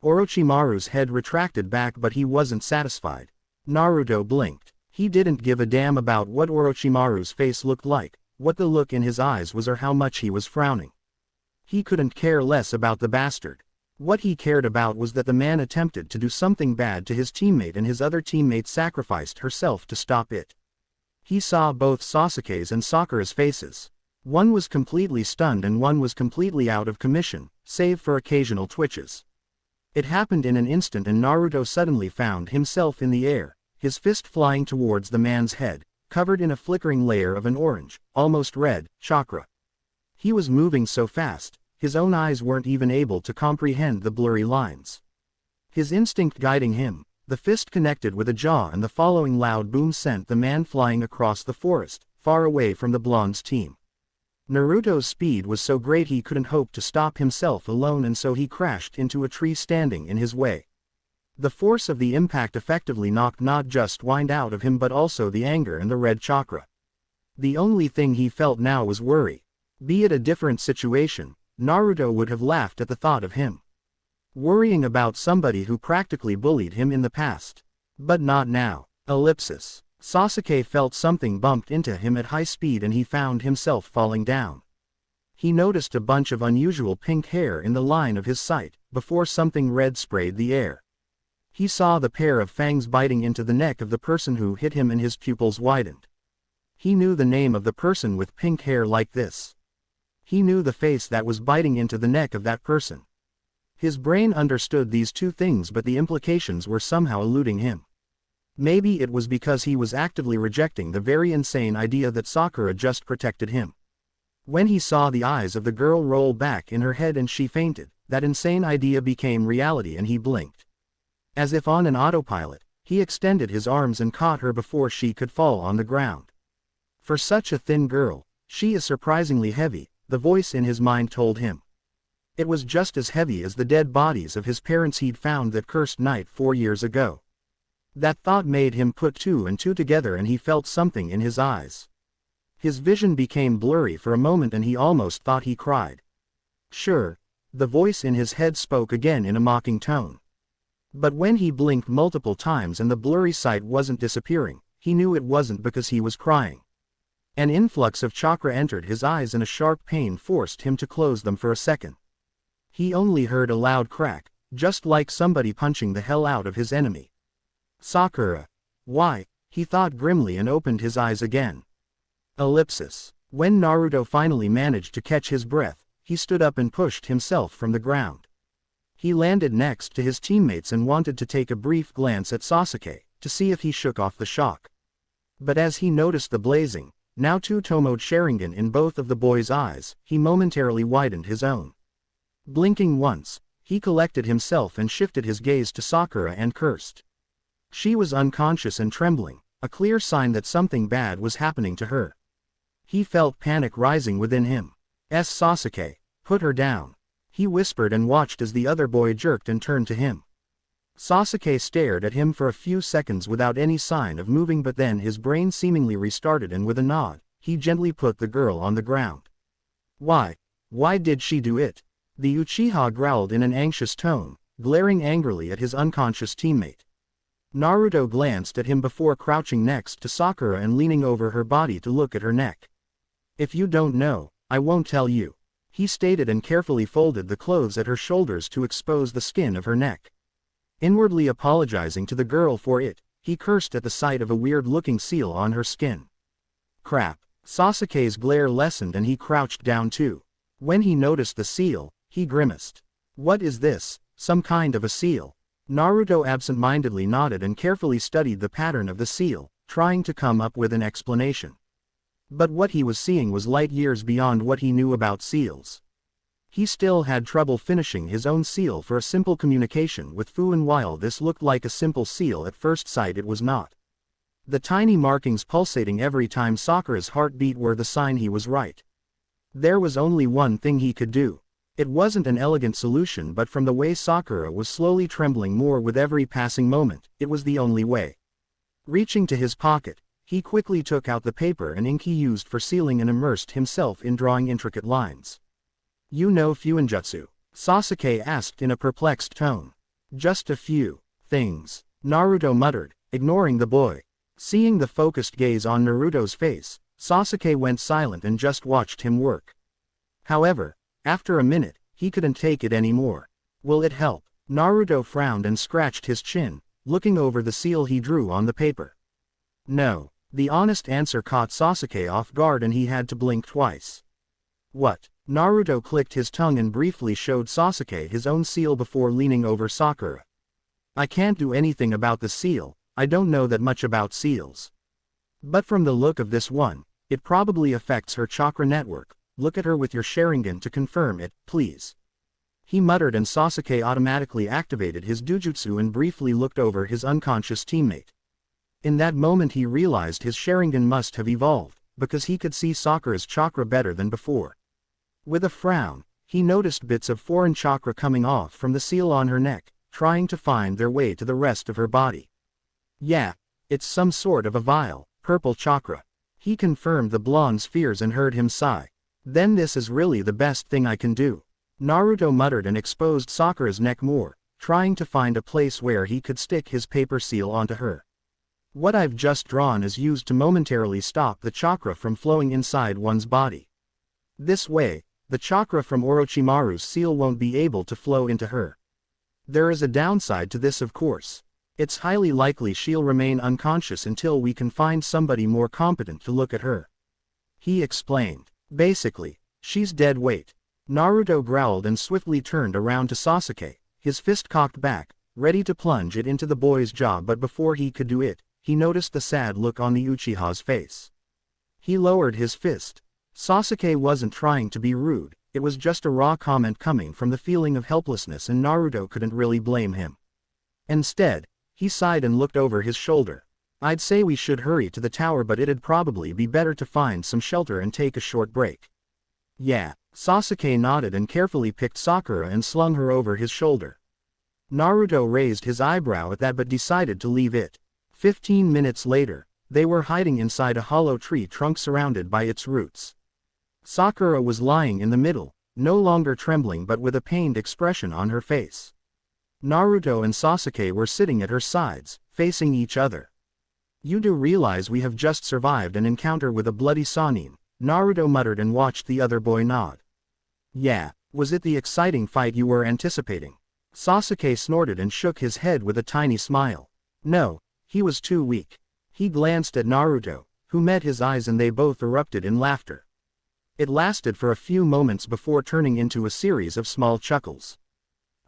A: Orochimaru's head retracted back, but he wasn't satisfied. Naruto blinked. He didn't give a damn about what Orochimaru's face looked like, what the look in his eyes was, or how much he was frowning. He couldn't care less about the bastard. What he cared about was that the man attempted to do something bad to his teammate and his other teammate sacrificed herself to stop it. He saw both Sasuke's and Sakura's faces. One was completely stunned and one was completely out of commission, save for occasional twitches. It happened in an instant and Naruto suddenly found himself in the air, his fist flying towards the man's head, covered in a flickering layer of an orange, almost red, chakra. He was moving so fast, his own eyes weren't even able to comprehend the blurry lines. His instinct guiding him, the fist connected with a jaw and the following loud boom sent the man flying across the forest, far away from the blonde's team. Naruto's speed was so great he couldn't hope to stop himself alone, and so he crashed into a tree standing in his way. The force of the impact effectively knocked not just wind out of him but also the anger and the red chakra. The only thing he felt now was worry. Be it a different situation, Naruto would have laughed at the thought of him worrying about somebody who practically bullied him in the past. But not now. Ellipsis. Sasuke felt something bumped into him at high speed and he found himself falling down. He noticed a bunch of unusual pink hair in the line of his sight, before something red sprayed the air. He saw the pair of fangs biting into the neck of the person who hit him and his pupils widened. He knew the name of the person with pink hair like this. He knew the face that was biting into the neck of that person. His brain understood these two things, but the implications were somehow eluding him. Maybe it was because he was actively rejecting the very insane idea that Sakura just protected him. When he saw the eyes of the girl roll back in her head and she fainted, that insane idea became reality and he blinked. As if on an autopilot, he extended his arms and caught her before she could fall on the ground. For such a thin girl, she is surprisingly heavy, the voice in his mind told him. It was just as heavy as the dead bodies of his parents he'd found that cursed night 4 years ago. That thought made him put two and two together and he felt something in his eyes. His vision became blurry for a moment and he almost thought he cried. Sure, the voice in his head spoke again in a mocking tone. But when he blinked multiple times and the blurry sight wasn't disappearing, he knew it wasn't because he was crying. An influx of chakra entered his eyes and a sharp pain forced him to close them for a second. He only heard a loud crack, just like somebody punching the hell out of his enemy. Sakura. Why? He thought grimly and opened his eyes again. Ellipsis. When Naruto finally managed to catch his breath, he stood up and pushed himself from the ground. He landed next to his teammates and wanted to take a brief glance at Sasuke, to see if he shook off the shock. But as he noticed the blazing, now two-tomoed Sharingan in both of the boy's eyes, he momentarily widened his own. Blinking once, he collected himself and shifted his gaze to Sakura and cursed. She was unconscious and trembling, a clear sign that something bad was happening to her. He felt panic rising within him. Sasuke, put her down. He whispered and watched as the other boy jerked and turned to him. Sasuke stared at him for a few seconds without any sign of moving, but then his brain seemingly restarted and with a nod, he gently put the girl on the ground. Why? Why did she do it? The Uchiha growled in an anxious tone, glaring angrily at his unconscious teammate. Naruto glanced at him before crouching next to Sakura and leaning over her body to look at her neck. If you don't know, I won't tell you, he stated and carefully folded the clothes at her shoulders to expose the skin of her neck. Inwardly apologizing to the girl for it, he cursed at the sight of a weird-looking seal on her skin. Crap. Sasuke's glare lessened and he crouched down too. When he noticed the seal, he grimaced. What is this, some kind of a seal? Naruto absent-mindedly nodded and carefully studied the pattern of the seal, trying to come up with an explanation. But what he was seeing was light years beyond what he knew about seals. He still had trouble finishing his own seal for a simple communication with Fu, and while this looked like a simple seal at first sight, it was not. The tiny markings pulsating every time Sakura's heart beat were the sign he was right. There was only one thing he could do. It wasn't an elegant solution, but from the way Sakura was slowly trembling more with every passing moment, it was the only way. Reaching to his pocket, he quickly took out the paper and ink he used for sealing and immersed himself in drawing intricate lines. You know Fuinjutsu? Sasuke asked in a perplexed tone. Just a few things, Naruto muttered, ignoring the boy. Seeing the focused gaze on Naruto's face, Sasuke went silent and just watched him work. However, after a minute, he couldn't take it anymore. Will it help? Naruto frowned and scratched his chin, looking over the seal he drew on the paper. No. The honest answer caught Sasuke off guard and he had to blink twice. What? Naruto clicked his tongue and briefly showed Sasuke his own seal before leaning over Sakura. I can't do anything about the seal, I don't know that much about seals. But from the look of this one, it probably affects her chakra network. Look at her with your Sharingan to confirm it, please. He muttered, and Sasuke automatically activated his Dujutsu and briefly looked over his unconscious teammate. In that moment he realized his Sharingan must have evolved, because he could see Sakura's chakra better than before. With a frown, he noticed bits of foreign chakra coming off from the seal on her neck, trying to find their way to the rest of her body. Yeah, it's some sort of a vile, purple chakra. He confirmed the blonde's fears and heard him sigh. Then this is really the best thing I can do. Naruto muttered and exposed Sakura's neck more, trying to find a place where he could stick his paper seal onto her. What I've just drawn is used to momentarily stop the chakra from flowing inside one's body. This way, the chakra from Orochimaru's seal won't be able to flow into her. There is a downside to this, of course. It's highly likely she'll remain unconscious until we can find somebody more competent to look at her. He explained. Basically, she's dead weight. Naruto growled and swiftly turned around to Sasuke, his fist cocked back, ready to plunge it into the boy's jaw, but before he could do it, he noticed the sad look on the Uchiha's face. He lowered his fist. Sasuke wasn't trying to be rude, it was just a raw comment coming from the feeling of helplessness, and Naruto couldn't really blame him. Instead, he sighed and looked over his shoulder. I'd say we should hurry to the tower, but it'd probably be better to find some shelter and take a short break. Yeah, Sasuke nodded and carefully picked Sakura and slung her over his shoulder. Naruto raised his eyebrow at that but decided to leave it. 15 minutes later, they were hiding inside a hollow tree trunk surrounded by its roots. Sakura was lying in the middle, no longer trembling but with a pained expression on her face. Naruto and Sasuke were sitting at her sides, facing each other. You do realize we have just survived an encounter with a bloody Sannin, Naruto muttered and watched the other boy nod. Yeah, was it the exciting fight you were anticipating? Sasuke snorted and shook his head with a tiny smile. No, he was too weak. He glanced at Naruto, who met his eyes, and they both erupted in laughter. It lasted for a few moments before turning into a series of small chuckles.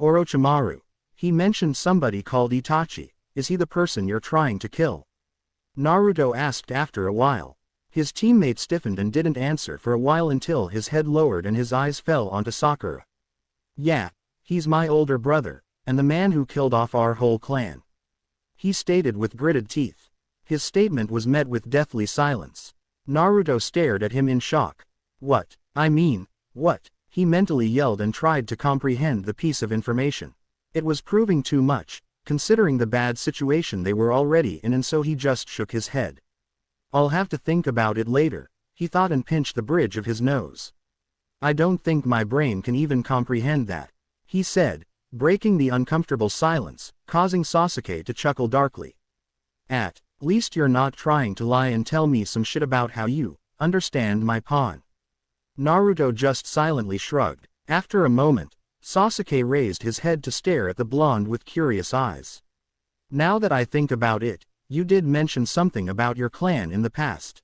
A: Orochimaru. He mentioned somebody called Itachi. Is he the person you're trying to kill? Naruto asked after a while. His teammate stiffened and didn't answer for a while until his head lowered and his eyes fell onto Sakura. Yeah, he's my older brother, and the man who killed off our whole clan. He stated with gritted teeth. His statement was met with deathly silence. Naruto stared at him in shock. What? I mean, what? He mentally yelled and tried to comprehend the piece of information. It was proving too much, considering the bad situation they were already in, and so he just shook his head. I'll have to think about it later, he thought and pinched the bridge of his nose. I don't think my brain can even comprehend that, he said, breaking the uncomfortable silence, causing Sasuke to chuckle darkly. At least you're not trying to lie and tell me some shit about how you understand my pawn. Naruto just silently shrugged. After a moment, Sasuke raised his head to stare at the blonde with curious eyes. Now that I think about it, you did mention something about your clan in the past.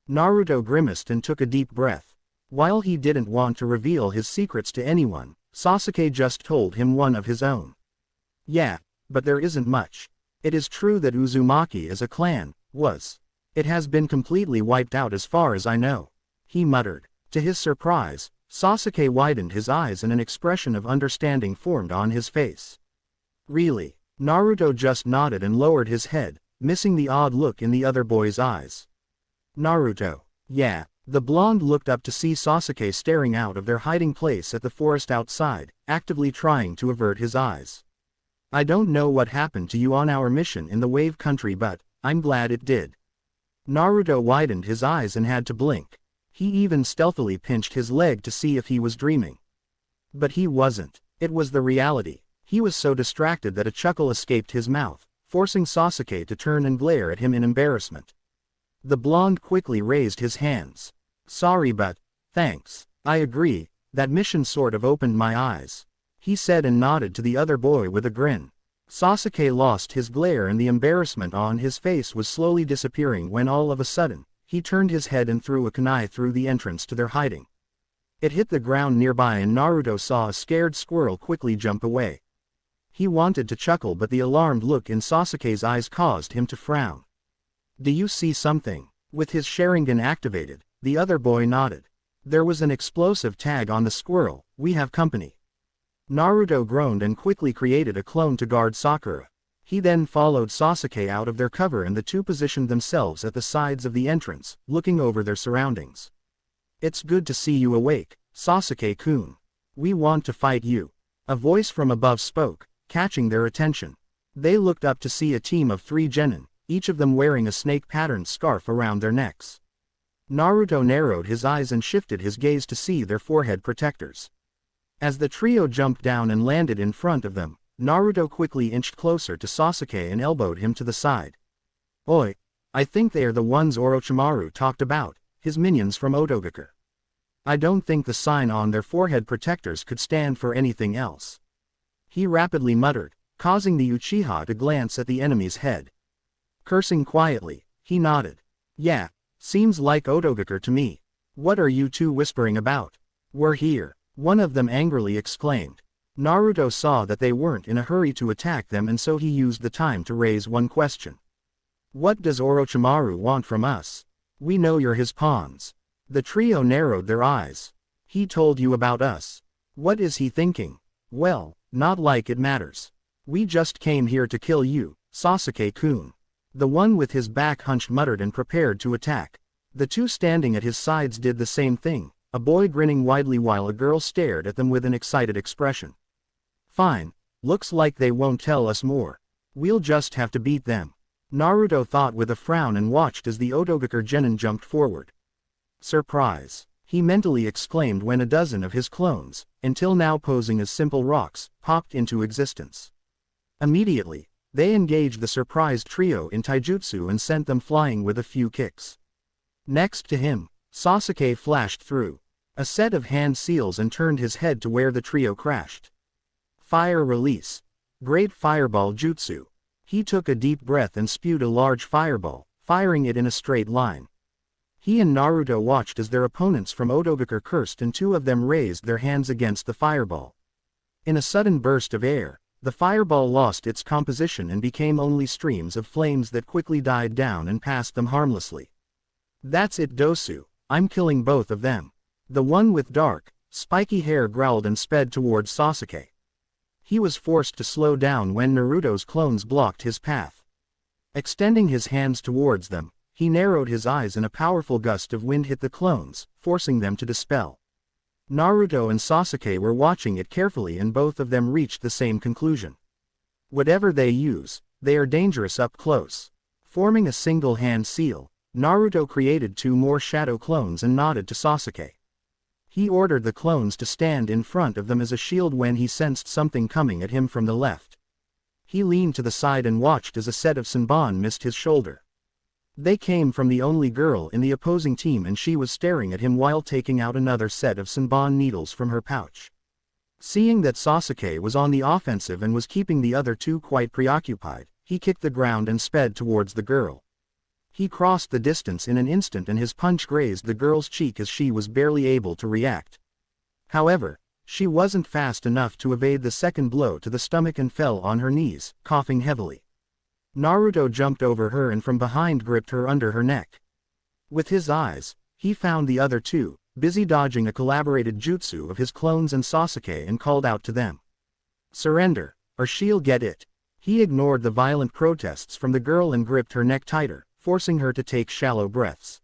A: Naruto grimaced and took a deep breath. While he didn't want to reveal his secrets to anyone, Sasuke just told him one of his own. Yeah, but there isn't much. It is true that Uzumaki as a clan it has been completely wiped out as far as I know, he muttered. To his surprise, Sasuke widened his eyes and an expression of understanding formed on his face. Really? Naruto just nodded and lowered his head, missing the odd look in the other boy's eyes. Naruto. Yeah. The blonde looked up to see Sasuke staring out of their hiding place at the forest outside, actively trying to avert his eyes. I don't know what happened to you on our mission in the Wave Country, but I'm glad it did. Naruto widened his eyes and had to blink. He even stealthily pinched his leg to see if he was dreaming. But he wasn't. It was the reality. He was so distracted that a chuckle escaped his mouth, forcing Sasuke to turn and glare at him in embarrassment. The blonde quickly raised his hands. Sorry, but thanks. I agree, that mission sort of opened my eyes, he said and nodded to the other boy with a grin. Sasuke lost his glare and the embarrassment on his face was slowly disappearing when all of a sudden, he turned his head and threw a kunai through the entrance to their hiding. It hit the ground nearby and Naruto saw a scared squirrel quickly jump away. He wanted to chuckle but the alarmed look in Sasuke's eyes caused him to frown. Do you see something? With his Sharingan activated, the other boy nodded. There was an explosive tag on the squirrel, we have company. Naruto groaned and quickly created a clone to guard Sakura. He then followed Sasuke out of their cover and the two positioned themselves at the sides of the entrance, looking over their surroundings. It's good to see you awake, Sasuke-kun. We want to fight you. A voice from above spoke, catching their attention. They looked up to see a team of 3 genin, each of them wearing a snake-patterned scarf around their necks. Naruto narrowed his eyes and shifted his gaze to see their forehead protectors. As the trio jumped down and landed in front of them, Naruto quickly inched closer to Sasuke and elbowed him to the side. Oi! I think they are the ones Orochimaru talked about, his minions from Otogakure. I don't think the sign on their forehead protectors could stand for anything else. He rapidly muttered, causing the Uchiha to glance at the enemy's head. Cursing quietly, he nodded. Yeah, seems like Otogakure to me. What are you two whispering about? We're here, one of them angrily exclaimed. Naruto saw that they weren't in a hurry to attack them and so he used the time to raise one question. What does Orochimaru want from us? We know you're his pawns. The trio narrowed their eyes. He told you about us. What is he thinking? Well, not like it matters. We just came here to kill you, Sasuke-kun. The one with his back hunched muttered and prepared to attack. The two standing at his sides did the same thing, a boy grinning widely while a girl stared at them with an excited expression. Fine, looks like they won't tell us more. We'll just have to beat them. Naruto thought with a frown and watched as the Otogakure genin jumped forward. Surprise! He mentally exclaimed when a dozen of his clones, until now posing as simple rocks, popped into existence. Immediately, they engaged the surprised trio in taijutsu and sent them flying with a few kicks. Next to him, Sasuke flashed through a set of hand seals and turned his head to where the trio crashed. Fire release. Great fireball jutsu. He took a deep breath and spewed a large fireball, firing it in a straight line. He and Naruto watched as their opponents from Otogakure cursed and 2 of them raised their hands against the fireball. In a sudden burst of air, the fireball lost its composition and became only streams of flames that quickly died down and passed them harmlessly. That's it, Dosu, I'm killing both of them. The one with dark, spiky hair growled and sped towards Sasuke. He was forced to slow down when Naruto's clones blocked his path. Extending his hands towards them, he narrowed his eyes and a powerful gust of wind hit the clones, forcing them to dispel. Naruto and Sasuke were watching it carefully and both of them reached the same conclusion. Whatever they use, they are dangerous up close. Forming a single hand seal, Naruto created 2 more shadow clones and nodded to Sasuke. He ordered the clones to stand in front of them as a shield when he sensed something coming at him from the left. He leaned to the side and watched as a set of Senbon missed his shoulder. They came from the only girl in the opposing team and she was staring at him while taking out another set of Senbon needles from her pouch. Seeing that Sasuke was on the offensive and was keeping the other 2 quite preoccupied, he kicked the ground and sped towards the girl. He crossed the distance in an instant and his punch grazed the girl's cheek as she was barely able to react. However, she wasn't fast enough to evade the second blow to the stomach and fell on her knees, coughing heavily. Naruto jumped over her and from behind gripped her under her neck. With his eyes, he found the other 2, busy dodging a collaborated jutsu of his clones and Sasuke, and called out to them. "Surrender, or she'll get it." He ignored the violent protests from the girl and gripped her neck tighter, forcing her to take shallow breaths.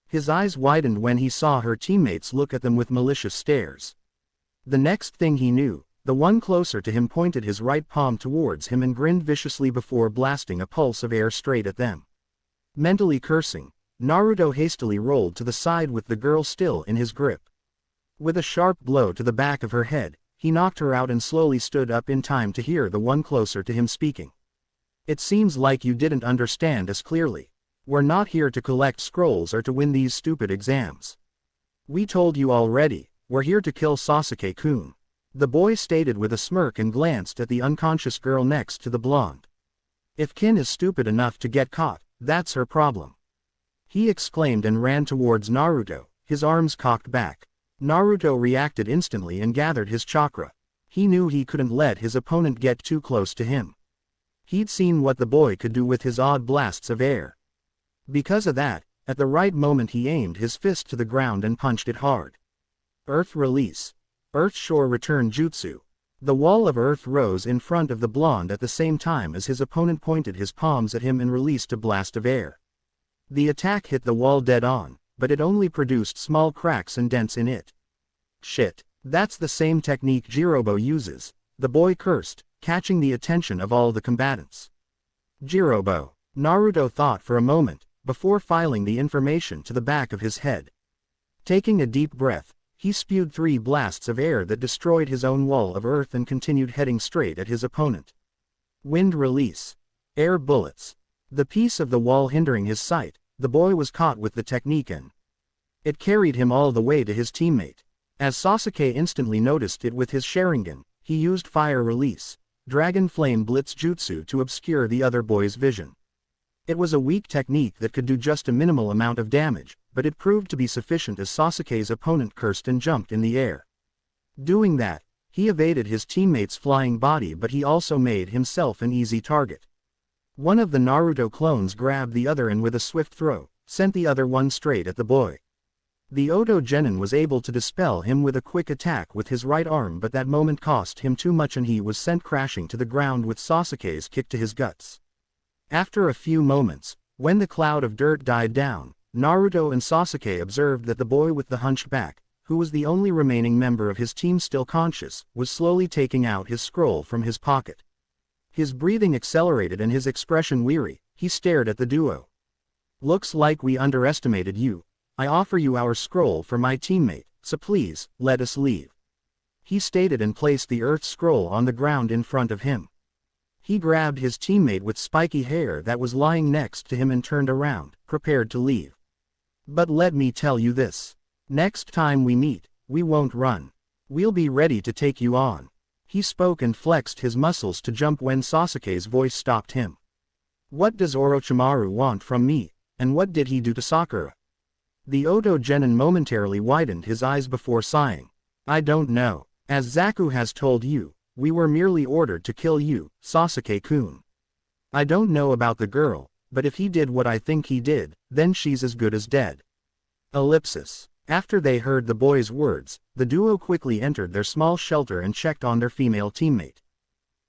A: His eyes widened when he saw her teammates look at them with malicious stares. The next thing he knew, the one closer to him pointed his right palm towards him and grinned viciously before blasting a pulse of air straight at them. Mentally cursing, Naruto hastily rolled to the side with the girl still in his grip. With a sharp blow to the back of her head, he knocked her out and slowly stood up in time to hear the one closer to him speaking. "It seems like you didn't understand us clearly. We're not here to collect scrolls or to win these stupid exams. We told you already, we're here to kill Sasuke-kun," the boy stated with a smirk and glanced at the unconscious girl next to the blonde. "If Kin is stupid enough to get caught, that's her problem," he exclaimed and ran towards Naruto, his arms cocked back. Naruto reacted instantly and gathered his chakra. He knew he couldn't let his opponent get too close to him. He'd seen what the boy could do with his odd blasts of air. Because of that, at the right moment he aimed his fist to the ground and punched it hard. Earth release. Earth Shore return jutsu. The wall of earth rose in front of the blonde at the same time as his opponent pointed his palms at him and released a blast of air. The attack hit the wall dead on, but it only produced small cracks and dents in it. "Shit, that's the same technique Jirobo uses," the boy cursed, catching the attention of all the combatants. Jirobo, Naruto thought for a moment, before filing the information to the back of his head. Taking a deep breath, he spewed 3 blasts of air that destroyed his own wall of earth and continued heading straight at his opponent. Wind release. Air bullets. The piece of the wall hindering his sight, the boy was caught with the technique and it carried him all the way to his teammate. As Sasuke instantly noticed it with his Sharingan, he used Fire Release, Dragon Flame Blitz Jutsu to obscure the other boy's vision. It was a weak technique that could do just a minimal amount of damage, but it proved to be sufficient as Sasuke's opponent cursed and jumped in the air. Doing that, he evaded his teammate's flying body, but he also made himself an easy target. One of the Naruto clones grabbed the other and with a swift throw, sent the other one straight at the boy. The Oto Genin was able to dispel him with a quick attack with his right arm, but that moment cost him too much and he was sent crashing to the ground with Sasuke's kick to his guts. After a few moments, when the cloud of dirt died down, Naruto and Sasuke observed that the boy with the hunched back, who was the only remaining member of his team still conscious, was slowly taking out his scroll from his pocket. His breathing accelerated and his expression weary. He stared at the duo. "Looks like we underestimated you. I offer you our scroll for my teammate, so please, let us leave," he stated and placed the earth scroll on the ground in front of him. He grabbed his teammate with spiky hair that was lying next to him and turned around, prepared to leave. "But let me tell you this. Next time we meet, we won't run. We'll be ready to take you on." He spoke and flexed his muscles to jump when Sasuke's voice stopped him. "What does Orochimaru want from me, and what did he do to Sakura?" The Oto Genin momentarily widened his eyes before sighing. "I don't know. As Zaku has told you, we were merely ordered to kill you, Sasuke-kun. I don't know about the girl, but if he did what I think he did, then she's as good as dead." Ellipsis. After they heard the boy's words, the duo quickly entered their small shelter and checked on their female teammate.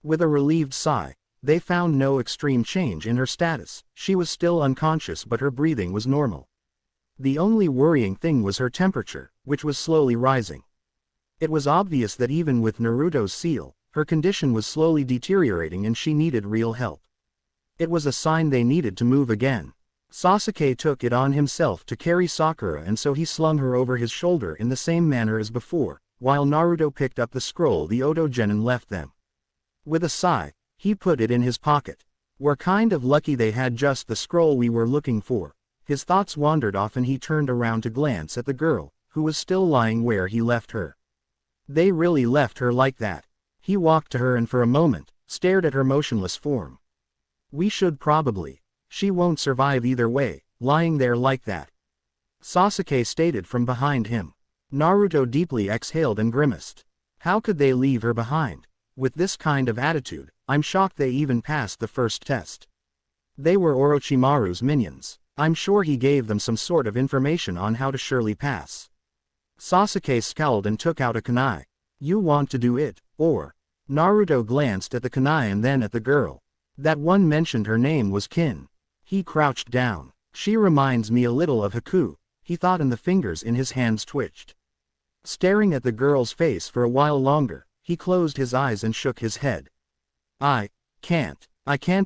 A: With a relieved sigh, they found no extreme change in her status. She was still unconscious but her breathing was normal. The only worrying thing was her temperature, which was slowly rising. It was obvious that even with Naruto's seal, her condition was slowly deteriorating and she needed real help. It was a sign they needed to move again. Sasuke took it on himself to carry Sakura, and so he slung her over his shoulder in the same manner as before, while Naruto picked up the scroll the Oto Genin left them. With a sigh, he put it in his pocket. "We're kind of lucky they had just the scroll we were looking for." His thoughts wandered off and he turned around to glance at the girl, who was still lying where he left her. They really left her like that. He walked to her and for a moment, stared at her motionless form. "We should probably. She won't survive either way, lying there like that," Sasuke stated from behind him. Naruto deeply exhaled and grimaced. How could they leave her behind? With this kind of attitude, I'm shocked they even passed the first test. They were Orochimaru's minions. I'm sure he gave them some sort of information on how to surely pass. Sasuke scowled and took out a kunai. You want to do it, or? Naruto glanced at the kunai and then at the girl. That one mentioned her name was Kin. He crouched down. She reminds me a little of Haku, he thought, and the fingers in his hands twitched. Staring at the girl's face for a while longer, he closed his eyes and shook his head. I can't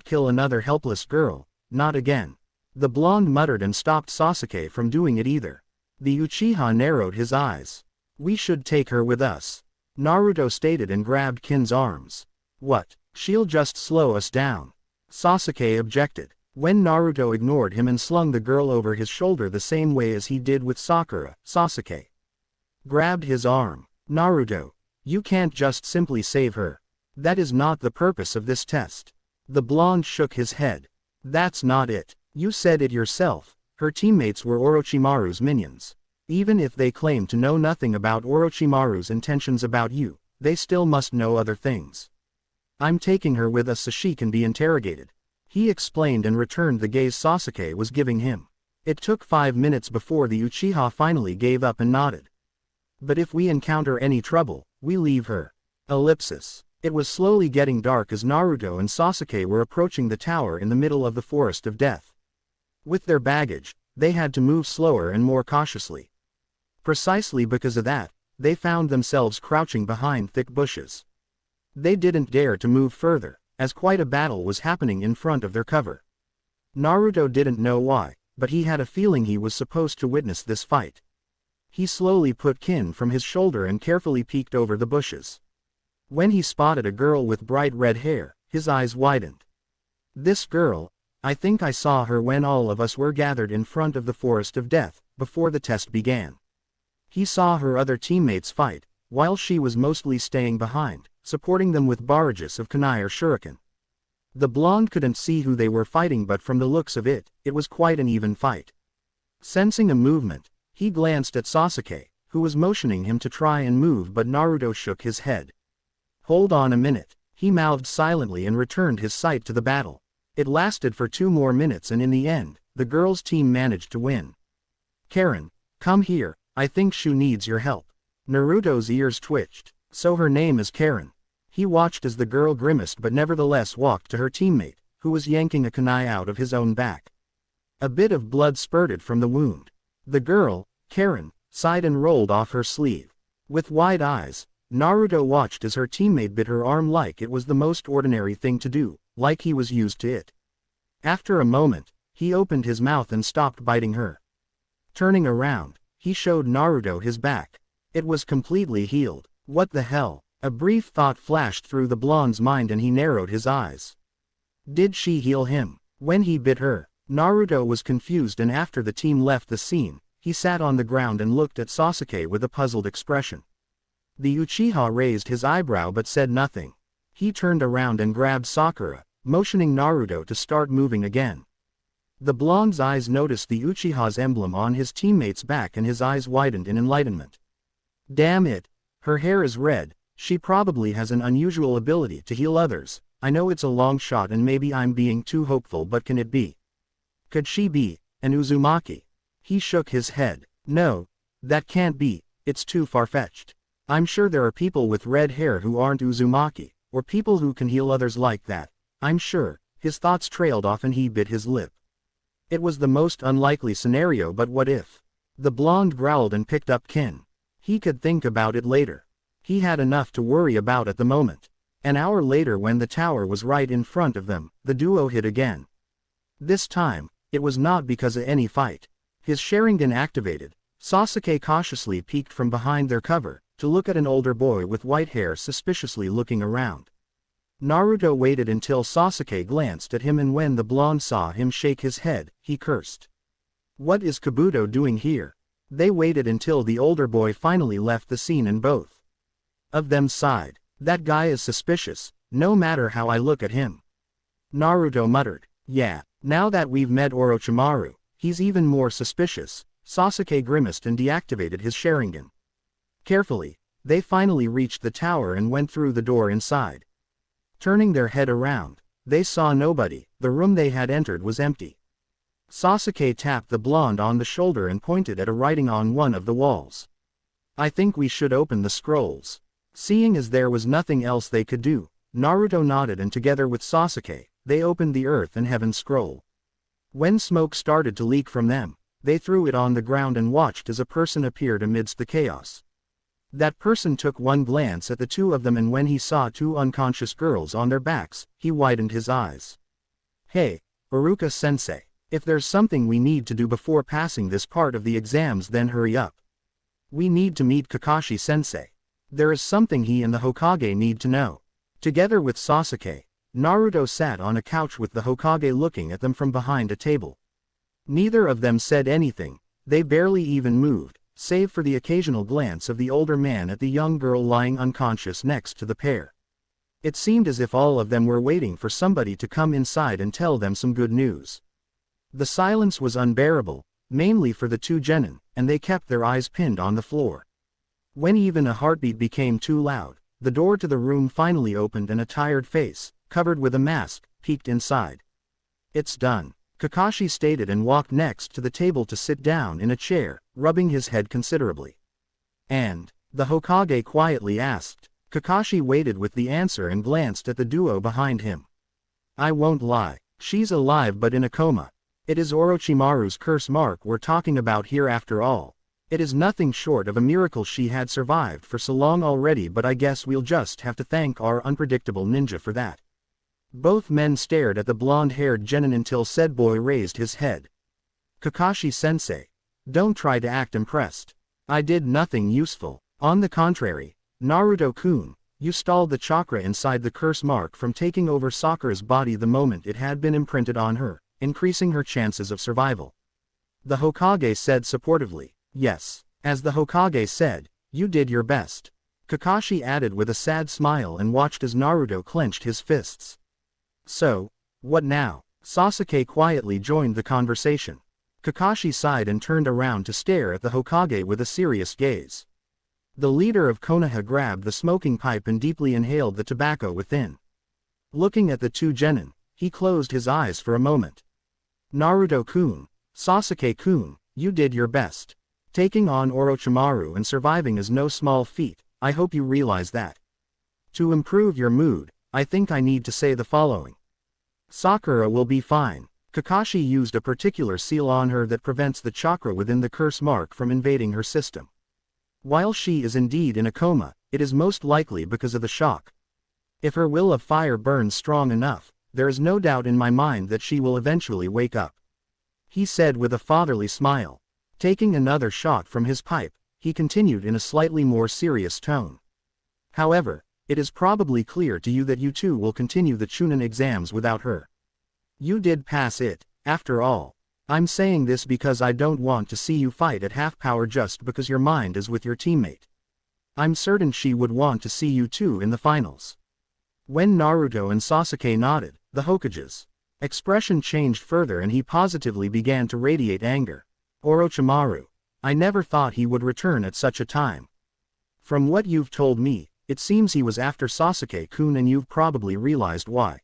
A: kill another helpless girl, not again. The blonde muttered and stopped Sasuke from doing it either. The Uchiha narrowed his eyes. We should take her with us, Naruto stated and grabbed Kin's arms. What? She'll just slow us down, Sasuke objected. When Naruto ignored him and slung the girl over his shoulder the same way as he did with Sakura, Sasuke grabbed his arm. Naruto, you can't just simply save her. That is not the purpose of this test. The blonde shook his head. That's not it. You said it yourself. Her teammates were Orochimaru's minions. Even if they claim to know nothing about Orochimaru's intentions about you, they still must know other things. I'm taking her with us so she can be interrogated, he explained and returned the gaze Sasuke was giving him. It took 5 minutes before the Uchiha finally gave up and nodded. But if we encounter any trouble, we leave her. Ellipsis. It was slowly getting dark as Naruto and Sasuke were approaching the tower in the middle of the Forest of Death. With their baggage, they had to move slower and more cautiously. Precisely because of that, they found themselves crouching behind thick bushes. They didn't dare to move further, as quite a battle was happening in front of their cover. Naruto didn't know why, but he had a feeling he was supposed to witness this fight. He slowly put Kin from his shoulder and carefully peeked over the bushes. When he spotted a girl with bright red hair, his eyes widened. This girl, I think I saw her when all of us were gathered in front of the Forest of Death, before the test began. He saw her other teammates fight, while she was mostly staying behind, supporting them with barrages of kunai or shuriken. The blonde couldn't see who they were fighting, but from the looks of it, it was quite an even fight. Sensing a movement, he glanced at Sasuke, who was motioning him to try and move, but Naruto shook his head. Hold on a minute, he mouthed silently and returned his sight to the battle. It lasted for 2 more minutes and in the end, the girls' team managed to win. Karen, come here, I think Shu needs your help. Naruto's ears twitched. So her name is Karen. He watched as the girl grimaced but nevertheless walked to her teammate, who was yanking a kunai out of his own back. A bit of blood spurted from the wound. The girl, Karen, sighed and rolled off her sleeve. With wide eyes, Naruto watched as her teammate bit her arm like it was the most ordinary thing to do, like he was used to it. After a moment, he opened his mouth and stopped biting her. Turning around, he showed Naruto his back. It was completely healed. What the hell? A brief thought flashed through the blonde's mind and he narrowed his eyes. Did she heal him when he bit her? Naruto was confused, and after the team left the scene, he sat on the ground and looked at Sasuke with a puzzled expression. The Uchiha raised his eyebrow but said nothing. He turned around and grabbed Sakura, motioning Naruto to start moving again. The blonde's eyes noticed the Uchiha's emblem on his teammate's back and his eyes widened in enlightenment. Damn it! Her hair is red, she probably has an unusual ability to heal others. I know it's a long shot and maybe I'm being too hopeful, but can it be? Could she be an Uzumaki? He shook his head. No, that can't be, it's too far-fetched. I'm sure there are people with red hair who aren't Uzumaki, or people who can heal others like that. I'm sure. His thoughts trailed off and he bit his lip. It was the most unlikely scenario, but what if? The blonde growled and picked up Kin. He could think about it later. He had enough to worry about at the moment. An hour later, when the tower was right in front of them, the duo hit again. This time, it was not because of any fight. His Sharingan activated, Sasuke cautiously peeked from behind their cover, to look at an older boy with white hair suspiciously looking around. Naruto waited until Sasuke glanced at him, and when the blonde saw him shake his head, he cursed. What is Kabuto doing here? They waited until the older boy finally left the scene and both of them sighed. That guy is suspicious, no matter how I look at him. Naruto muttered. Yeah, now that we've met Orochimaru, he's even more suspicious. Sasuke grimaced and deactivated his Sharingan. Carefully, they finally reached the tower and went through the door inside. Turning their head around, they saw nobody. The room they had entered was empty. Sasuke tapped the blonde on the shoulder and pointed at a writing on one of the walls. I think we should open the scrolls. Seeing as there was nothing else they could do, Naruto nodded and together with Sasuke, they opened the Earth and Heaven scroll. When smoke started to leak from them, they threw it on the ground and watched as a person appeared amidst the chaos. That person took one glance at the two of them, and when he saw two unconscious girls on their backs, he widened his eyes. Hey, Iruka-sensei, if there's something we need to do before passing this part of the exams, then hurry up. We need to meet Kakashi-sensei. There is something he and the Hokage need to know. Together with Sasuke, Naruto sat on a couch with the Hokage looking at them from behind a table. Neither of them said anything, they barely even moved, save for the occasional glance of the older man at the young girl lying unconscious next to the pair. It seemed as if all of them were waiting for somebody to come inside and tell them some good news. The silence was unbearable, mainly for the two genin, and they kept their eyes pinned on the floor. When even a heartbeat became too loud, the door to the room finally opened and a tired face, covered with a mask, peeked inside. It's done, Kakashi stated and walked next to the table to sit down in a chair, rubbing his head considerably. And, the Hokage quietly asked. Kakashi waited with the answer and glanced at the duo behind him. I won't lie, she's alive but in a coma. It is Orochimaru's curse mark we're talking about here after all. It is nothing short of a miracle she had survived for so long already, but I guess we'll just have to thank our unpredictable ninja for that. Both men stared at the blonde-haired genin until said boy raised his head. Kakashi-sensei, don't try to act impressed. I did nothing useful. On the contrary, Naruto-kun, you stalled the chakra inside the curse mark from taking over Sakura's body the moment it had been imprinted on her, increasing her chances of survival. The Hokage said supportively. Yes, as the Hokage said, you did your best. Kakashi added with a sad smile and watched as Naruto clenched his fists. So, what now? Sasuke quietly joined the conversation. Kakashi sighed and turned around to stare at the Hokage with a serious gaze. The leader of Konoha grabbed the smoking pipe and deeply inhaled the tobacco within. Looking at the two genin, he closed his eyes for a moment. Naruto-kun, Sasuke-kun, you did your best. Taking on Orochimaru and surviving is no small feat, I hope you realize that. To improve your mood, I think I need to say the following. Sakura will be fine. Kakashi used a particular seal on her that prevents the chakra within the curse mark from invading her system. While she is indeed in a coma, it is most likely because of the shock. If her will of fire burns strong enough, there is no doubt in my mind that she will eventually wake up. He said with a fatherly smile. Taking another shot from his pipe, he continued in a slightly more serious tone. However, it is probably clear to you that you too will continue the Chunin exams without her. You did pass it, after all. I'm saying this because I don't want to see you fight at half power just because your mind is with your teammate. I'm certain she would want to see you too in the finals. When Naruto and Sasuke nodded, the Hokage's expression changed further and he positively began to radiate anger. Orochimaru. I never thought he would return at such a time. From what you've told me, it seems he was after Sasuke-kun and you've probably realized why.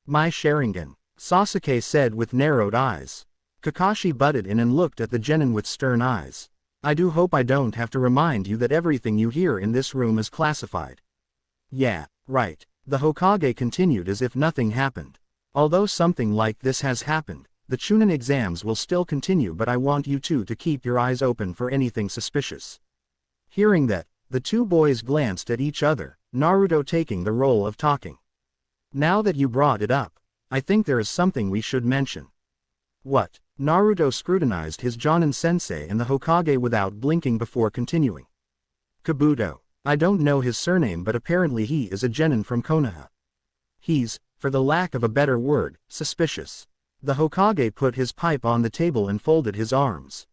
A: My Sharingan, Sasuke said with narrowed eyes. Kakashi butted in and looked at the genin with stern eyes. I do hope I don't have to remind you that everything you hear in this room is classified. Yeah, right, the Hokage continued as if nothing happened. Although something like this has happened, the Chunin exams will still continue, but I want you two to keep your eyes open for anything suspicious. Hearing that, the two boys glanced at each other, Naruto taking the role of talking. Now that you brought it up, I think there is something we should mention. What? Naruto scrutinized his Jonin-sensei and the Hokage without blinking before continuing. Kabuto. I don't know his surname, but apparently he is a genin from Konoha. He's, for the lack of a better word, suspicious. The Hokage put his pipe on the table and folded his arms.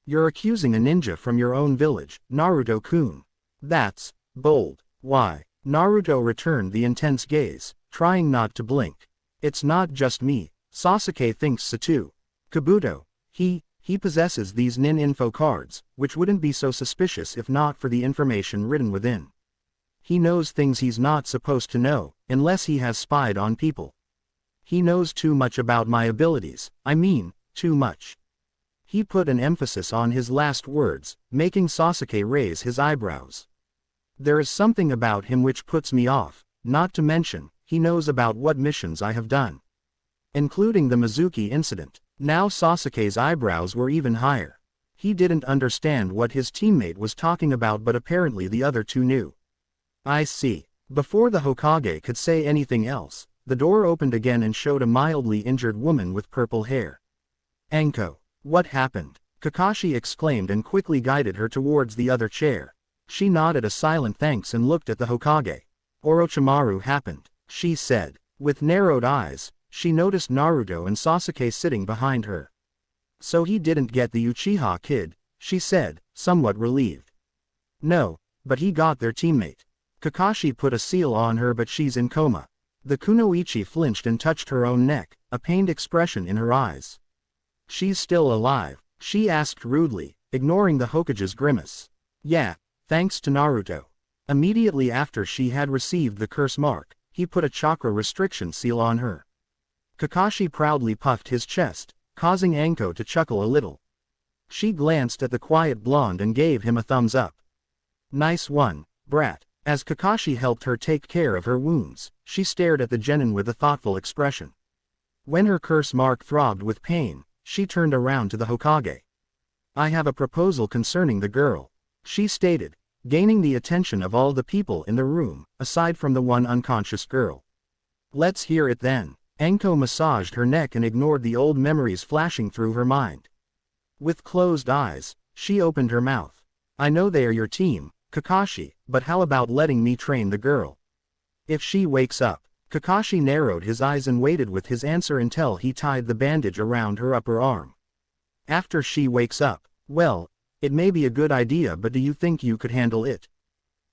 A: You're accusing a ninja from your own village, Naruto-kun. That's bold. Why? Naruto returned the intense gaze, trying not to blink. It's not just me, Sasuke thinks so too. Kabuto, he possesses these nin info cards, which wouldn't be so suspicious if not for the information written within. He knows things he's not supposed to know, unless he has spied on people. He knows too much about my abilities, I mean, too much. He put an emphasis on his last words, making Sasuke raise his eyebrows. There is something about him which puts me off, not to mention, he knows about what missions I have done. Including the Mizuki incident. Now Sasuke's eyebrows were even higher. He didn't understand what his teammate was talking about, but apparently the other two knew. I see. Before the Hokage could say anything else, the door opened again and showed a mildly injured woman with purple hair. Anko. What happened? Kakashi exclaimed and quickly guided her towards the other chair. She nodded a silent thanks and looked at the Hokage. Orochimaru happened, she said. With narrowed eyes, she noticed Naruto and Sasuke sitting behind her. So he didn't get the Uchiha kid, she said, somewhat relieved. No, but he got their teammate. Kakashi put a seal on her, but she's in coma. The kunoichi flinched and touched her own neck, a pained expression in her eyes. She's still alive, she asked rudely, ignoring the Hokage's grimace. Yeah, thanks to Naruto. Immediately after she had received the curse mark, he put a chakra restriction seal on her. Kakashi proudly puffed his chest, causing Anko to chuckle a little. She glanced at the quiet blonde and gave him a thumbs up. Nice one, brat. As Kakashi helped her take care of her wounds, she stared at the genin with a thoughtful expression. When her curse mark throbbed with pain, she turned around to the Hokage. I have a proposal concerning the girl, she stated, gaining the attention of all the people in the room, aside from the one unconscious girl. Let's hear it then. Anko massaged her neck and ignored the old memories flashing through her mind. With closed eyes, she opened her mouth. I know they are your team, Kakashi, but how about letting me train the girl? If she wakes up. Kakashi narrowed his eyes and waited with his answer until he tied the bandage around her upper arm. After she wakes up, well, it may be a good idea, but do you think you could handle it?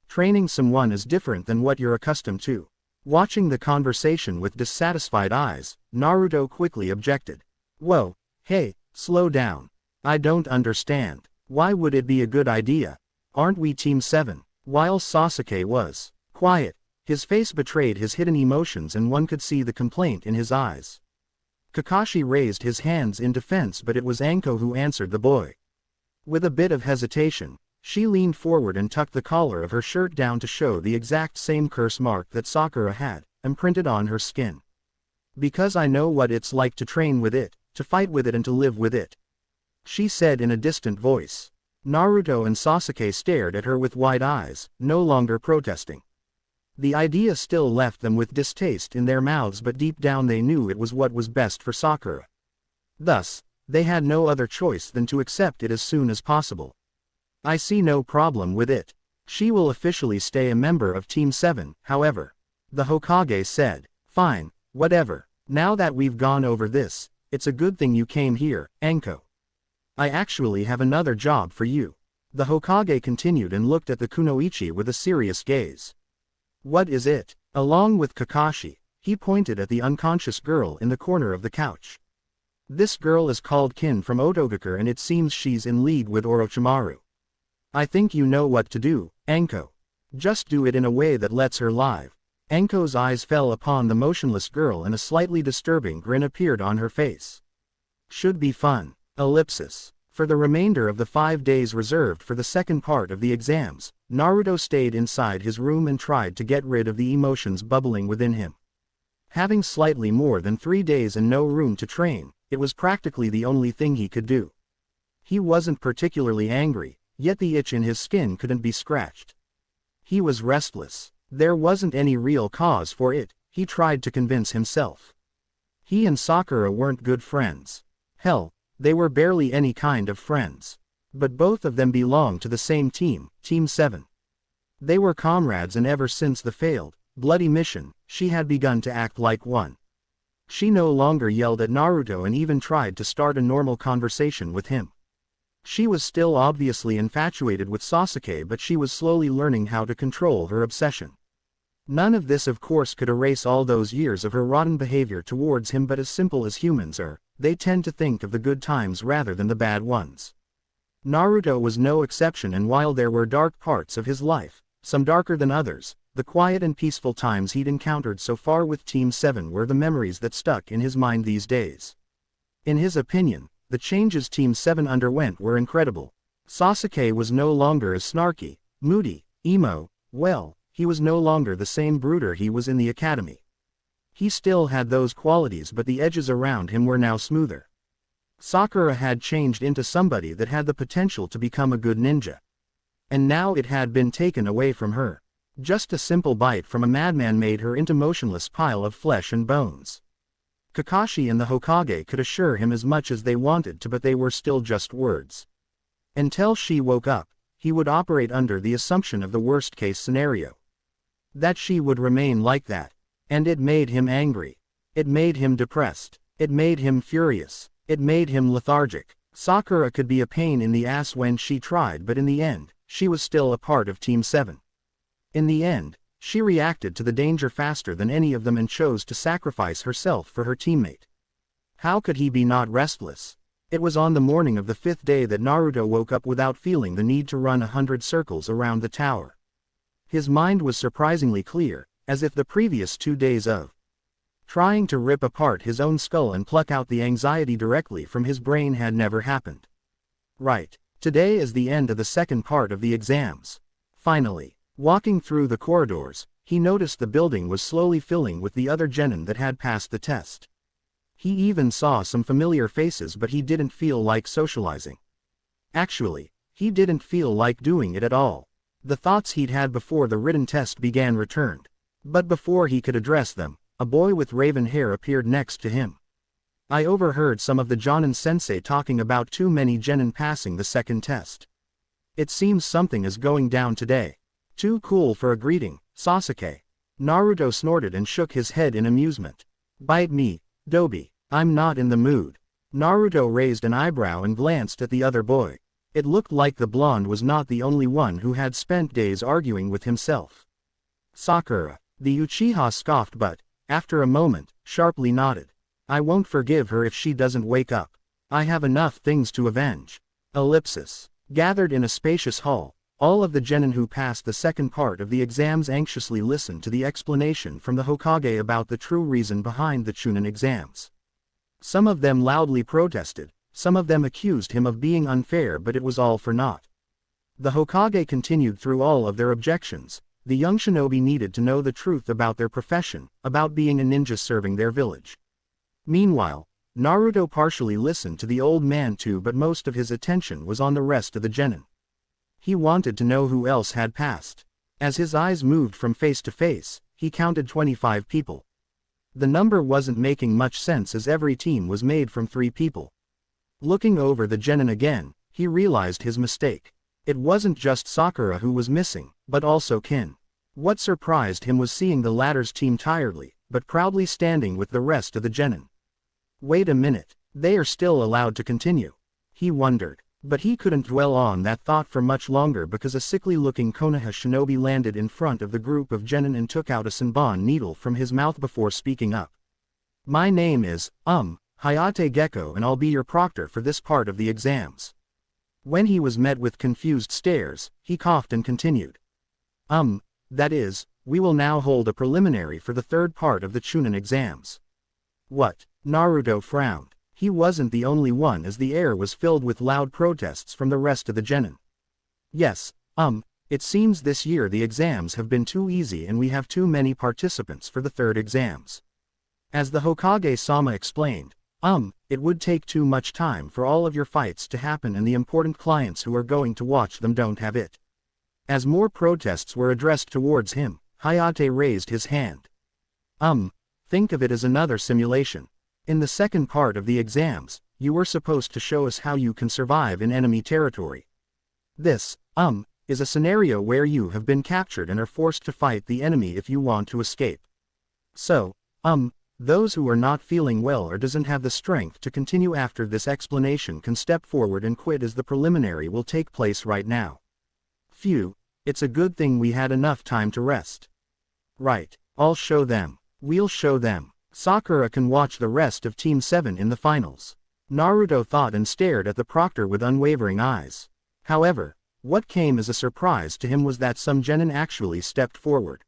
A: Training someone is different than what you're accustomed to. Watching the conversation with dissatisfied eyes, Naruto quickly objected. Whoa, hey, slow down. I don't understand. Why would it be a good idea? Aren't we Team 7? While Sasuke was quiet, his face betrayed his hidden emotions and one could see the complaint in his eyes. Kakashi raised his hands in defense, but it was Anko who answered the boy. With a bit of hesitation, she leaned forward and tucked the collar of her shirt down to show the exact same curse mark that Sakura had, imprinted on her skin. Because I know what it's like to train with it, to fight with it and to live with it, she said in a distant voice. Naruto and Sasuke stared at her with wide eyes, no longer protesting. The idea still left them with distaste in their mouths, but deep down they knew it was what was best for Sakura. Thus, they had no other choice than to accept it as soon as possible. I see no problem with it. She will officially stay a member of Team 7, however. The Hokage said. Fine, whatever. Now that we've gone over this, it's a good thing you came here, Anko. I actually have another job for you. The Hokage continued and looked at the kunoichi with a serious gaze. What is it? Along with Kakashi, he pointed at the unconscious girl in the corner of the couch. This girl is called Kin from Otogakure and it seems she's in league with Orochimaru. I think you know what to do, Anko. Just do it in a way that lets her live. Anko's eyes fell upon the motionless girl and a slightly disturbing grin appeared on her face. Should be fun. Ellipsis. For the remainder of the 5 days reserved for the second part of the exams, Naruto stayed inside his room and tried to get rid of the emotions bubbling within him. Having slightly more than 3 days and no room to train, it was practically the only thing he could do. He wasn't particularly angry, yet the itch in his skin couldn't be scratched. He was restless. There wasn't any real cause for it, he tried to convince himself. He and Sakura weren't good friends. Hell, they were barely any kind of friends. But both of them belonged to the same team, Team 7. They were comrades and ever since the failed, bloody mission, she had begun to act like one. She no longer yelled at Naruto and even tried to start a normal conversation with him. She was still obviously infatuated with Sasuke, but she was slowly learning how to control her obsession. None of this of course could erase all those years of her rotten behavior towards him, but as simple as humans are, they tend to think of the good times rather than the bad ones. Naruto was no exception, and while there were dark parts of his life, some darker than others, the quiet and peaceful times he'd encountered so far with Team 7 were the memories that stuck in his mind these days. In his opinion, the changes Team 7 underwent were incredible. Sasuke was no longer as snarky, moody, emo, well, he was no longer the same brooder he was in the academy. He still had those qualities, but the edges around him were now smoother. Sakura had changed into somebody that had the potential to become a good ninja. And now it had been taken away from her. Just a simple bite from a madman made her into a motionless pile of flesh and bones. Kakashi and the Hokage could assure him as much as they wanted to, but they were still just words. Until she woke up, he would operate under the assumption of the worst-case scenario. That she would remain like that. And it made him angry. It made him depressed. It made him furious. It made him lethargic. Sakura could be a pain in the ass when she tried, but in the end, she was still a part of Team 7. In the end, she reacted to the danger faster than any of them and chose to sacrifice herself for her teammate. How could he be not restless? It was on the morning of the 5th day that Naruto woke up without feeling the need to run 100 circles around the tower. His mind was surprisingly clear, as if the previous 2 days of trying to rip apart his own skull and pluck out the anxiety directly from his brain had never happened. Right, today is the end of the second part of the exams. Finally, walking through the corridors, he noticed the building was slowly filling with the other genin that had passed the test. He even saw some familiar faces, but he didn't feel like socializing. Actually, he didn't feel like doing it at all. The thoughts he'd had before the written test began returned. But before he could address them, a boy with raven hair appeared next to him. I overheard some of the Jonin-sensei talking about too many genin passing the second test. It seems something is going down today. Too cool for a greeting, Sasuke. Naruto snorted and shook his head in amusement. Bite me, Dobi, I'm not in the mood. Naruto raised an eyebrow and glanced at the other boy. It looked like the blonde was not the only one who had spent days arguing with himself. Sakura. The Uchiha scoffed but, after a moment, sharply nodded. I won't forgive her if she doesn't wake up. I have enough things to avenge. Ellipsis. Gathered in a spacious hall, all of the genin who passed the second part of the exams anxiously listened to the explanation from the Hokage about the true reason behind the Chunin exams. Some of them loudly protested, some of them accused him of being unfair, but it was all for naught. The Hokage continued through all of their objections. The young shinobi needed to know the truth about their profession, about being a ninja serving their village. Meanwhile, Naruto partially listened to the old man too, but most of his attention was on the rest of the genin. He wanted to know who else had passed. As his eyes moved from face to face, he counted 25 people. The number wasn't making much sense as every team was made from 3 people. Looking over the genin again, he realized his mistake. It wasn't just Sakura who was missing, but also Kin. What surprised him was seeing the latter's team tiredly, but proudly standing with the rest of the genin. Wait a minute, they are still allowed to continue. He wondered, but he couldn't dwell on that thought for much longer because a sickly-looking Konoha shinobi landed in front of the group of genin and took out a senbon needle from his mouth before speaking up. My name is, Hayate Gecko, and I'll be your proctor for this part of the exams. When he was met with confused stares, he coughed and continued. That is, we will now hold a preliminary for the third part of the Chunin exams. What? Naruto frowned. He wasn't the only one as the air was filled with loud protests from the rest of the genin. Yes, it seems this year the exams have been too easy and we have too many participants for the third exams. As the Hokage-sama explained, it would take too much time for all of your fights to happen and the important clients who are going to watch them don't have it. As more protests were addressed towards him, Hayate raised his hand. Think of it as another simulation. In the second part of the exams, you were supposed to show us how you can survive in enemy territory. This, is a scenario where you have been captured and are forced to fight the enemy if you want to escape. So, those who are not feeling well or doesn't have the strength to continue after this explanation can step forward and quit as the preliminary will take place right now. Phew, it's a good thing we had enough time to rest. Right, I'll show them. We'll show them. Sakura can watch the rest of Team 7 in the finals. Naruto thought and stared at the proctor with unwavering eyes. However, what came as a surprise to him was that some genin actually stepped forward.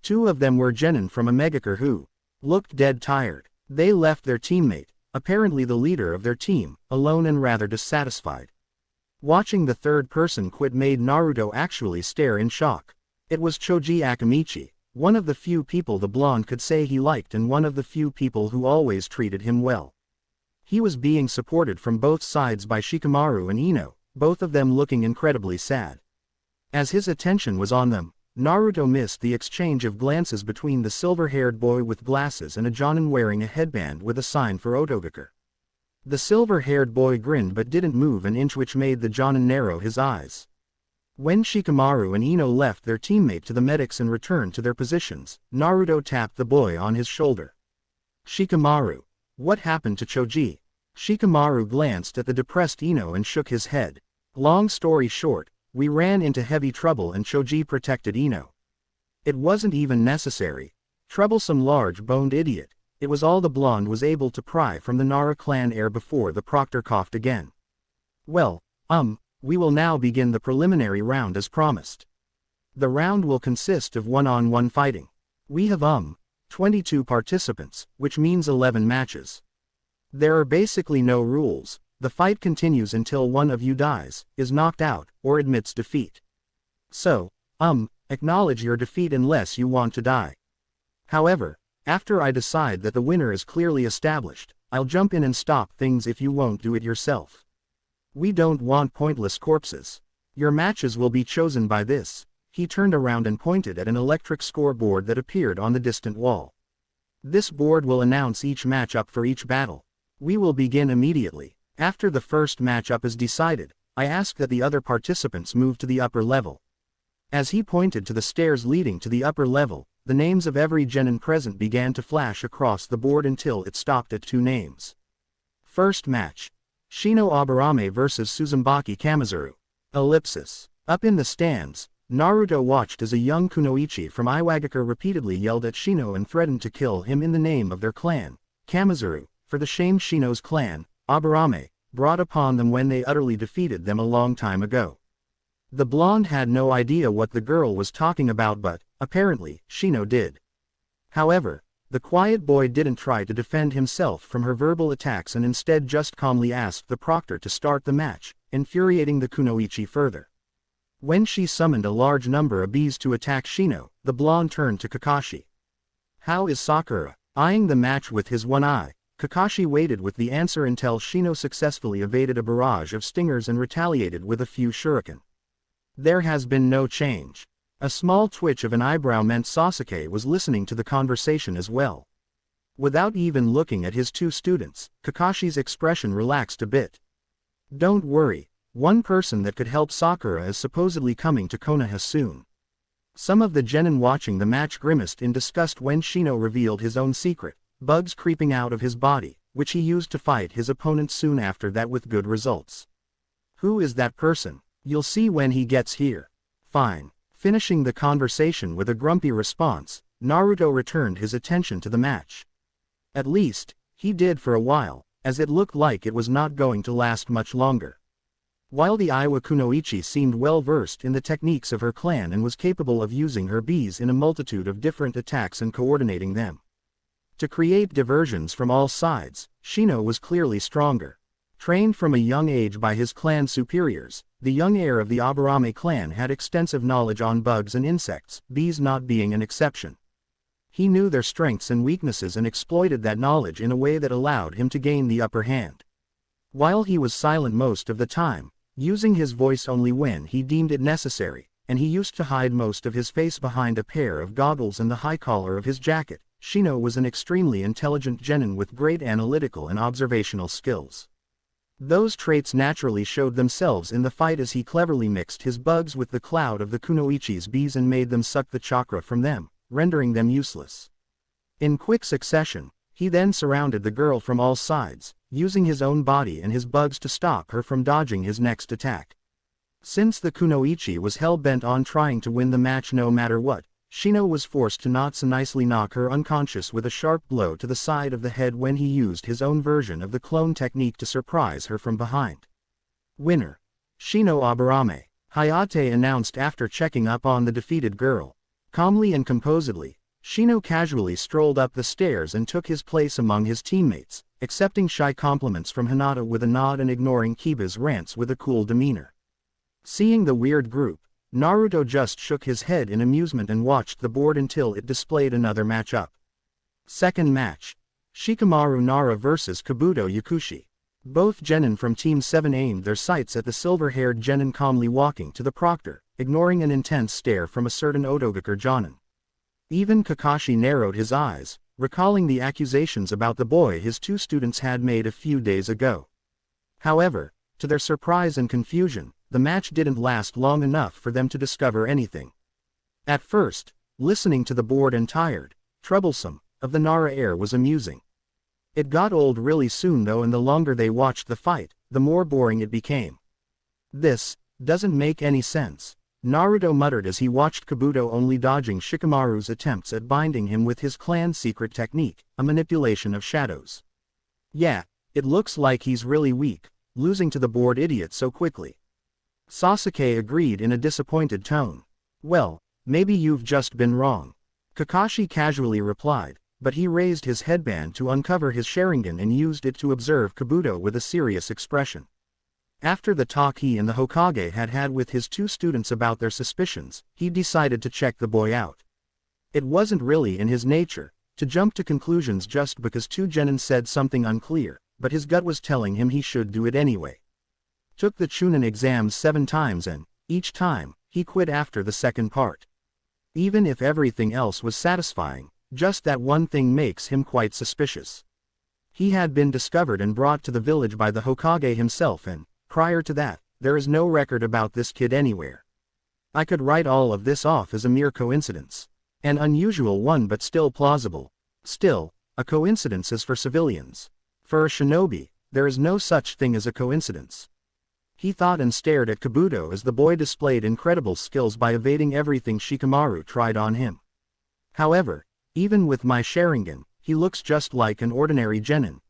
A: 2 of them were genin from a Megakure who looked dead tired. They left their teammate, apparently the leader of their team, alone and rather dissatisfied. Watching the third person quit made Naruto actually stare in shock. It was Choji Akamichi, one of the few people the blonde could say he liked and one of the few people who always treated him well. He was being supported from both sides by Shikamaru and Ino, both of them looking incredibly sad. As his attention was on them, Naruto missed the exchange of glances between the silver-haired boy with glasses and a jonin wearing a headband with a sign for Otogaku. The silver-haired boy grinned but didn't move an inch, which made the jonin narrow his eyes. When Shikamaru and Ino left their teammate to the medics and returned to their positions, Naruto tapped the boy on his shoulder. "Shikamaru, what happened to Choji?" Shikamaru glanced at the depressed Ino and shook his head. "Long story short, we ran into heavy trouble and Choji protected Ino. It wasn't even necessary. Troublesome large-boned idiot." It was all the blonde was able to pry from the Nara clan heir before the proctor coughed again. "Well, we will now begin the preliminary round as promised. The round will consist of one-on-one fighting. We have 22 participants, which means 11 matches. There are basically no rules. The fight continues until one of you dies, is knocked out, or admits defeat. So, acknowledge your defeat unless you want to die. However, after I decide that the winner is clearly established, I'll jump in and stop things if you won't do it yourself. We don't want pointless corpses. Your matches will be chosen by this." He turned around and pointed at an electric scoreboard that appeared on the distant wall. "This board will announce each matchup for each battle. We will begin immediately. After the first matchup is decided, I ask that the other participants move to the upper level." As he pointed to the stairs leading to the upper level, the names of every genin present began to flash across the board until it stopped at 2 names. First match. Shino Aburame vs Suzumaki Kamizuru. Ellipsis. Up in the stands, Naruto watched as a young kunoichi from Iwagakure repeatedly yelled at Shino and threatened to kill him in the name of their clan, Kamizuru, for the shame Shino's clan, Aburame, brought upon them when they utterly defeated them a long time ago. The blonde had no idea what the girl was talking about, but, apparently, Shino did. However, the quiet boy didn't try to defend himself from her verbal attacks and instead just calmly asked the proctor to start the match, infuriating the kunoichi further. When she summoned a large number of bees to attack Shino, the blonde turned to Kakashi. "How is Sakura?" Eyeing the match with his one eye, Kakashi waited with the answer until Shino successfully evaded a barrage of stingers and retaliated with a few shuriken. "There has been no change." A small twitch of an eyebrow meant Sasuke was listening to the conversation as well. Without even looking at his 2 students, Kakashi's expression relaxed a bit. "Don't worry, one person that could help Sakura is supposedly coming to Konoha soon." Some of the genin watching the match grimaced in disgust when Shino revealed his own secret, bugs creeping out of his body, which he used to fight his opponent soon after that with good results. "Who is that person? You'll see when he gets here." "Fine." Finishing the conversation with a grumpy response, Naruto returned his attention to the match. At least, he did for a while, as it looked like it was not going to last much longer. While the Iwa kunoichi seemed well versed in the techniques of her clan and was capable of using her bees in a multitude of different attacks and coordinating them to create diversions from all sides, Shino was clearly stronger. Trained from a young age by his clan superiors, the young heir of the Aburame clan had extensive knowledge on bugs and insects, bees not being an exception. He knew their strengths and weaknesses and exploited that knowledge in a way that allowed him to gain the upper hand. While he was silent most of the time, using his voice only when he deemed it necessary, and he used to hide most of his face behind a pair of goggles and the high collar of his jacket, Shino was an extremely intelligent genin with great analytical and observational skills. Those traits naturally showed themselves in the fight as he cleverly mixed his bugs with the cloud of the kunoichi's bees and made them suck the chakra from them, rendering them useless. In quick succession, he then surrounded the girl from all sides, using his own body and his bugs to stop her from dodging his next attack. Since the kunoichi was hell-bent on trying to win the match no matter what, Shino was forced to not so nicely knock her unconscious with a sharp blow to the side of the head when he used his own version of the clone technique to surprise her from behind. "Winner. Shino Aburame," Hayate announced after checking up on the defeated girl. Calmly and composedly, Shino casually strolled up the stairs and took his place among his teammates, accepting shy compliments from Hinata with a nod and ignoring Kiba's rants with a cool demeanor. Seeing the weird group, Naruto just shook his head in amusement and watched the board until it displayed another matchup. Second match. Shikamaru Nara vs Kabuto Yakushi. Both genin from Team 7 aimed their sights at the silver-haired genin calmly walking to the proctor, ignoring an intense stare from a certain Otogaker Jonin. Even Kakashi narrowed his eyes, recalling the accusations about the boy his two students had made a few days ago. However, to their surprise and confusion, the match didn't last long enough for them to discover anything. At first, listening to the bored and tired, troublesome, of the Nara air was amusing. It got old really soon though, and the longer they watched the fight, the more boring it became. This doesn't make any sense, Naruto muttered as he watched Kabuto only dodging Shikamaru's attempts at binding him with his clan's secret technique, a manipulation of shadows. Yeah, it looks like he's really weak, losing to the bored idiot so quickly. Sasuke agreed in a disappointed tone. Well, maybe you've just been wrong, Kakashi casually replied, but he raised his headband to uncover his Sharingan and used it to observe Kabuto with a serious expression. After the talk he and the Hokage had had with his two students about their suspicions, he decided to check the boy out. It wasn't really in his nature to jump to conclusions just because two genin said something unclear, but his gut was telling him he should do it anyway. Took the Chunin exams 7 times and, each time, he quit after the second part. Even if everything else was satisfying, just that one thing makes him quite suspicious. He had been discovered and brought to the village by the Hokage himself, and, prior to that, there is no record about this kid anywhere. I could write all of this off as a mere coincidence. An unusual one but still plausible. Still, a coincidence is for civilians. For a shinobi, there is no such thing as a coincidence. He thought and stared at Kabuto as the boy displayed incredible skills by evading everything Shikamaru tried on him. However, even with my Sharingan, he looks just like an ordinary genin,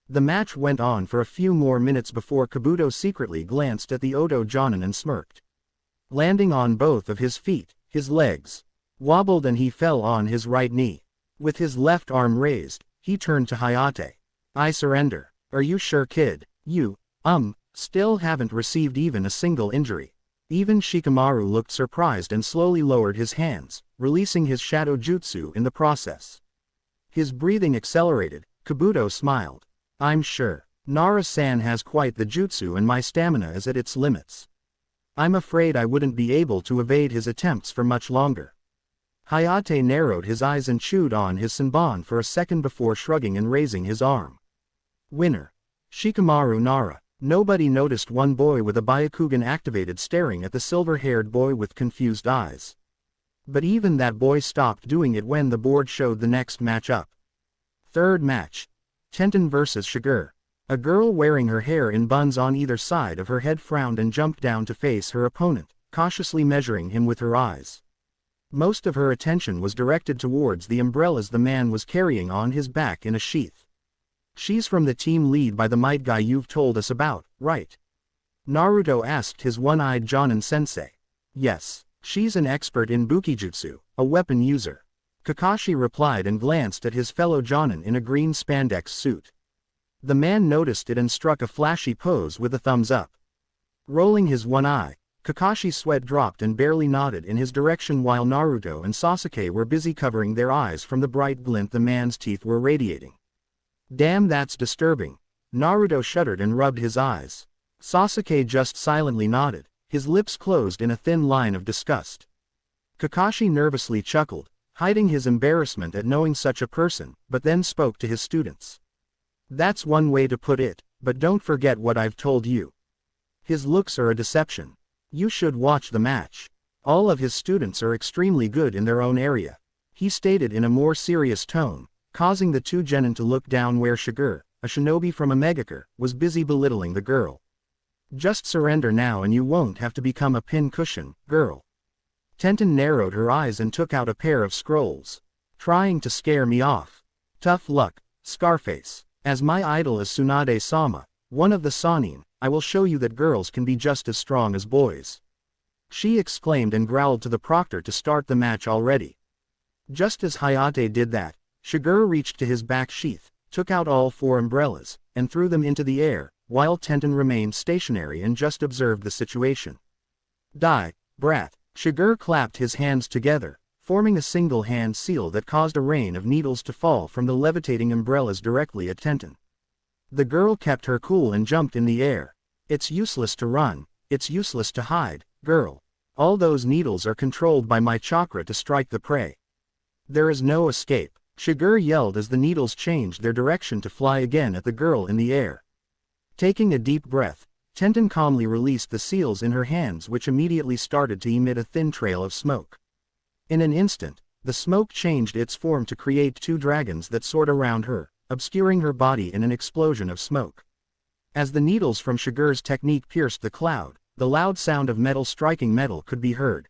A: The match went on for a few more minutes before Kabuto secretly glanced at the Oto Jonin and smirked. Landing on both of his feet, his legs wobbled and he fell on his right knee. With his left arm raised, he turned to Hayate. I surrender. Are you sure, kid? You, still haven't received even a single injury. Even Shikamaru looked surprised and slowly lowered his hands, releasing his shadow jutsu in the process. His breathing accelerated. Kabuto smiled. I'm sure. Nara-san has quite the jutsu and my stamina is at its limits. I'm afraid I wouldn't be able to evade his attempts for much longer. Hayate narrowed his eyes and chewed on his senbon for a second before shrugging and raising his arm. Winner. Shikamaru Nara. Nobody noticed one boy with a Byakugan activated staring at the silver-haired boy with confused eyes. But even that boy stopped doing it when the board showed the next matchup. Third match. Tenten vs Shiger. A girl wearing her hair in buns on either side of her head frowned and jumped down to face her opponent, cautiously measuring him with her eyes. Most of her attention was directed towards the umbrellas the man was carrying on his back in a sheath. She's from the team lead by the might guy you've told us about, right? Naruto asked his one-eyed Jonin sensei. Yes, she's an expert in Bukijutsu, a weapon user. Kakashi replied and glanced at his fellow Jonin in a green spandex suit. The man noticed it and struck a flashy pose with a thumbs up. Rolling his one eye, Kakashi's sweat dropped and barely nodded in his direction while Naruto and Sasuke were busy covering their eyes from the bright glint the man's teeth were radiating. Damn, that's disturbing. Naruto shuddered and rubbed his eyes. Sasuke just silently nodded, his lips closed in a thin line of disgust. Kakashi nervously chuckled, hiding his embarrassment at knowing such a person, but then spoke to his students. That's one way to put it, but don't forget what I've told you. His looks are a deception. You should watch the match. All of his students are extremely good in their own area. He stated in a more serious tone, causing the two genin to look down where Shiger, a shinobi from a Megakure, was busy belittling the girl. Just surrender now and you won't have to become a pincushion, girl. Tenten narrowed her eyes and took out a pair of scrolls. Trying to scare me off. Tough luck, Scarface. As my idol is Tsunade-sama, one of the Sannin, I will show you that girls can be just as strong as boys. She exclaimed and growled to the proctor to start the match already. Just as Hayate did that, Shiger reached to his back sheath, took out all 4 umbrellas, and threw them into the air, while Tenten remained stationary and just observed the situation. Die, brat! Shiger clapped his hands together, forming a single hand seal that caused a rain of needles to fall from the levitating umbrellas directly at Tenten. The girl kept her cool and jumped in the air. It's useless to run, it's useless to hide, girl. All those needles are controlled by my chakra to strike the prey. There is no escape, Shiger yelled as the needles changed their direction to fly again at the girl in the air. Taking a deep breath, Tenten calmly released the seals in her hands, which immediately started to emit a thin trail of smoke. In an instant, the smoke changed its form to create 2 dragons that soared around her, obscuring her body in an explosion of smoke. As the needles from Shiger's technique pierced the cloud, the loud sound of metal striking metal could be heard.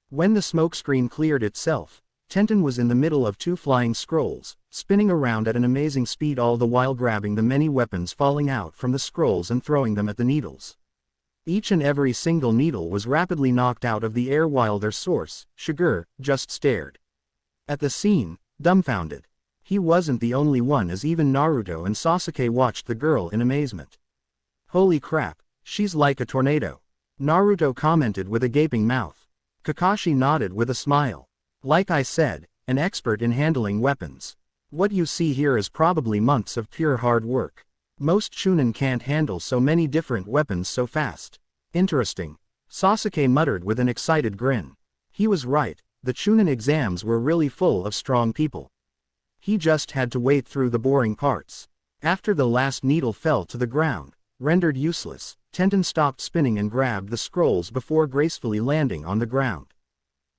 A: When the smokescreen cleared itself, Tenten was in the middle of 2 flying scrolls, spinning around at an amazing speed, all the while grabbing the many weapons falling out from the scrolls and throwing them at the needles. Each and every single needle was rapidly knocked out of the air while their source, Shiger, just stared at the scene, dumbfounded. He wasn't the only one, as even Naruto and Sasuke watched the girl in amazement. Holy crap, she's like a tornado, Naruto commented with a gaping mouth. Kakashi nodded with a smile. Like I said, an expert in handling weapons. What you see here is probably months of pure hard work. Most Chunin can't handle so many different weapons so fast. Interesting, Sasuke muttered with an excited grin. He was right, the Chunin exams were really full of strong people. He just had to wait through the boring parts. After the last needle fell to the ground, rendered useless, Tenten stopped spinning and grabbed the scrolls before gracefully landing on the ground.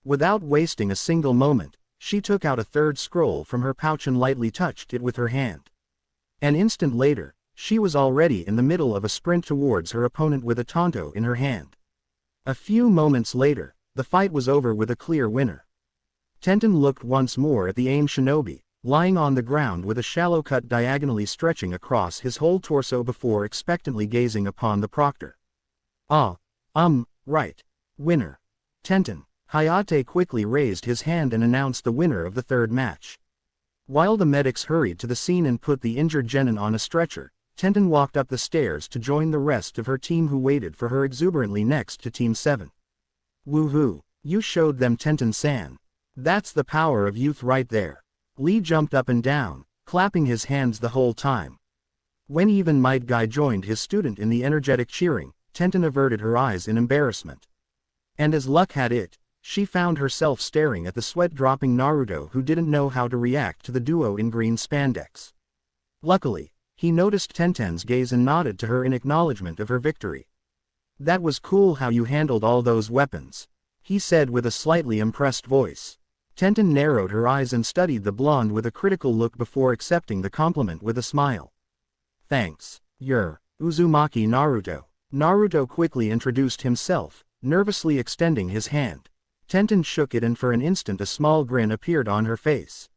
A: Without wasting a single moment, she took out a 3rd scroll from her pouch and lightly touched it with her hand. An instant later, she was already in the middle of a sprint towards her opponent with a tanto in her hand. A few moments later, the fight was over with a clear winner. Tenten looked once more at the AIM shinobi, lying on the ground with a shallow cut diagonally stretching across his whole torso before expectantly gazing upon the proctor. Right. Winner. Tenten. Hayate quickly raised his hand and announced the winner of the 3rd match. While the medics hurried to the scene and put the injured genin on a stretcher, Tenten walked up the stairs to join the rest of her team who waited for her exuberantly next to Team 7. Woohoo, you showed them, Tenten-san. That's the power of youth right there. Lee jumped up and down, clapping his hands the whole time. When even Might Guy joined his student in the energetic cheering, Tenten averted her eyes in embarrassment. And as luck had it, she found herself staring at the sweat-dropping Naruto, who didn't know how to react to the duo in green spandex. Luckily, he noticed Tenten's gaze and nodded to her in acknowledgement of her victory. That was cool how you handled all those weapons, he said with a slightly impressed voice. Tenten narrowed her eyes and studied the blonde with a critical look before accepting the compliment with a smile. Thanks, you're Uzumaki Naruto. Naruto quickly introduced himself, nervously extending his hand. Tenten shook it and for an instant a small grin appeared on her face.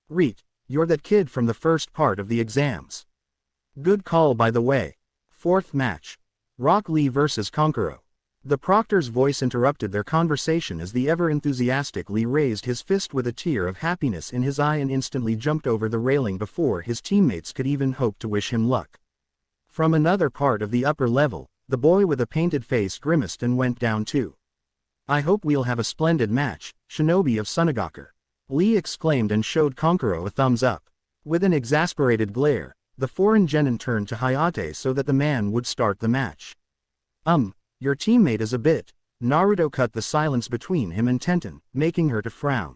A: Reet, you're that kid from the first part of the exams. Good call, by the way. 4th match. Rock Lee vs. Konkuro. The proctor's voice interrupted their conversation as the ever-enthusiastic Lee raised his fist with a tear of happiness in his eye and instantly jumped over the railing before his teammates could even hope to wish him luck. From another part of the upper level, the boy with a painted face grimaced and went down too. I hope we'll have a splendid match, Shinobi of Sunagakur. Lee exclaimed and showed Konkuro a thumbs up. With an exasperated glare, the foreign genin turned to Hayate so that the man would start the match. Your teammate is a bit. Naruto cut the silence between him and Tenten, making her to frown.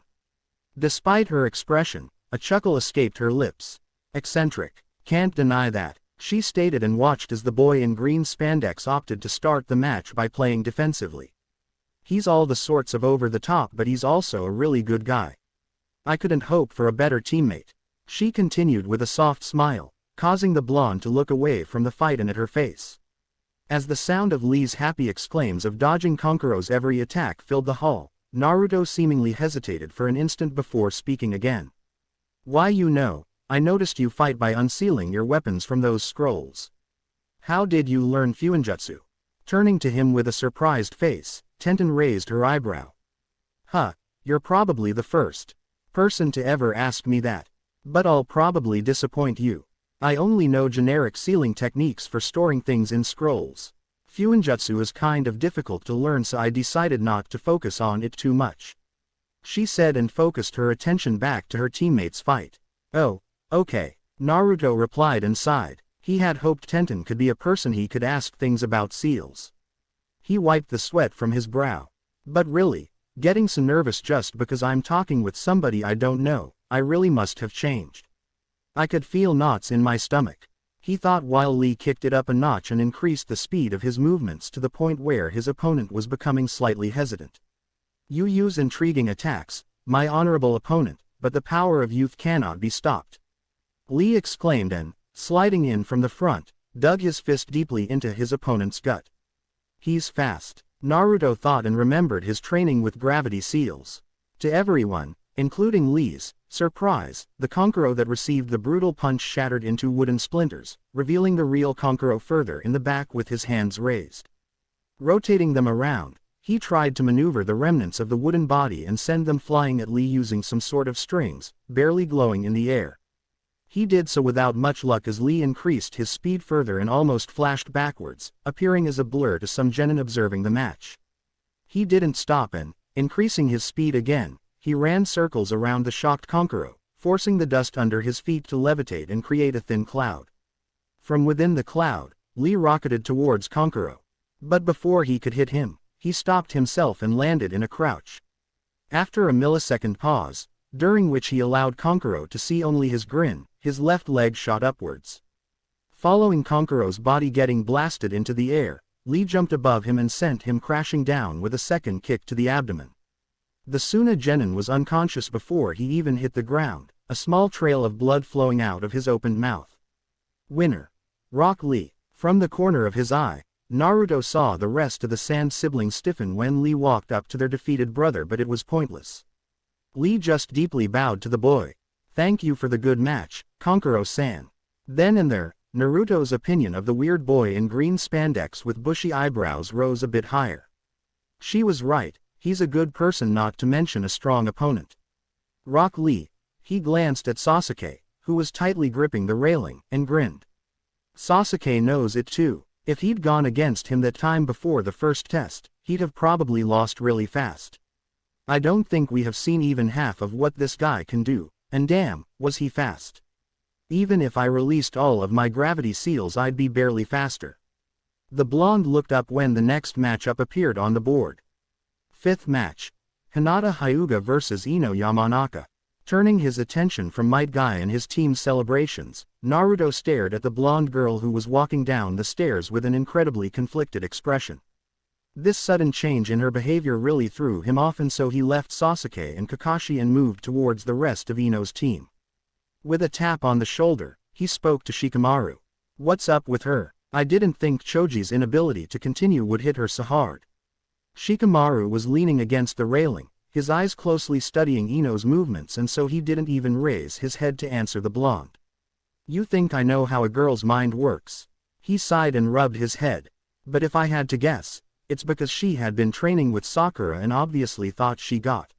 A: Despite her expression, a chuckle escaped her lips. Eccentric. Can't deny that, she stated and watched as the boy in green spandex opted to start the match by playing defensively. He's all the sorts of over the top, but he's also a really good guy. I couldn't hope for a better teammate. She continued with a soft smile, causing the blonde to look away from the fight and at her face. As the sound of Lee's happy exclaims of dodging Konkuro's every attack filled the hall, Naruto seemingly hesitated for an instant before speaking again. Why, I noticed you fight by unsealing your weapons from those scrolls. How did you learn Fuinjutsu? Turning to him with a surprised face, Tenten raised her eyebrow. You're probably the first. person to ever ask me that. But I'll probably disappoint you. I only know generic sealing techniques for storing things in scrolls. Fuinjutsu is kind of difficult to learn, so I decided not to focus on it too much," she said, and focused her attention back to her teammates' fight. "Oh, okay," Naruto replied and sighed. He had hoped Tenten could be a person he could ask things about seals. He wiped the sweat from his brow. "But really, getting so nervous just because I'm talking with somebody I don't know, I really must have changed. I could feel knots in my stomach," he thought while Lee kicked it up a notch and increased the speed of his movements to the point where his opponent was becoming slightly hesitant. "You use intriguing attacks, my honorable opponent, but the power of youth cannot be stopped," Lee exclaimed and, sliding in from the front, dug his fist deeply into his opponent's gut. "He's fast," Naruto thought and remembered his training with gravity seals. To everyone, including Lee's surprise, the Kankuro that received the brutal punch shattered into wooden splinters, revealing the real Kankuro further in the back with his hands raised. Rotating them around, he tried to maneuver the remnants of the wooden body and send them flying at Lee using some sort of strings, barely glowing in the air. He did so without much luck as Lee increased his speed further and almost flashed backwards, appearing as a blur to some genin observing the match. He didn't stop and, increasing his speed again, he ran circles around the shocked Kankuro, forcing the dust under his feet to levitate and create a thin cloud. From within the cloud, Lee rocketed towards Kankuro. But before he could hit him, he stopped himself and landed in a crouch. After a millisecond pause, during which he allowed Kankuro to see only his grin, his left leg shot upwards. Following Kankuro's body getting blasted into the air, Lee jumped above him and sent him crashing down with a second kick to the abdomen. The Suna genin was unconscious before he even hit the ground, a small trail of blood flowing out of his opened mouth. "Winner. Rock Lee." From the corner of his eye, Naruto saw the rest of the Sand siblings stiffen when Lee walked up to their defeated brother, but it was pointless. Lee just deeply bowed to the boy. "Thank you for the good match, Kankuro-san." Then and there, Naruto's opinion of the weird boy in green spandex with bushy eyebrows rose a bit higher. She was right. He's a good person, not to mention a strong opponent. Rock Lee. He glanced at Sasuke, who was tightly gripping the railing, and grinned. Sasuke knows it too. If he'd gone against him that time before the first test, he'd have probably lost really fast. "I don't think we have seen even half of what this guy can do, and damn, was he fast. Even if I released all of my gravity seals, I'd be barely faster." The blonde looked up when the next matchup appeared on the board. Fifth match. Hinata Hyuga vs Ino Yamanaka. Turning his attention from Might Guy and his team's celebrations, Naruto stared at the blonde girl who was walking down the stairs with an incredibly conflicted expression. This sudden change in her behavior really threw him off, and so he left Sasuke and Kakashi and moved towards the rest of Ino's team. With a tap on the shoulder, he spoke to Shikamaru. "What's up with her? I didn't think Choji's inability to continue would hit her so hard." Shikamaru was leaning against the railing, his eyes closely studying Ino's movements, and so he didn't even raise his head to answer the blonde. "You think I know how a girl's mind works?" He sighed and rubbed his head. "But if I had to guess, it's because she had been training with Sakura and obviously thought she got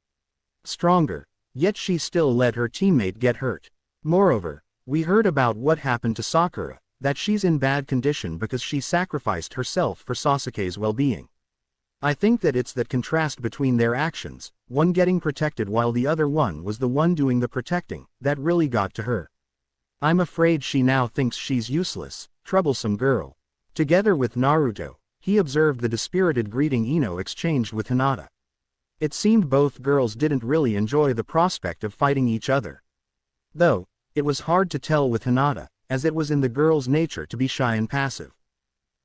A: stronger, yet she still let her teammate get hurt. Moreover, we heard about what happened to Sakura, that she's in bad condition because she sacrificed herself for Sasuke's well-being. I think that it's that contrast between their actions, one getting protected while the other one was the one doing the protecting, that really got to her. I'm afraid she now thinks she's useless, troublesome girl." Together with Naruto, he observed the dispirited greeting Ino exchanged with Hinata. It seemed both girls didn't really enjoy the prospect of fighting each other. Though, it was hard to tell with Hinata, as it was in the girl's nature to be shy and passive.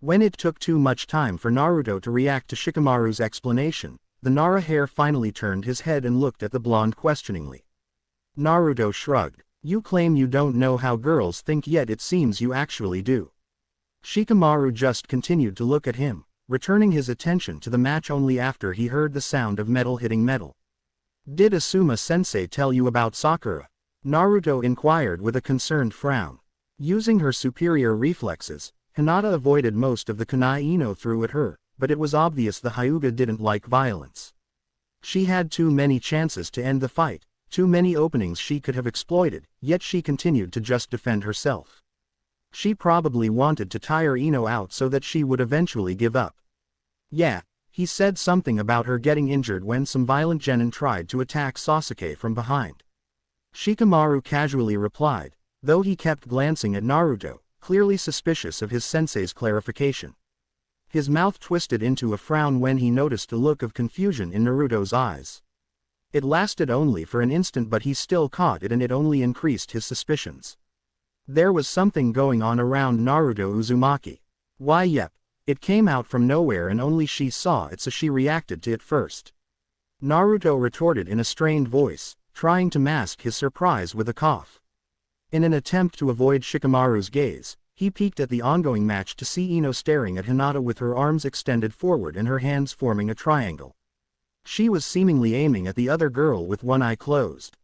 A: When it took too much time for Naruto to react to Shikamaru's explanation, the Nara hair finally turned his head and looked at the blonde questioningly. Naruto shrugged. "You claim you don't know how girls think, yet it seems you actually do." Shikamaru just continued to look at him, returning his attention to the match only after he heard the sound of metal hitting metal. "Did Asuma-sensei tell you about Sakura?" Naruto inquired with a concerned frown. Using her superior reflexes, Hinata avoided most of the kunai Ino threw at her, but it was obvious the Hyuga didn't like violence. She had too many chances to end the fight, too many openings she could have exploited, yet she continued to just defend herself. She probably wanted to tire Ino out so that she would eventually give up. Yeah, he said something about her getting injured when some violent genin tried to attack Sasuke from behind. Shikamaru casually replied, though he kept glancing at Naruto, clearly suspicious of his sensei's clarification. His mouth twisted into a frown when he noticed a look of confusion in Naruto's eyes. It lasted only for an instant, but he still caught it, and it only increased his suspicions. There was something going on around Naruto Uzumaki. Why, yep. It came out from nowhere and only she saw it, so she reacted to it first. Naruto retorted in a strained voice, trying to mask his surprise with a cough. In an attempt to avoid Shikamaru's gaze, he peeked at the ongoing match to see Ino staring at Hinata with her arms extended forward and her hands forming a triangle. She was seemingly aiming at the other girl with one eye closed.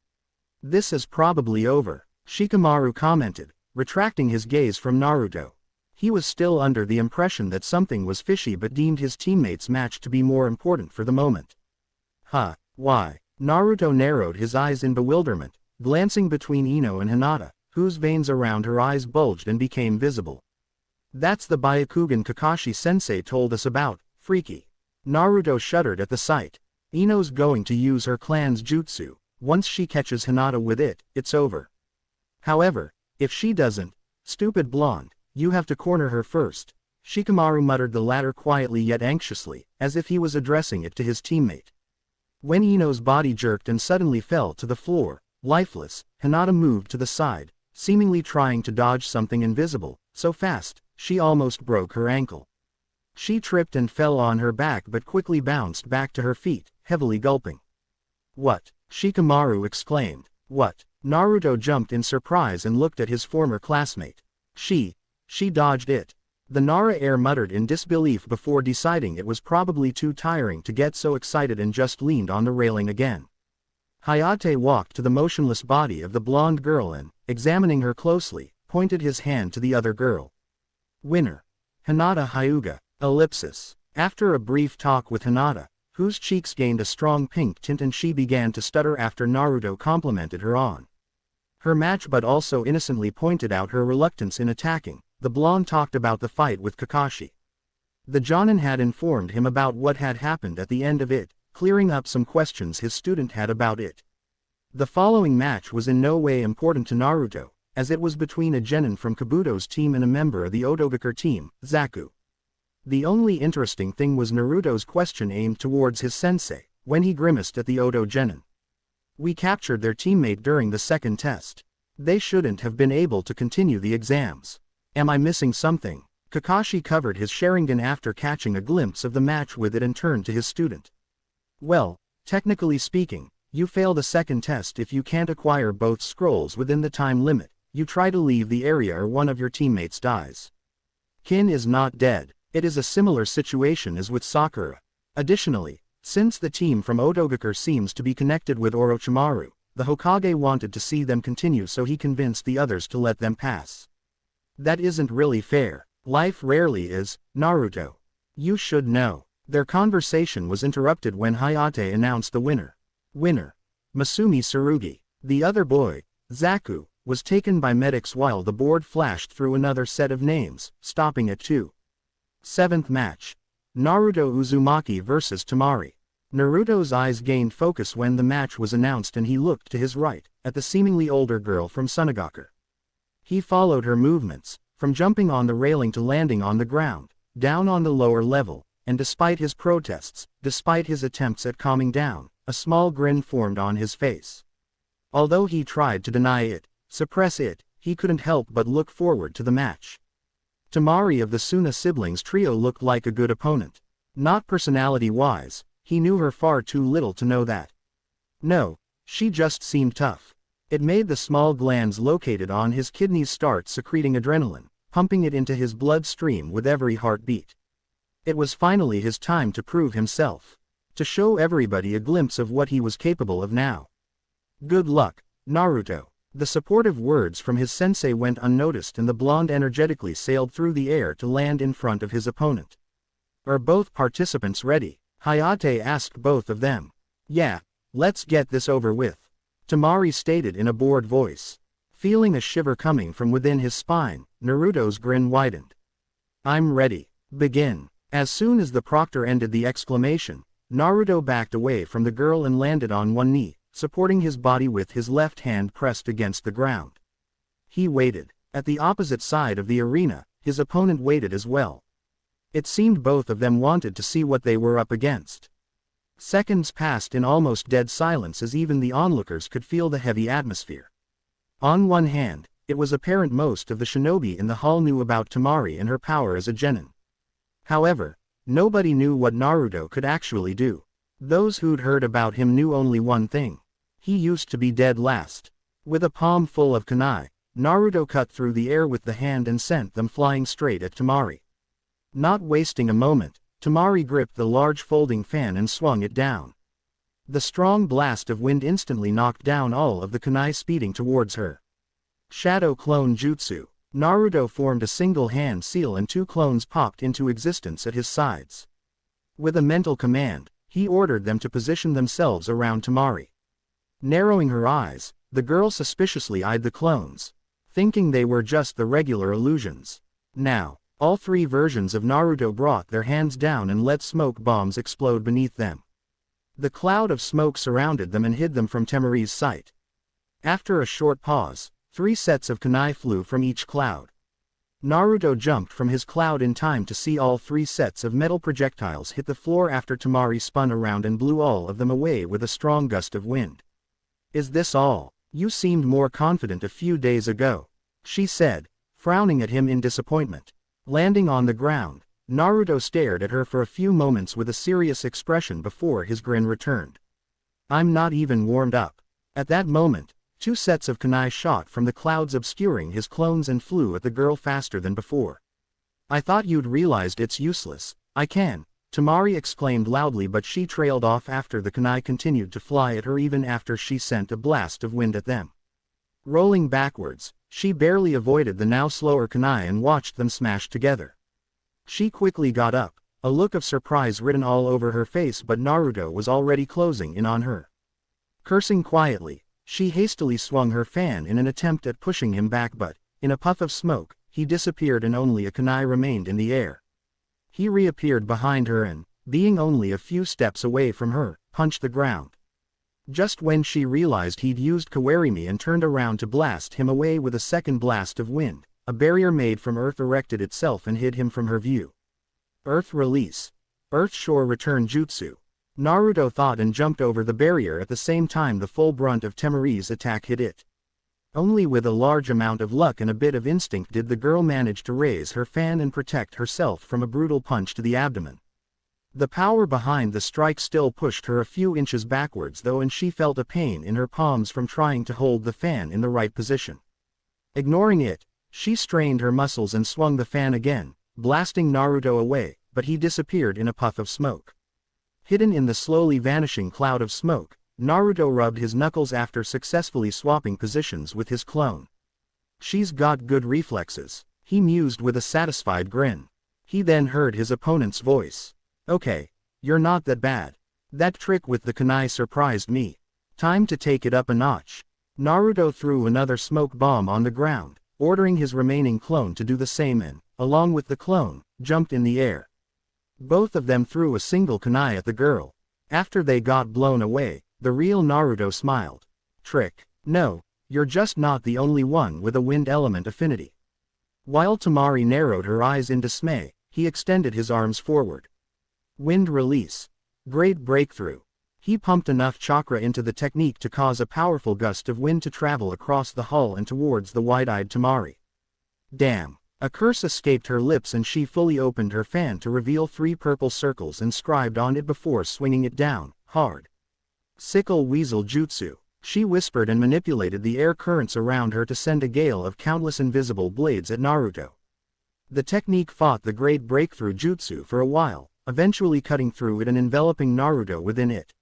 A: "This is probably over," Shikamaru commented, retracting his gaze from Naruto. He was still under the impression that something was fishy but deemed his teammates' match to be more important for the moment. Huh, why? Naruto narrowed his eyes in bewilderment, glancing between Ino and Hinata, whose veins around her eyes bulged and became visible. "That's the Byakugan Kakashi-sensei told us about, freaky." Naruto shuddered at the sight. Ino's going to use her clan's jutsu. Once she catches Hinata with it, it's over. However, if she doesn't, stupid blonde, you have to corner her first. Shikamaru muttered the latter quietly yet anxiously, as if he was addressing it to his teammate. When Ino's body jerked and suddenly fell to the floor, lifeless, Hinata moved to the side, seemingly trying to dodge something invisible, so fast, she almost broke her ankle. She tripped and fell on her back but quickly bounced back to her feet, heavily gulping. "What?" Shikamaru exclaimed. "What?" Naruto jumped in surprise and looked at his former classmate. She dodged it." The Nara heir muttered in disbelief before deciding it was probably too tiring to get so excited and just leaned on the railing again. Hayate walked to the motionless body of the blonde girl and, examining her closely, pointed his hand to the other girl. "Winner. Hinata Hyuga, ellipsis." After a brief talk with Hinata, whose cheeks gained a strong pink tint and she began to stutter after Naruto complimented her on her match but also innocently pointed out her reluctance in attacking, the blonde talked about the fight with Kakashi. The Jonin had informed him about what had happened at the end of it, clearing up some questions his student had about it. The following match was in no way important to Naruto, as it was between a genin from Kabuto's team and a member of the Otogakur team, Zaku. The only interesting thing was Naruto's question aimed towards his sensei, when he grimaced at the Oto genin. "We captured their teammate during the second test. They shouldn't have been able to continue the exams. Am I missing something?" Kakashi covered his Sharingan after catching a glimpse of the match with it and turned to his student. "Well, technically speaking, you fail the second test if you can't acquire both scrolls within the time limit. You try to leave the area or one of your teammates dies. Kin is not dead. It is a similar situation as with Sakura. Additionally, since the team from Otogakur seems to be connected with Orochimaru, the Hokage wanted to see them continue, so he convinced the others to let them pass. That isn't really fair. Life rarely is, Naruto. You should know." Their conversation was interrupted when Hayate announced the winner. Winner. Masumi Tsurugi. The other boy, Zaku, was taken by medics while the board flashed through another set of names, stopping at 2. Seventh match. Naruto Uzumaki vs Temari. Naruto's eyes gained focus when the match was announced and he looked to his right, at the seemingly older girl from Sunagaku. He followed her movements, from jumping on the railing to landing on the ground, down on the lower level, and despite his protests, despite his attempts at calming down, a small grin formed on his face. Although he tried to deny it, suppress it, he couldn't help but look forward to the match. Temari of the Suna siblings trio looked like a good opponent. Not personality-wise, he knew her far too little to know that. No, she just seemed tough. It made the small glands located on his kidneys start secreting adrenaline, pumping it into his bloodstream with every heartbeat. It was finally his time to prove himself. To show everybody a glimpse of what he was capable of now. "Good luck, Naruto." The supportive words from his sensei went unnoticed and the blonde energetically sailed through the air to land in front of his opponent. "Are both participants ready?" Hayate asked both of them. "Yeah, let's get this over with." Temari stated in a bored voice. Feeling a shiver coming from within his spine, Naruto's grin widened. I'm ready. Begin. As soon as the proctor ended the exclamation, Naruto backed away from the girl and landed on one knee, supporting his body with his left hand pressed against the ground. He waited. At the opposite side of the arena, his opponent waited as well. It seemed both of them wanted to see what they were up against. Seconds passed in almost dead silence as even the onlookers could feel the heavy atmosphere. On one hand, it was apparent most of the shinobi in the hall knew about Temari and her power as a genin. However, nobody knew what Naruto could actually do. Those who'd heard about him knew only one thing. He used to be dead last. With a palm full of kunai, Naruto cut through the air with the hand and sent them flying straight at Temari. Not wasting a moment, Temari gripped the large folding fan and swung it down. The strong blast of wind instantly knocked down all of the kunai speeding towards her. Shadow Clone Jutsu. Naruto formed a single hand seal and two clones popped into existence at his sides. With a mental command, he ordered them to position themselves around Temari. Narrowing her eyes, the girl suspiciously eyed the clones, thinking they were just the regular illusions. Now, all three versions of Naruto brought their hands down and let smoke bombs explode beneath them. The cloud of smoke surrounded them and hid them from Temari's sight. After a short pause, 3 sets of kunai flew from each cloud. Naruto jumped from his cloud in time to see all 3 sets of metal projectiles hit the floor after Temari spun around and blew all of them away with a strong gust of wind. Is this all? You seemed more confident a few days ago, she said, frowning at him in disappointment. Landing on the ground, Naruto stared at her for a few moments with a serious expression before his grin returned. I'm not even warmed up. At that moment, 2 sets of kunai shot from the clouds obscuring his clones and flew at the girl faster than before. I thought you'd realized it's useless. I can, Temari exclaimed loudly, but she trailed off after the kunai continued to fly at her even after she sent a blast of wind at them. Rolling backwards, she barely avoided the now slower kunai and watched them smash together. She quickly got up, a look of surprise written all over her face, but Naruto was already closing in on her. Cursing quietly, she hastily swung her fan in an attempt at pushing him back, but, in a puff of smoke, he disappeared and only a kunai remained in the air. He reappeared behind her and, being only a few steps away from her, punched the ground. Just when she realized he'd used Kawarimi and turned around to blast him away with a second blast of wind, a barrier made from earth erected itself and hid him from her view. Earth Release. Earth Shore Return Jutsu. Naruto thought and jumped over the barrier at the same time the full brunt of Temari's attack hit it. Only with a large amount of luck and a bit of instinct did the girl manage to raise her fan and protect herself from a brutal punch to the abdomen. The power behind the strike still pushed her a few inches backwards though, and she felt a pain in her palms from trying to hold the fan in the right position. Ignoring it, she strained her muscles and swung the fan again, blasting Naruto away, but he disappeared in a puff of smoke. Hidden in the slowly vanishing cloud of smoke, Naruto rubbed his knuckles after successfully swapping positions with his clone. She's got good reflexes, he mused with a satisfied grin. He then heard his opponent's voice. Okay, you're not that bad. That trick with the kunai surprised me. Time to take it up a notch. Naruto threw another smoke bomb on the ground, ordering his remaining clone to do the same and, along with the clone, jumped in the air. Both of them threw a single kunai at the girl. After they got blown away, the real Naruto smiled. Trick. No, you're just not the only one with a wind element affinity. While Temari narrowed her eyes in dismay, he extended his arms forward. Wind Release. Great breakthrough. He pumped enough chakra into the technique to cause a powerful gust of wind to travel across the hall and towards the wide-eyed Temari. Damn. A curse escaped her lips and she fully opened her fan to reveal 3 purple circles inscribed on it before swinging it down, hard. Sickle Weasel Jutsu. She whispered and manipulated the air currents around her to send a gale of countless invisible blades at Naruto. The technique fought the Great Breakthrough Jutsu for a while, eventually cutting through it and enveloping Naruto within it.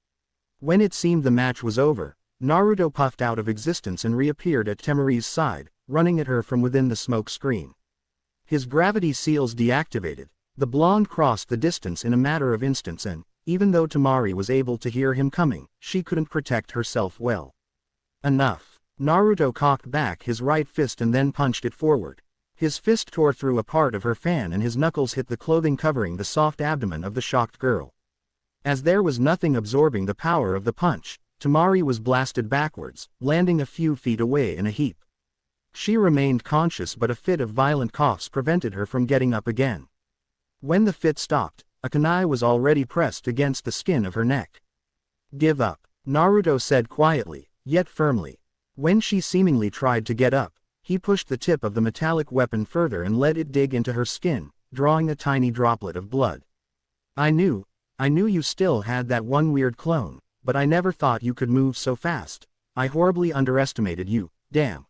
A: When it seemed the match was over, Naruto puffed out of existence and reappeared at Temari's side, running at her from within the smoke screen. His gravity seals deactivated, the blonde crossed the distance in a matter of instants and, even though Temari was able to hear him coming, she couldn't protect herself well. Enough. Naruto cocked back his right fist and then punched it forward. His fist tore through a part of her fan and his knuckles hit the clothing covering the soft abdomen of the shocked girl. As there was nothing absorbing the power of the punch, Temari was blasted backwards, landing a few feet away in a heap. She remained conscious, but a fit of violent coughs prevented her from getting up again. When the fit stopped, a kunai was already pressed against the skin of her neck. "Give up," Naruto said quietly, yet firmly. When she seemingly tried to get up, he pushed the tip of the metallic weapon further and let it dig into her skin, drawing a tiny droplet of blood. I knew you still had that one weird clone, but I never thought you could move so fast. I horribly underestimated you, damn."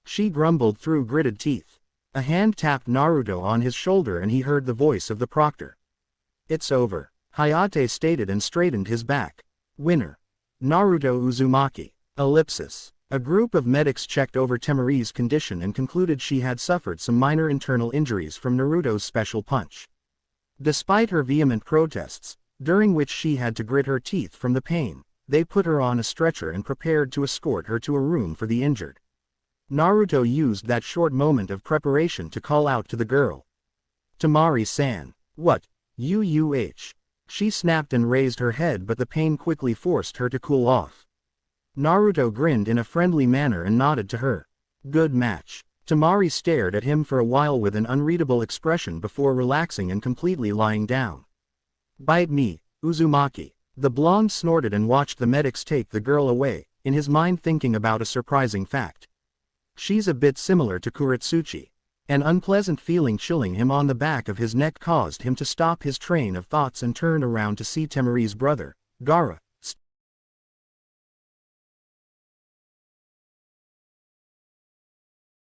A: She grumbled through gritted teeth. A hand tapped Naruto on his shoulder and he heard the voice of the proctor. "It's over," Hayate stated and straightened his back. "Winner. Naruto Uzumaki." Ellipsis. A group of medics checked over Temari's condition and concluded she had suffered some minor internal injuries from Naruto's special punch. Despite her vehement protests, during which she had to grit her teeth from the pain, they put her on a stretcher and prepared to escort her to a room for the injured. Naruto used that short moment of preparation to call out to the girl. "Temari-san." "What? You?" She snapped and raised her head, but the pain quickly forced her to cool off. Naruto grinned in a friendly manner and nodded to her. "Good match." Temari stared at him for a while with an unreadable expression before relaxing and completely lying down. "Bite me, Uzumaki." The blonde snorted and watched the medics take the girl away, in his mind thinking about a surprising fact. She's a bit similar to Kuretsuchi. An unpleasant feeling chilling him on the back of his neck caused him to stop his train of thoughts and turn around to see Temari's brother, Gaara,